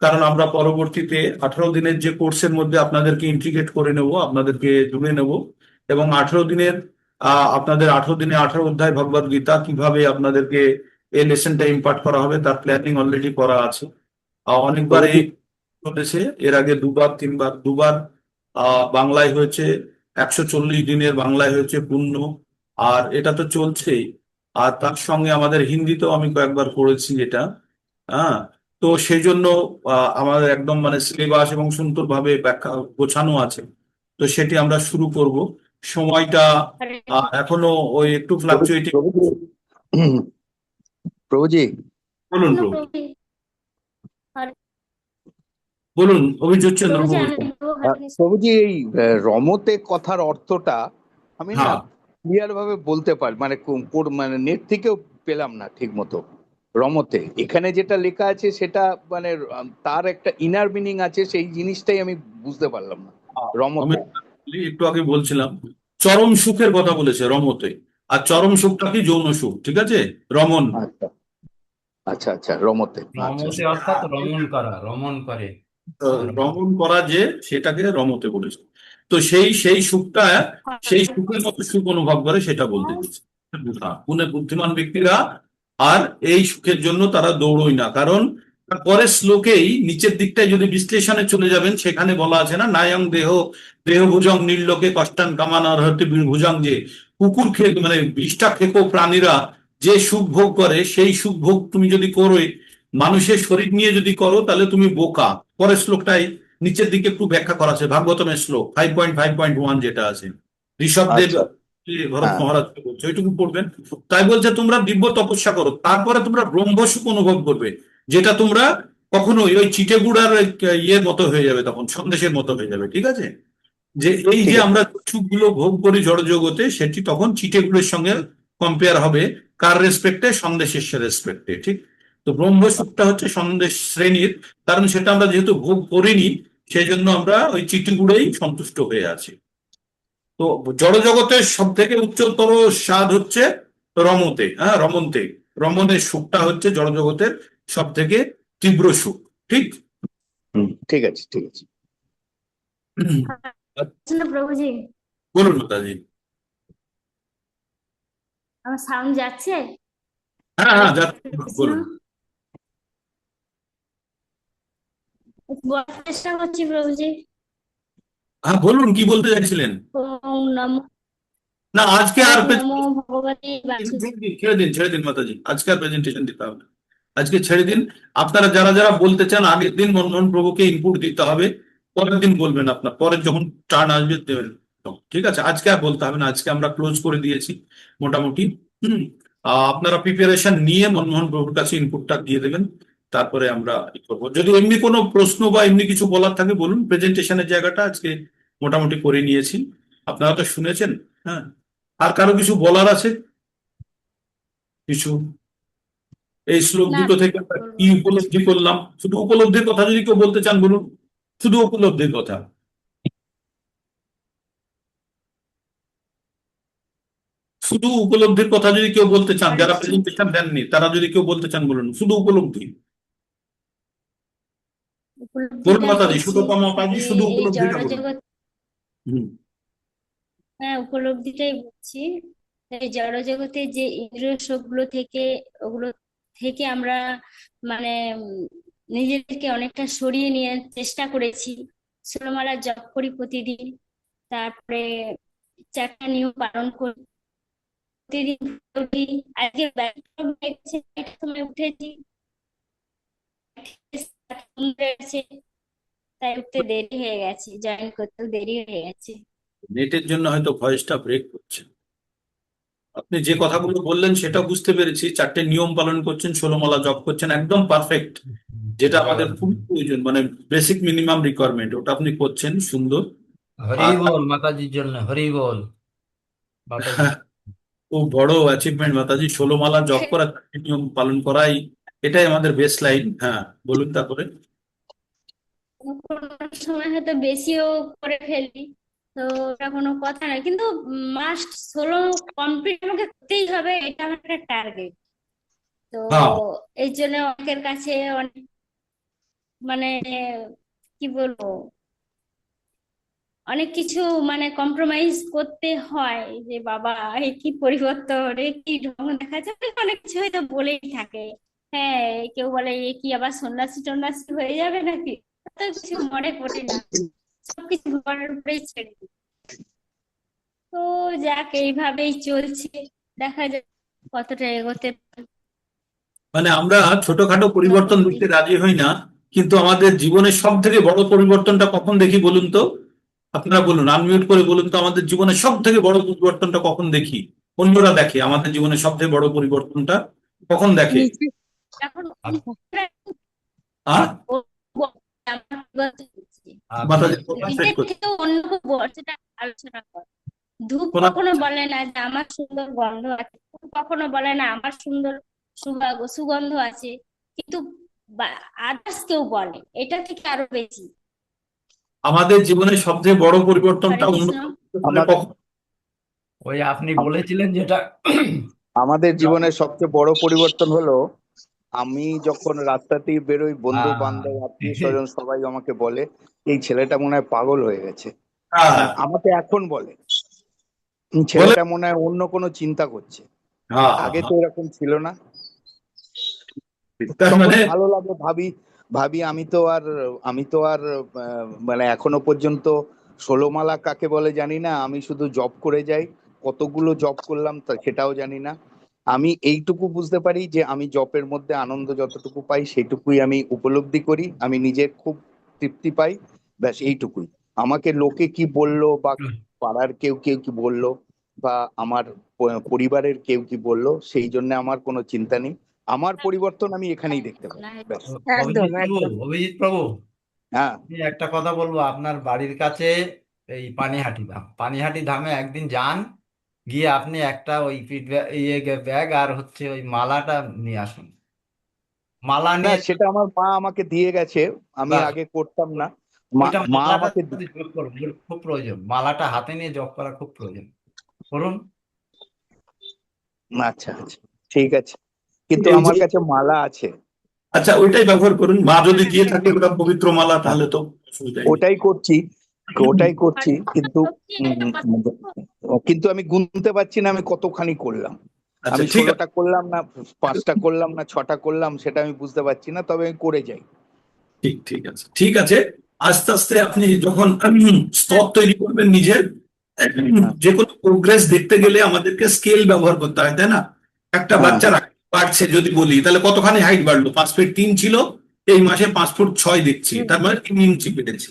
[SPEAKER 1] কারণ আমরা পরবর্তীতে 18 দিনের যে কোর্সের মধ্যে আপনাদেরকে ইন্টিগ্রেট করে নেব, আপনাদেরকে জুড়ে নেব, এবং 18 দিনের আপনাদের 18 দিনে 18 অধ্যায় ভগবদ গীতা কিভাবে আপনাদেরকে এই লেসনটা ইম্পার্ট করা হবে তার প্ল্যানিং অলরেডি করা আছে। অনেকবার এই চলেছে, এর আগে দুবার বাংলায় হয়েছে, 140 দিনের বাংলায় হয়েছে পূর্ণ, আর এটা তো চলছেই। আর তার সঙ্গে আমাদের হিন্দিতেও আমি কয়েকবার করেছি এটা। হ্যাঁ, তো সেই জন্য আমাদের একদম মানে সিলেবাস এবং সুন্দরভাবে ব্যাখ্যা গোছানো আছে। তো সেটি আমরা শুরু করব। সময়টা এখনো ওই একটু ফ্লাকচুয়েটিং।
[SPEAKER 12] প্রভুজি,
[SPEAKER 1] বলুন প্রভু, বলুন অভিজিৎ চন্দ্র প্রভু।
[SPEAKER 12] প্রভুজি এই রমতে কথার অর্থটা আমি না
[SPEAKER 1] হ্যাঁ,
[SPEAKER 12] ক্লিয়ার ভাবে বলতে পারি, মানে মানে নেট থেকেও পেলাম না ঠিক মতো। রমতে এখানে যেটা লেখা আছে সেটা মানে তার একটা ইনার মিনিং আছে, সেই জিনিসটাই আমি বুঝতে পারলাম না।
[SPEAKER 1] আমি
[SPEAKER 12] রমতে
[SPEAKER 1] একটু আগে বলছিলাম, চরম সুখের কথা বলেছে রমতে। আর চরম সুখটা কি? যৌন সুখ, ঠিক আছে, রমন।
[SPEAKER 12] আচ্ছা আচ্ছা আচ্ছা, রমতে আচ্ছা
[SPEAKER 2] রমতে অর্থাৎ রমণ করা, রমণ করে।
[SPEAKER 1] রমন করা, যে সেটাকে রমতে বলেছে। তো সেই সুখটা, সেই সুখের মতো সুখ অনুভব করে সেটা বলতে দিচ্ছে। বুদ্ধিমান ব্যক্তিরা আর এই সুখের জন্য তারা দৌড়ই না, কারণ পরের শ্লোকেই নিচের দিকটায় যদি বিশ্লেষণে চলে যাবেন, সেখানে বলা আছে না, নায়ং দেহ ভুজং নির্লোকে কষ্টান কামানার হতে ভুজং, যে কুকুর খেয়ে মানে বিষ্ঠা খেকো প্রাণীরা যে সুখ ভোগ করে, সেই সুখ ভোগ তুমি যদি করো, মানুষের শরীর নিয়ে যদি করো, তাহলে তুমি বোকা। পরের শ্লোকটাই নিচের দিকে একটু ব্যাখ্যা করা আছে, ভাগবতমের শ্লোক 5.5.1 যেটা আছে, ঋষভদেব ভরত মহারাজকে বলছে, ওইটুকু পড়বেন। তাই বলছে তোমরা দিব্য তপস্যা করো, তারপরে তোমরা ব্রহ্মসুখ অনুভব করবে, যেটা তোমরা কখনোই ওই চিটেগুড়ার ইয়ের মতো হয়ে যাবে, তখন সন্দেশের মতো হয়ে যাবে, ঠিক আছে? যে এই যে আমরা সুখগুলো ভোগ করি জড় জগতে, সেটি তখন চিটেগুলোর সঙ্গে কম্পেয়ার হবে, কার রেসপেক্টে? সন্দেশের রেসপেক্টে, ঠিক? তো ব্রহ্মসুখটা হচ্ছে সন্দেশ শ্রেণীর, কারণ সেটা আমরা যেহেতু ভোগ করিনি, সেই জন্য আমরা ওই চিটিগুড়েই সন্তুষ্ট হয়ে আছি। তো জড় জগতের সব থেকে উচ্চতর স্বাদ হচ্ছে রমতে, হ্যাঁ, রমন্তে। রমণের সুখটা হচ্ছে জড় জগতের সব থেকে তীব্র সুখ, ঠিক?
[SPEAKER 12] ঠিক আছে ঠিক আছে।
[SPEAKER 13] প্রভুজি,
[SPEAKER 1] বলুন মাতাজি।
[SPEAKER 13] আমার সাউন্ড যাচ্ছে?
[SPEAKER 1] হ্যাঁ যাচ্ছে, বলুন।
[SPEAKER 13] বলার চেষ্টা করছি প্রভুজি।
[SPEAKER 1] হ্যাঁ বলুন, কি বলতে চাইছিলেন?
[SPEAKER 13] ওম নমো
[SPEAKER 1] না, আজকে আর
[SPEAKER 13] নমো ভগবতে
[SPEAKER 1] ছেড়ে দিন মাতাজি, আজকে আর প্রেজেন্টেশন দিতে হবে না, আজকে ছেড়ে দিন। আপনারা যারা যারা বলতে চান, আগের দিন মনমোহন প্রভুকে ইনপুট দিতে হবে, পরের দিন বলবেন, আপনার পরের যখন টার্ন আসবে দেবেন, ঠিক আছে? আজকে আর বলতে হবে না, আজকে আমরা ক্লোজ করে দিয়েছি মোটামুটি। আপনারা প্রিপারেশন নিয়ে মনমোহন প্রভুর কাছে ইনপুটটা দিয়ে দেবেন, তারপরে আমরা করবো। যদি এমনি কোনো প্রশ্ন বা এমনি কিছু বলার থাকে বলুন, প্রেজেন্টেশনের জায়গাটা আজকে মোটামুটি করে নিয়েছি, আপনারা তো শুনেছেন। হ্যাঁ, আর কারো কিছু বলার আছে? কিছু এই শ্লোক দুটো থেকে আমরা কি উপলব্ধি করলাম? শুধু উপলব্ধির কথা যদি কেউ বলতে চান বলুন, শুধু উপলব্ধির কথা। শুধু উপলব্ধির কথা যদি কেউ বলতে চান, যারা প্রেজেন্টেশন দেননি, তারা যদি কেউ বলতে চান বলুন, শুধু উপলব্ধি বলুন মাতাজি, শুধু মাতাজি শুধু উপলব্ধিটা বলুন। হুম।
[SPEAKER 13] হ্যাঁ, উপলব্ধিটাই বলছি। এই জড়জগতের যে ইন্দ্রিয় সুখগুলো থেকে, ওগুলো থেকে আমরা মানে নিজেদেরকে অনেকটা সরিয়ে নিয়ে চেষ্টা করেছি। 16 মালা জপ করি প্রতিদিন, তারপরে 4টা নিয়ম পালন করি প্রতিদিন। উঠি, আজকে ব্যাকরণ হয়ে গেছে, 9টার সময় উঠেছি, তাই উঠতে দেরি হয়ে গেছে, জয়েন করতে দেরি হয়ে গেছে।
[SPEAKER 1] নেটের জন্য হয়তো ভয়েসটা ব্রেক করছে। আপনি যে কথাগুলো বললেন সেটা বুঝতে পেরেছি, 4টে নিয়ম পালন করছেন, 16 মালা জপ করছেন, একদম পারফেক্ট, যেটা আমাদের খুব প্রয়োজন, মানে বেসিক মিনিমাম রিকোয়ারমেন্ট, ওটা আপনি করছেন, সুন্দর।
[SPEAKER 2] হরি
[SPEAKER 1] আর
[SPEAKER 2] বল মাতাজির জন্য, হরি বল মাতাজি।
[SPEAKER 1] খুব বড় অ্যাচিভমেন্ট মাতাজি, 16 মালা জপ করা, 4টে নিয়ম পালন করাই, এটাই আমাদের বেস্ট লাইন। হ্যাঁ, বলুন তারপরে।
[SPEAKER 13] কোনো সময় হয়তো বেশিও করে ফেলি, তো ওটা কোনো কথা না, কিন্তু মাস্ট 16 কমপ্লিট আমাকে করতেই হবে, এটা আমার একটা টার্গেট। তো
[SPEAKER 1] হ্যাঁ,
[SPEAKER 13] এই জন্য অনেকের কাছে অনেক মানে কি বলবো, অনেক কিছু মানে কম্প্রোমাইজ করতে হয়, যে বাবা এ কি পরিবর্তন, এ কি ঢং দেখাচ্ছে, অনেক কিছু হয়তো বলেই থাকে। হ্যাঁ, কেউ বলে এ কি আবার সন্ন্যাসী টন্যাসী হয়ে যাবে নাকি, তো কিছু মনে করি না, সবকিছু ভগবানের উপরেই ছেড়ে দিই। তো যাক, এইভাবেই চলছে, দেখা যাক কতটা এগোতে পারি।
[SPEAKER 1] মানে আমরা ছোটখাটো পরিবর্তন দেখতে রাজি হই না, কিন্তু আমাদের জীবনের সব থেকে বড় পরিবর্তনটা কখন দেখি বলুন তো? আপনারা বলুন, আনমিউট করে বলুন তো, আমাদের জীবনের সব থেকে বড় পরিবর্তনটা কখন দেখি? অন্যরা দেখে আমাদের জীবনের সব থেকে বড় পরিবর্তনটা কখন দেখে?
[SPEAKER 3] নিজে
[SPEAKER 13] এখন
[SPEAKER 1] আর
[SPEAKER 13] ও বলে আমার বিগত হচ্ছে।
[SPEAKER 1] মাতাজি
[SPEAKER 13] নিজের থেকেও অন্যকে সেটা আলোচনা করে। ধূপ
[SPEAKER 1] কোন
[SPEAKER 13] কখনো বলে না যে আমার সুন্দর গন্ধ আছে, কখনো বলে না আমার সুন্দর সুগন্ধ আছে, কিন্তু আদার্স কেউ বলে, এটা থেকে আরো বেশি।
[SPEAKER 1] আমাদের জীবনের সবচেয়ে বড় পরিবর্তনটা
[SPEAKER 13] হরে
[SPEAKER 1] অন্য
[SPEAKER 13] কৃষ্ণ।
[SPEAKER 1] হলে কখন?
[SPEAKER 2] ওই আপনি বলেছিলেন যেটা
[SPEAKER 12] আমাদের জীবনের সবচেয়ে বড় পরিবর্তন হলো, আমি যখন রাস্তাতেই বেরোই, বন্ধু বান্ধব আত্মীয় স্বজন সবাই আমাকে বলে এই ছেলেটা মনে হয় পাগল হয়ে গেছে।
[SPEAKER 1] হ্যাঁ,
[SPEAKER 12] আমাকে এখন বলে
[SPEAKER 1] বলে
[SPEAKER 12] ছেলেটা মনে হয় অন্য কোনো চিন্তা করছে,
[SPEAKER 1] হ্যাঁ,
[SPEAKER 12] আগে তো এরকম ছিল না।
[SPEAKER 1] তার
[SPEAKER 12] তখন
[SPEAKER 1] মানে
[SPEAKER 12] ভালো লাগে, ভাবি ভাবি আমি তো আর মানে এখনো পর্যন্ত 16 মালা কাকে বলে জানি না, আমি শুধু জব করে যাই, কতগুলো জব করলাম তা সেটাও জানি না। আমি এইটুকু বুঝতে পারি যে আমি জবের মধ্যে আনন্দ যতটুকু পাই সেইটুকুই আমি উপলব্ধি করি, আমি নিজে খুব তৃপ্তি পাই, ব্যাস এইটুকুই। আমাকে লোকে কি বললো, বা পাড়ার কেউ কেউ কি বললো, বা আমার পরিবারের কেউ কি বললো, সেই জন্য আমার কোনো চিন্তা নেই। আমার পরিবর্তন আমি এখানেই দেখতে পাই, ব্যাস।
[SPEAKER 3] একদম
[SPEAKER 2] অভিজিৎ প্রভু,
[SPEAKER 3] একদম
[SPEAKER 2] অভিজিৎ প্রভু,
[SPEAKER 12] হ্যাঁ,
[SPEAKER 2] আমি একটা কথা বলবো, আপনার বাড়ির কাছে এই পানিহাটি ধাম, পানিহাটি ধামে একদিন যান, গিয়ে আপনি একটা ওই ব্যাগ আর হচ্ছে ওই মালাটা নিয়ে আসুন। মালা
[SPEAKER 12] না
[SPEAKER 2] নিয়ে
[SPEAKER 12] সেটা আমার মা আমাকে দিয়ে গেছে, আমি
[SPEAKER 2] বাস,
[SPEAKER 12] আগে করতাম না।
[SPEAKER 2] ওইটা
[SPEAKER 12] মা
[SPEAKER 2] মালাটা
[SPEAKER 12] আমাকে
[SPEAKER 2] সাথে যোগ করুন, ওর খুব প্রয়োজন, মালাটা হাতে নিয়ে জপ করা খুব প্রয়োজন, করুন।
[SPEAKER 12] আচ্ছা আচ্ছা, ঠিক আছে, কিন্তু
[SPEAKER 1] এই
[SPEAKER 12] আমার
[SPEAKER 1] যে,
[SPEAKER 12] কাছে মালা আছে।
[SPEAKER 1] আচ্ছা ওইটাই ব্যবহার করুন, মা যদি দিয়ে থাকে ওটা পবিত্র মালা, তাহলে তো অসুবিধা নেই।
[SPEAKER 12] ওটাই করছি, কিন্তু কিন্তু আমি গুনতে পারছি না আমি কতখানি করলাম।
[SPEAKER 1] আচ্ছা
[SPEAKER 12] আমি
[SPEAKER 1] ঠিক আছে,
[SPEAKER 12] 16টা করলাম না 5টা করলাম না 6টা করলাম, সেটা আমি বুঝতে পারছি না, তবে আমি করে যাই।
[SPEAKER 1] ঠিক আছে, ঠিক আছে। আস্তে আস্তে আপনি যখন স্তর তৈরি করবেন নিজের, যে কোনো প্রোগ্রেস দেখতে গেলে আমাদেরকে স্কেল ব্যবহার করতে হয়, তাই না? একটা
[SPEAKER 12] হ্যাঁ
[SPEAKER 1] বাচ্চার height বাড়ছে যদি বলি, তাহলে কতখানি হাইট বাড়লো? 5 ফিট 3 ছিল, এই মাসে 5 ফুট 6 দেখছি, তার মানে 3 ইঞ্চি বেড়েছে।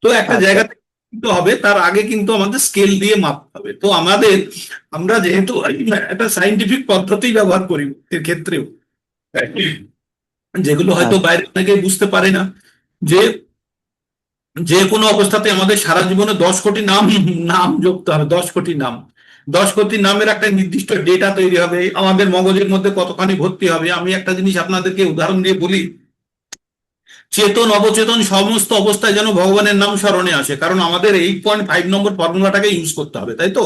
[SPEAKER 1] তো একটা
[SPEAKER 12] আচ্ছা,
[SPEAKER 1] জায়গাতে কিন্তু হবে, তার আগে কিন্তু আমাদের স্কেল দিয়ে মাপতে হবে। তো আমরা যেহেতু একটা সাইন্টিফিক পদ্ধতি ব্যবহার করি এর ক্ষেত্রেও, যেগুলো হয়তো
[SPEAKER 12] আচ্ছা,
[SPEAKER 1] বাইরে অনেকে বুঝতে পারে না, যে যে কোনো অবস্থাতে আমাদের সারা জীবনে 10 কোটি নাম নাম যোগতে হবে, 10 কোটি নাম। 10 কোটি নামের একটা নির্দিষ্ট ডেটা তৈরি হবে, আমাদের মগজের মধ্যে কতখানি ভর্তি হবে। আমি একটা জিনিস আপনাদেরকে উদাহরণ দিয়ে বলি, চেতন অবচেতন সমস্ত অবস্থায় যেন ভগবানের নাম স্মরণে আসে, কারণ আমাদের 8.5 নম্বর ফর্মুলাটাকে ইউজ করতে হবে, তাই তো?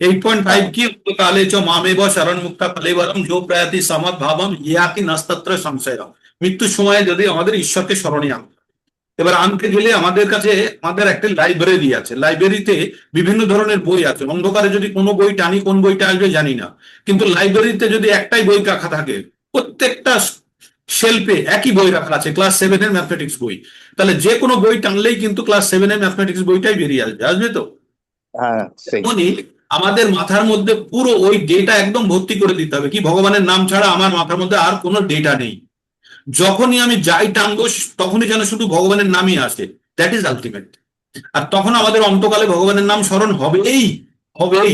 [SPEAKER 1] 8.5 কি? কালে চ মামেব শরণ মুক্তা কলেবরম যো প্রয়াতি সমদ ভাবম ইয়াতি নাস্তত্র সংশয়ম। মৃত্যুর সময় যদি আমাদের ঈশ্বরকে স্মরণে আনতে, এবার আনতে গেলে আমাদের কাছে আমাদের একটা লাইব্রেরি আছে, লাইব্রেরিতে বিভিন্ন ধরনের বই আছে। অন্ধকারে যদি কোনো বই টানি কোন বইটা আসবে জানি না, কিন্তু লাইব্রেরিতে যদি একটাই বই রাখা থাকে, প্রত্যেকটা শেলফে একই বই রাখা আছে, ক্লাস 7 এর ম্যাথমেটিক্স বই, তাহলে যে কোনো বই টানলেই কিন্তু ক্লাস 7 এর ম্যাথমেটিক্স বইটাই বেরিয়ে আসবে, আসবে তো?
[SPEAKER 12] হ্যাঁ সেই
[SPEAKER 1] তেমনি আমাদের মাথার মধ্যে পুরো ওই ডেটা একদম ভর্তি করে দিতে হবে, কি ভগবানের নাম ছাড়া আমার মাথার মধ্যে আর কোনো ডেটা নেই। যখনই আমি যাই টানবো তখনই যেন শুধু ভগবানের নামই আসে, দ্যাট ইজ আলটিমেট। আর তখন আমাদের অন্তকালে ভগবানের নাম স্মরণ হবেই, হবেই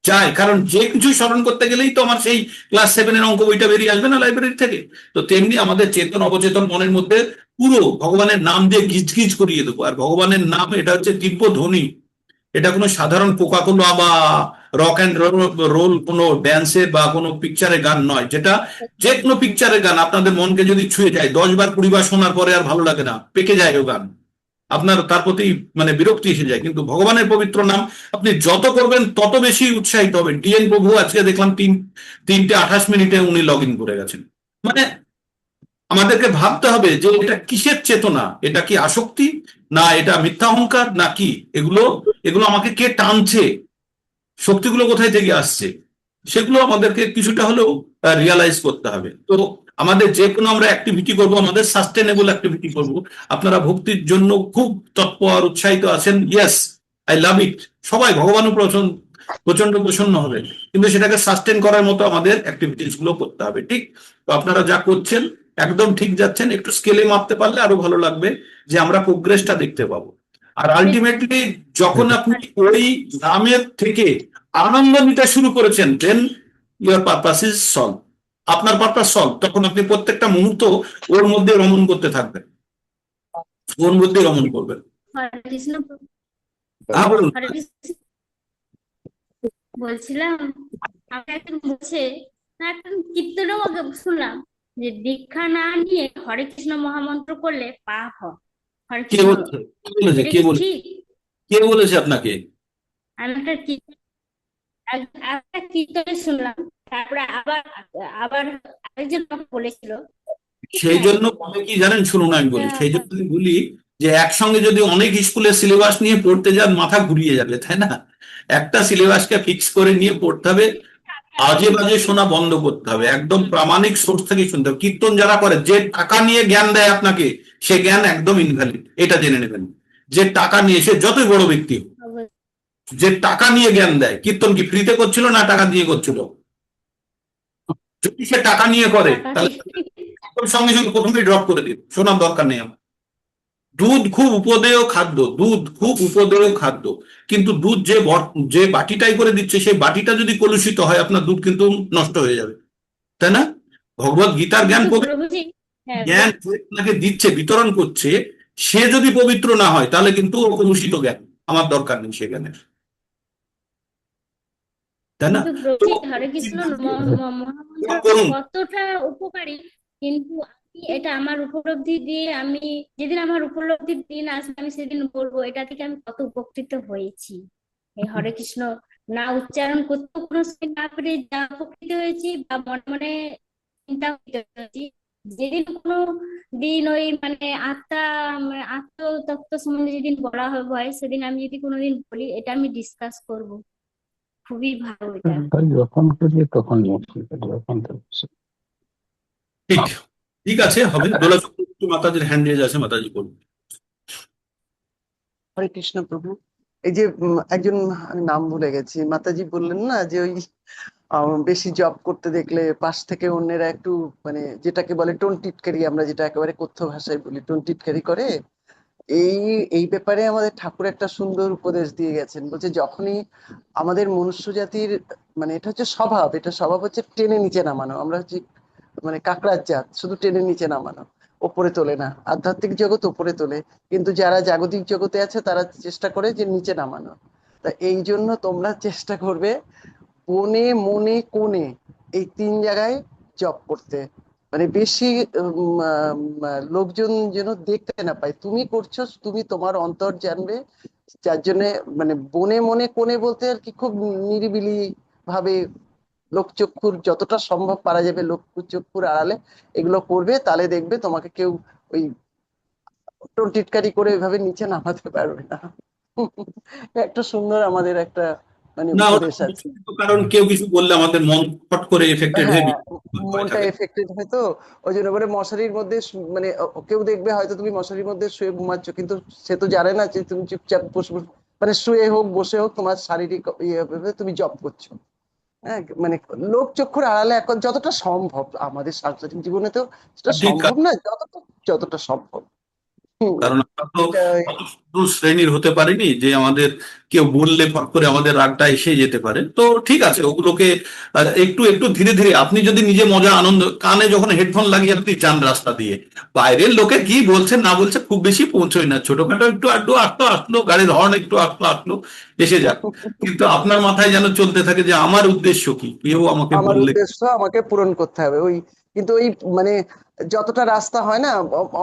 [SPEAKER 1] চাই, কারণ যে কিছু স্মরণ করতে গেলেই তো আমার সেই ক্লাস 7 এর অঙ্ক বইটা বেরিয়ে আসবে না লাইব্রেরি থেকে। তো তেমনি আমাদের চেতন অবচেতন মনের মধ্যে পুরো ভগবানের নাম দিয়ে গিজগিজ করিয়ে দেবো। আর ভগবানের নাম এটা হচ্ছে দিব্য ধ্বনি, এটা কোনো সাধারণ কোকাকোলা বা রক অ্যান্ড রোল কোনো ড্যান্সের বা কোনো পিকচারের গান নয়, যেটা যে কোনো পিকচারের গান আপনাদের মনকে যদি ছুঁয়ে যায় 10 বার 20 বার শোনার পরে আর ভালো লাগে না, পেকে যায় ও গান, আপনার তার প্রতি মানে বিরক্তি এসে যায়। কিন্তু ভগবানের পবিত্র নাম আপনি যত করবেন তত বেশি উৎসাহিত হবেন। ডিএন প্রভু আজকে দেখলাম 3:28 উনি লগ ইন করে গেছেন। মানে আমাদেরকে ভাবতে হবে যে এটা কিসের চেতনা, এটা কি আসক্তি, না এটা মিথ্যা অহংকার, না কি এগুলো, এগুলো আমাকে কে টানছে, শক্তিগুলো কোথায় থেকে আসছে, সেগুলো আমাদেরকে কিছুটা হলেও রিয়ালাইজ করতে হবে। তো আমাদের যে কোনো আমরা অ্যাক্টিভিটি করবো, আমাদের সাস্টেনেবল অ্যাক্টিভিটি করবো। আপনারা ভক্তির জন্য খুব তৎপর উৎসাহিত আছেন, ইয়েস আই লাভ ইট, সবাই ভগবানও প্রচন্ড প্রসন্ন হবে, কিন্তু সেটাকে সাস্টেন করার মতো আমাদের অ্যাক্টিভিটিস গুলো করতে হবে। ঠিক তো আপনারা যা করছেন একদম ঠিক যাচ্ছেন, একটু স্কেলে মাপতে পারলে আরো ভালো লাগবে যে আমরা প্রোগ্রেসটা দেখতে পাবো। আর আলটিমেটলি যখন আপনি ওই নামের থেকে আনন্দ নিতে শুরু করেছেন, দেন ইউর পারপাস ইজ সলভ, আপনার পারপাস সলভ। তখন আপনি প্রত্যেকটা মুহূর্ত ওর মধ্যে রমণ করতে থাকবেন, ওর মধ্যে রমণ করবেন।
[SPEAKER 13] হরে কৃষ্ণ
[SPEAKER 1] হ্যাঁ বলুন।
[SPEAKER 13] হরে কৃষ্ণ বলছিলাম, আমি একজন বলছে না, একটা কীর্তনেও আগে শুনলাম যে দীক্ষা না নিয়ে হরে কৃষ্ণ মহামন্ত্র করলে পাপ হয়। হরে
[SPEAKER 1] কে
[SPEAKER 13] কৃষ্ণ,
[SPEAKER 1] বলছে, কে বলেছে,
[SPEAKER 13] এটা
[SPEAKER 1] কে
[SPEAKER 13] কি
[SPEAKER 1] বলেছে,
[SPEAKER 13] ঠিক?
[SPEAKER 1] কে বলেছে আপনাকে?
[SPEAKER 13] আমি একটা কীর্তনে শুনলাম, তারপরে আবার আবার আরেকজন আমাকে বলেছিল।
[SPEAKER 1] সেই
[SPEAKER 13] হ্যাঁ,
[SPEAKER 1] জন্য বলে কি জানেন, শুনুন আমি বলি, সেই জন্য আমি বলি যে একসঙ্গে যদি অনেক স্কুলের সিলেবাস নিয়ে পড়তে যান মাথা ঘুরিয়ে যাবে, তাই না? একটা সিলেবাসকে ফিক্স করে নিয়ে পড়তে হবে, আজে বাজে শোনা বন্ধ করতে হবে, একদম প্রামাণিক সোর্স থেকেই শুনতে হবে। কীর্তন যারা করে, যে টাকা নিয়ে জ্ঞান দেয় আপনাকে, সে জ্ঞান একদম ইনভ্যালিড, এটা জেনে নেবেন। যে টাকা নিয়ে, সে যতই বড় ব্যক্তি হোক, যে টাকা নিয়ে জ্ঞান দেয়, কীর্তন কি ফ্রিতে করছিল না টাকা দিয়ে করছিল? যদি সে টাকা নিয়ে করে তাহলে সঙ্গে সঙ্গে প্রথমেই ড্রপ করে দিন, শোনার দরকার নেই আমার। দুধ খুব উপদেয় খাদ্য, দুধ খুব উপদেয় খাদ্য, কিন্তু দুধ যে বাটিটাই করে দিচ্ছে, সেই বাটিটা যদি কলুষিত হয় আপনার দুধ কিন্তু নষ্ট হয়ে যাবে, তাই না? ভগবত গীতার জ্ঞান,
[SPEAKER 13] প্রভুজি, হ্যাঁ
[SPEAKER 1] জ্ঞান যে আপনাকে দিচ্ছে, বিতরণ করছে, সে যদি পবিত্র না হয় তাহলে কিন্তু ও কলুষিত জ্ঞান, আমার দরকার নেই সে জ্ঞানের, তাই না?
[SPEAKER 13] কিন্তু
[SPEAKER 1] তো
[SPEAKER 13] প্রভুজি হরে কৃষ্ণ মহামন্ত্র
[SPEAKER 1] করুন।
[SPEAKER 13] কতটা উপকারী, কিন্তু আমি এটা আমার উপলব্ধি দিয়ে, আমি যেদিন আমার উপলব্ধির দিন আসবে আমি সেদিন বলবো এটা থেকে আমি কত উপকৃত হয়েছি। এই হরে কৃষ্ণ না উচ্চারণ করতেও কোনো না পেরে যা উপকৃত হয়েছি, বা মনে মনে চিন্তা হয়েছি, যেদিন কোনো দিন ওই মানে আত্মতত্ত্ব সম্বন্ধে যেদিন বলা হয়, সেদিন আমি যদি কোনোদিন বলি, এটা আমি ডিসকাস করব। খুবই ভালো এটা।
[SPEAKER 14] যখন করি তখন যখন
[SPEAKER 1] ঠিক, ঠিক আছে, হবে। দোলা চক্রবর্তী মাতাজির হ্যান্ড রেজ আছে, মাতাজি বলুন।
[SPEAKER 6] হরে কৃষ্ণ প্রভু। এই যে একজন, আমি নাম ভুলে গেছি, মাতাজি বললেন না যে ওই বেশি জব করতে দেখলে পাশ থেকে অন্যেরা একটু মানে যেটাকে বলে টোন টিটকারি, আমরা যেটা একেবারে কথ্য ভাষায় বলি টোন টিটকারি করে। এই ব্যাপারে আমাদের ঠাকুর একটা সুন্দর উপদেশ দিয়ে গেছেন, বলছে যখনই আমাদের মনুষ্য জাতির মানে এটা হচ্ছে স্বভাব, এটা স্বভাব হচ্ছে টেনে নিচে নামানো। আমরা হচ্ছে মানে কাকড়ার জাত, শুধু টেনে নিচে নামানো, ওপরে তোলে না। আধ্যাত্মিক জগৎ ওপরে তোলে, কিন্তু যারা জাগতিক জগতে আছে তারা চেষ্টা করে যে নিচে নামানো। তা এই জন্য তোমরা চেষ্টা করবে বনে মনে কোণে এই 3 জায়গায় জব করতে, মানে বেশি লোকজন যেন দেখতে না পায় তুমি করছো, তুমি তোমার অন্তর জানবে। যার জন্য মানে বনে মনে কোণে বলতে আর কি, খুব নিরিবিলি ভাবে লোকচক্ষুর যতটা সম্ভব পারা যাবে লোকচক্ষুর আড়ালে এগুলো করবে, তাহলে দেখবে তোমাকে কেউ ওই টোন টিটকারি করে এভাবে নিচে নামাতে পারবে না। একটা সুন্দর আমাদের একটা মানে
[SPEAKER 1] না, ওটা
[SPEAKER 6] উপদেশ আছে।
[SPEAKER 1] বুঝছি তো, কারণ কেউ কিছু বললে আমাদের মন ফট করে এফেক্টেড হয়ে
[SPEAKER 6] হ্যাঁ,
[SPEAKER 1] হয়ে
[SPEAKER 6] মনটা
[SPEAKER 1] থাকে।
[SPEAKER 6] এফেক্টেড হয় তো, ওই জন্য করে মশারির মধ্যে মানে কেউ দেখবে হয়তো তুমি মশারির মধ্যে শুয়ে ঘুমাচ্ছ, কিন্তু সে তো জানে না যে তুমি চুপচাপ বসে মানে শুয়ে হোক বসে হোক তোমার শারীরিক ইয়ে ভাবে তুমি জব করছো। হ্যাঁ, মানে লোক চক্ষুর আড়ালে এখন যতটা সম্ভব আমাদের সাংসারিক জীবনে তো সেটা
[SPEAKER 1] ঠিক,
[SPEAKER 6] সম্ভব না, যতটা সম্ভব।
[SPEAKER 1] কারণ আমরা তো
[SPEAKER 6] এটা
[SPEAKER 1] অত সরল শ্রেণীর হতে পারিনি যে আমাদের কেউ বললে ফট করে আমাদের রাগটা এসে যেতে পারে। তো ঠিক আছে, ওগুলোকে একটু একটু ধীরে ধীরে, আপনি যদি নিজে মজা আনন্দ, কানে যখন হেডফোন লাগিয়ে আপনি যান রাস্তা দিয়ে, বাইরের লোকে কি বলছে না বলছে খুব বেশি পৌঁছয় না, ছোটখাটো একটু আড্ডু আসলো, গাড়ির হর্ন একটু আসলো, এসে যাক। কিন্তু আপনার মাথায় যেন চলতে থাকে যে আমার উদ্দেশ্য কি, কেউ আমাকে
[SPEAKER 6] আমার
[SPEAKER 1] বললে।
[SPEAKER 6] উদ্দেশ্য আমাকে পূরণ করতে হবে ওই, কিন্তু ওই মানে যতটা রাস্তা হয় না,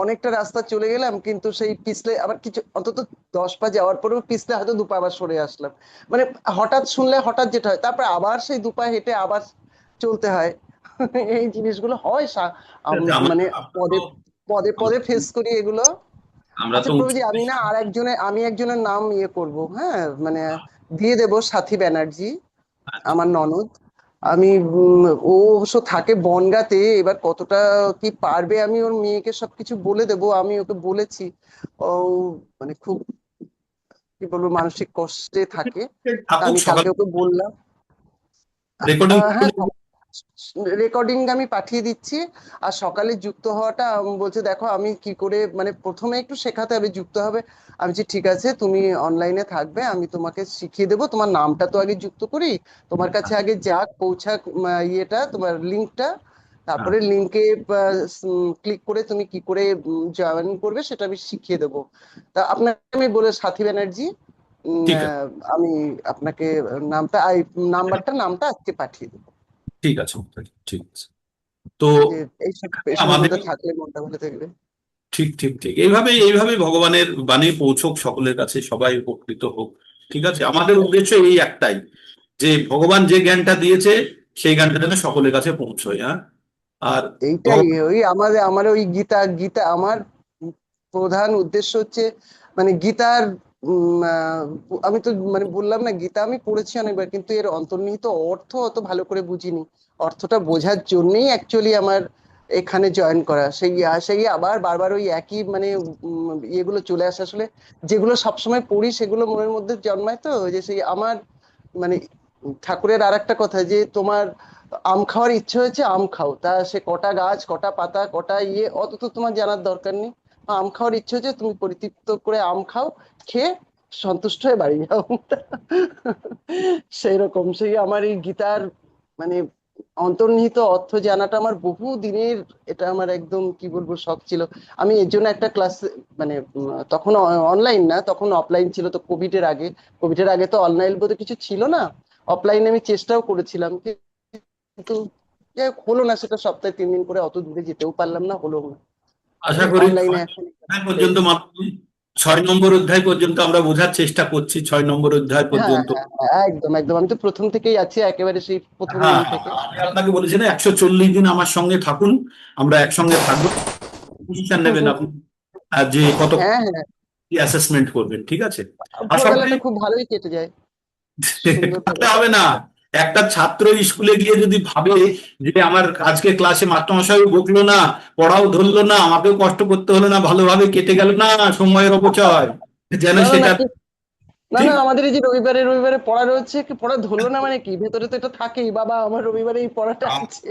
[SPEAKER 6] অনেকটা রাস্তা চলে গেলাম কিন্তু সেই পিছলে আবার কিছু অন্তত 10 পা যাওয়ার পরেও পিছলে হয়তো 2 পা আবার সরে আসলাম, মানে হঠাৎ শুনলে হঠাৎ যেটা হয় তারপর আবার সেই 2 পা হেঁটে আবার চলতে হয়। এই জিনিসগুলো হয় মানে পদে পদে পদে ফেস করি এগুলো।
[SPEAKER 1] আমরা
[SPEAKER 6] আচ্ছা
[SPEAKER 1] তো
[SPEAKER 6] প্রভুজি, আমি একজনের নাম ইয়ে করব, হ্যাঁ মানে দিয়ে দেব, সাথী ব্যানার্জি, আমার ননদ। আমি ও অবশ্য থাকে বনগাঁতে, এবার কতটা কি পারবে আমি ওর মেয়েকে সবকিছু বলে দেবো, আমি ওকে বলেছি। ও মানে খুব কি বলবো মানসিক কষ্টে থাকে, তা
[SPEAKER 1] থাকুক
[SPEAKER 6] আমি
[SPEAKER 1] সকাল
[SPEAKER 6] কালকে ওকে বললাম।
[SPEAKER 1] রেকর্ডিং।
[SPEAKER 6] হ্যাঁ, রেকর্ডিং আমি পাঠিয়ে দিচ্ছি। আর সকালে যুক্ত হওয়াটা বলছে দেখো আমি কি করে, মানে প্রথমে একটু শেখাতে হবে, যুক্ত হবে। আমি বলছি ঠিক আছে তুমি অনলাইনে থাকবে, আমি তোমাকে শিখিয়ে দেবো, তোমার নামটা তো আগে যুক্ত করি, তোমার কাছে আগে যাক পৌঁছাক ইয়েটা, তোমার লিঙ্কটা, তারপরে লিঙ্কে ক্লিক করে তুমি কি করে জয়েন করবে সেটা আমি শিখিয়ে দেবো। তা আপনাকে আমি বলে, সাথী ব্যানার্জি,
[SPEAKER 1] ঠিক আছে,
[SPEAKER 6] আমি আপনাকে নামটা আজকে পাঠিয়ে দেবো।
[SPEAKER 1] ঠিক আছে, ঠিক আছে। তো
[SPEAKER 6] যে এইসবের
[SPEAKER 1] আমাদের
[SPEAKER 6] মধ্যে থাকলে মনটা ভালো থাকবে।
[SPEAKER 1] ঠিক ঠিক ঠিক এইভাবেই ভগবানের বাণী পৌঁছক সকলের কাছে, সবাই উপকৃত হোক। ঠিক আছে, আমাদের উদ্দেশ্য এই একটাই, যে ভগবান যে জ্ঞানটা দিয়েছে সেই জ্ঞানটা যেন সকলের কাছে পৌঁছয়। হ্যাঁ, আর
[SPEAKER 6] এইটাই ওই আমার ওই গীতা আমার প্রধান উদ্দেশ্য হচ্ছে মানে গীতার আমি তো মানে বললাম না, গীতা আমি পড়েছি অনেকবার, কিন্তু এর অন্তর্নিহিত অর্থ অত ভালো করে বুঝিনি। অর্থটা বোঝার জন্যই অ্যাকচুয়ালি আমার এখানে জয়েন করা, সেই আবার বারবার ওই একই মানে ইয়েগুলো চলে আসে আসলে, যেগুলো সবসময় পড়ি সেগুলো মনের মধ্যে জন্মায়, তো যে সেই আমার মানে ঠাকুরের আর একটা কথা যে তোমার আম খাওয়ার ইচ্ছে হয়েছে আম খাও, তা সে কটা গাছ কটা পাতা কটা ইয়ে অত তো তোমার জানার দরকার নেই। আম খাওয়ার ইচ্ছে হয়েছে তুমি পরিতৃপ্ত করে আম খাও, খেয়ে সন্তুষ্ট হয়ে বাড়ি যাও। সেই রকম সেই আমার এই গীতার মানে অন্তর্নিহিত অর্থ জানাটা আমার বহু দিনের, এটা আমার একদম কি বলবো শখ ছিল। আমি এর জন্য একটা ক্লাস মানে তখন অনলাইন না, তখন অফলাইন ছিল, তো কোভিডের আগে তো অনলাইন বলতে কিছু ছিল না, অফলাইনে আমি চেষ্টাও করেছিলাম, কিন্তু যাই হোক হলো না, সেটা সপ্তাহে 3 দিন করে অত দূরে যেতেও পারলাম না, হলো না।
[SPEAKER 1] আশা
[SPEAKER 6] এই
[SPEAKER 1] করি
[SPEAKER 6] অনলাইনে এখন
[SPEAKER 1] পর্যন্ত মাত্র 6 নম্বর অধ্যায় পর্যন্ত আমরা বোঝার চেষ্টা করছি, 6 নম্বর অধ্যায়
[SPEAKER 6] হ্যাঁ
[SPEAKER 1] পর্যন্ত।
[SPEAKER 6] একদম একদম, আমি তো প্রথম থেকেই আছি, একেবারে সেই প্রথম
[SPEAKER 1] হ্যাঁ,
[SPEAKER 6] দিন থেকে।
[SPEAKER 1] আমি আপনাকে বলেছি না 140 দিন আমার সঙ্গে থাকুন, আমরা একসঙ্গে থাকবো, ডিসিশন নেবেন আপনি যে কত
[SPEAKER 6] হ্যাঁ হ্যাঁ,
[SPEAKER 1] অ্যাসেসমেন্ট করবেন। ঠিক আছে, আশা করি
[SPEAKER 6] ভোরবেলাটা খুব ভালোই কেটে যায়, সুন্দর
[SPEAKER 1] থাকতে হবে না। একটা ছাত্র স্কুলে গিয়ে যদি ভাবে যে আমার আজকে ক্লাসে মাস্টারমশাই বকলো না, পড়াও ধরলো না, আমাকেও কষ্ট করতে হলো না, ভালোভাবে কেটে গেল না, সময়ের অপচয়, যেন
[SPEAKER 6] না না না
[SPEAKER 1] সেটা
[SPEAKER 6] না
[SPEAKER 1] ঠিক।
[SPEAKER 6] না, আমাদের এই যে রবিবারে পড়া রয়েছে, কি পড়া ধরলো না মানে কি, ভেতরে তো এটা থাকেই, বাবা আমার রবিবারে এই পড়াটা আছে।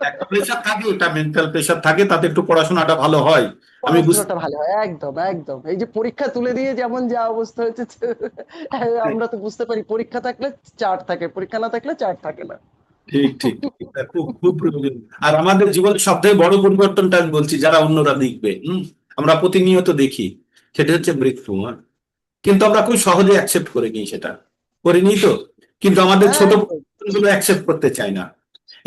[SPEAKER 1] একটা প্রেশার থাকে, ওটা মেন্টাল প্রেশার থাকে, তাতে একটু পড়াশোনাটা ভালো হয়। আমি বুঝতে
[SPEAKER 6] পড়াশোনাটা ভালো হয়, একদম একদম। এই যে পরীক্ষা তুলে দিয়ে যেমন যা অবস্থা হয়েছে, আমরা তো বুঝতে পারি পরীক্ষা থাকলে চার্ট থাকে, পরীক্ষা না থাকলে চার্ট থাকে না।
[SPEAKER 1] ঠিক ঠিক ঠিক, এটা খুব খুব প্রয়োজন। আর আমাদের জীবনের সবথেকে বড় পরিবর্তনটা আমি বলছি, যারা অন্যরা দেখবে, আমরা প্রতিনিয়ত দেখি, সেটা হচ্ছে মৃত্যু। কিন্তু আমরা খুব সহজে অ্যাকসেপ্ট করে নিই, সেটা করিনি তো, কিন্তু আমাদের
[SPEAKER 6] হ্যাঁ
[SPEAKER 1] ছোট
[SPEAKER 6] একদম।
[SPEAKER 1] গুলো অ্যাকসেপ্ট করতে চায় না।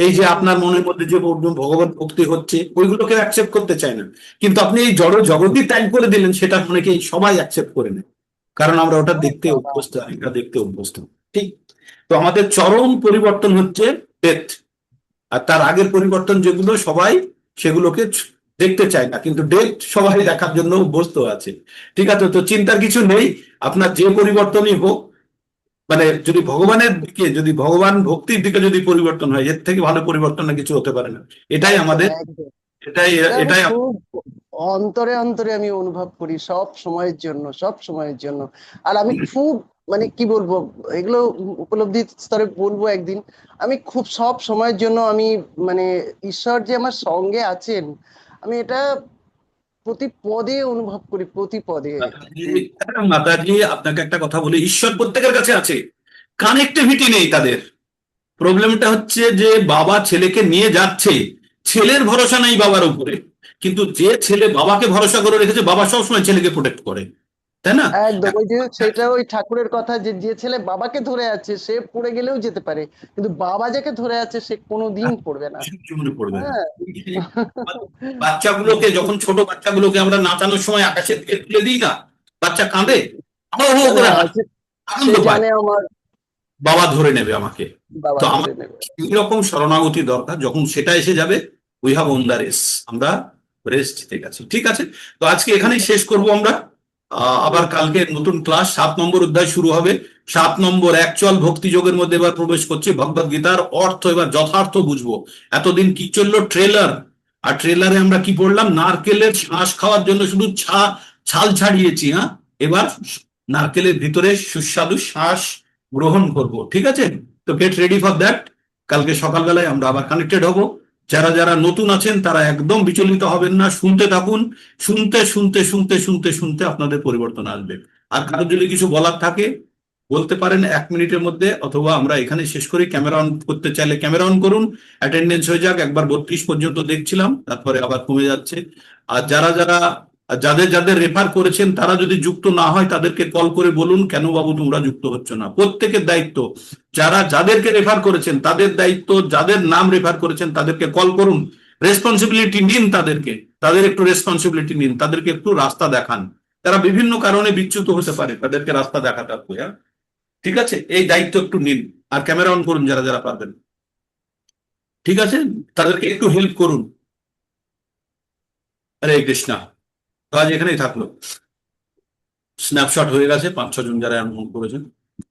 [SPEAKER 1] এই যে আপনার মনের মধ্যে যে ভগবত ভক্তি হচ্ছে, ওইগুলোকে অ্যাকসেপ্ট করতে চায় না, কিন্তু আপনি এই জড় জগৎই ত্যাগ করে দিলেন, সেটা অনেকেই সবাই অ্যাকসেপ্ট করে নেয়, কারণ আমরা ওটা দেখতে অভ্যস্ত, এটা দেখতে অভ্যস্ত। ঠিক, তো আমাদের চরম পরিবর্তন হচ্ছে ডেথ, আর তার আগের পরিবর্তন যেগুলো সবাই সেগুলোকে দেখতে চায় না, কিন্তু ডেথ সবাই দেখার জন্য অভ্যস্ত আছে। ঠিক আছে, তো চিন্তার কিছু নেই। আপনার যে পরিবর্তনই হোক, মানে যদি ভগবানের দিকে, যদি ভগবান ভক্তির দিকে যদি পরিবর্তন হয়, এর থেকে ভালো পরিবর্তন না কিছু হতে পারে না। এটাই
[SPEAKER 6] একদম
[SPEAKER 1] আমাদের,
[SPEAKER 6] একদম
[SPEAKER 1] এটাই
[SPEAKER 6] এটা আমি
[SPEAKER 1] এটাই
[SPEAKER 6] খুব অন্তরে অন্তরে আমি অনুভব করি সব সময়ের জন্য, সব সময়ের জন্য। আর আমি খুব মানে কি বলবো, এগুলো উপলব্ধি স্তরে বলবো একদিন। আমি খুব সব সময়ের জন্য আমি মানে ঈশ্বর যে আমার সঙ্গে আছেন, আমি এটা প্রতি পদে অনুভব করি, প্রতি পদে।
[SPEAKER 1] মাতাজি, আপনাকে একটা কথা বলি, ঈশ্বর প্রত্যেকের কাছে আছে, কানেক্টিভিটি নেই তাদের। প্রবলেমটা হচ্ছে যে বাবা ছেলেকে নিয়ে যাচ্ছে, ছেলের ভরসা নেই বাবার উপরে, কিন্তু যে ছেলে বাবাকে ভরসা করে রেখেছে, বাবা সবসময় ছেলেকে প্রোটেক্ট করে, তাই না?
[SPEAKER 6] একদম, ওই যে সেটা ওই ঠাকুরের কথা যে যে ছেলে বাবাকে ধরে আছে সে পড়ে গেলেও যেতে পারে, কিন্তু বাবা যাকে ধরে আছে সে কোনোদিন পড়বে না।
[SPEAKER 1] জীবনে পড়বে না।
[SPEAKER 6] হ্যাঁ
[SPEAKER 1] বাচ্চাগুলোকে যখন, ছোট বাচ্চাগুলোকে আমরা নাচানোর সময় আকাশের দিকে তুলে দিই না, বাচ্চা কাঁদে, আমরা হো হো করে
[SPEAKER 6] হ্যাঁ,
[SPEAKER 1] আনন্দ
[SPEAKER 6] সে
[SPEAKER 1] পাই,
[SPEAKER 6] জানে আমার
[SPEAKER 1] বাবা ধরে নেবে আমাকে।
[SPEAKER 6] বাবা
[SPEAKER 1] তো
[SPEAKER 6] ধরে
[SPEAKER 1] আমার
[SPEAKER 6] নেবে।
[SPEAKER 1] এইরকম শরণাগতি দরকার। যখন সেটা এসে যাবে, we have won the race, আমরা রেস জিতে গেছি। ঠিক আছে, তো আজকে এখানেই শেষ করব আমরা। আবার কালকে নতুন ক্লাস 7 নম্বর অধ্যায় শুরু হবে। 7 নম্বর অ্যাকচুয়াল ভক্তিযোগের মধ্যে এবার প্রবেশ করছি। ভগবদ গীতার অর্থ এবার যথার্থ বুঝবো। এতদিন কি চললো? ট্রেলার, আর ট্রেলারে আমরা কি পড়লাম? নারকেলের শ্বাস খাওয়ার জন্য শুধু ছাল ছাড়িয়েছি। হ্যাঁ, এবার নারকেলের ভিতরে সুস্বাদু শ্বাস গ্রহণ করব। ঠিক আছে, তো গেট রেডি ফর দ্যাট। কালকে সকালবেলায় আমরা আবার কানেক্টেড হব। যারা যারা নতুন আছেন তারা একদম বিচলিত হবেন না, শুনতে থাকুন। শুনতে শুনতে শুনতে শুনতে শুনতে আপনাদের পরিবর্তন আসবে। আর কারোর যদি কিছু বলার থাকে বলতে পারেন 1 মিনিটের মধ্যে, অথবা আমরা এখানে শেষ করি। ক্যামেরা অন করতে চাইলে ক্যামেরা অন করুন, অ্যাটেন্ডেন্স হয়ে যাক। একবার 32 পর্যন্ত দেখছিলাম, তারপরে আবার কমে যাচ্ছে। আর যারা যারা, যাদের যাদের রেফার করেছেন তারা যদি যুক্ত না হয় তাদেরকে কল করে বলুন, কেন বাবু তোমরা যুক্ত হচ্ছ না। প্রত্যেকের দায়িত্ব, যারা যাদেরকে রেফার করেছেন তাদের দায়িত্ব, যাদের নাম রেফার করেছেন তাদেরকে কল করুন, রেসপন্সিবিলিটি নিন, তাদের একটু রেসপন্সিবিলিটি নিন, তাদেরকে একটু রাস্তা দেখান। তারা বিভিন্ন কারণে বিচ্যুত হতে পারে, তাদেরকে রাস্তা দেখাতে হবে। হ্যাঁ, ঠিক আছে, এই দায়িত্ব একটু নিন। আর ক্যামেরা অন করুন যারা যারা পারবেন। ঠিক আছে, তাদেরকে একটু হেল্প করুন। হরে কৃষ্ণা। তো আজ এখানেই থাকলো। স্ন্যাপশট হয়ে গেছে, 5-6 জন যারা এমন করেছেন।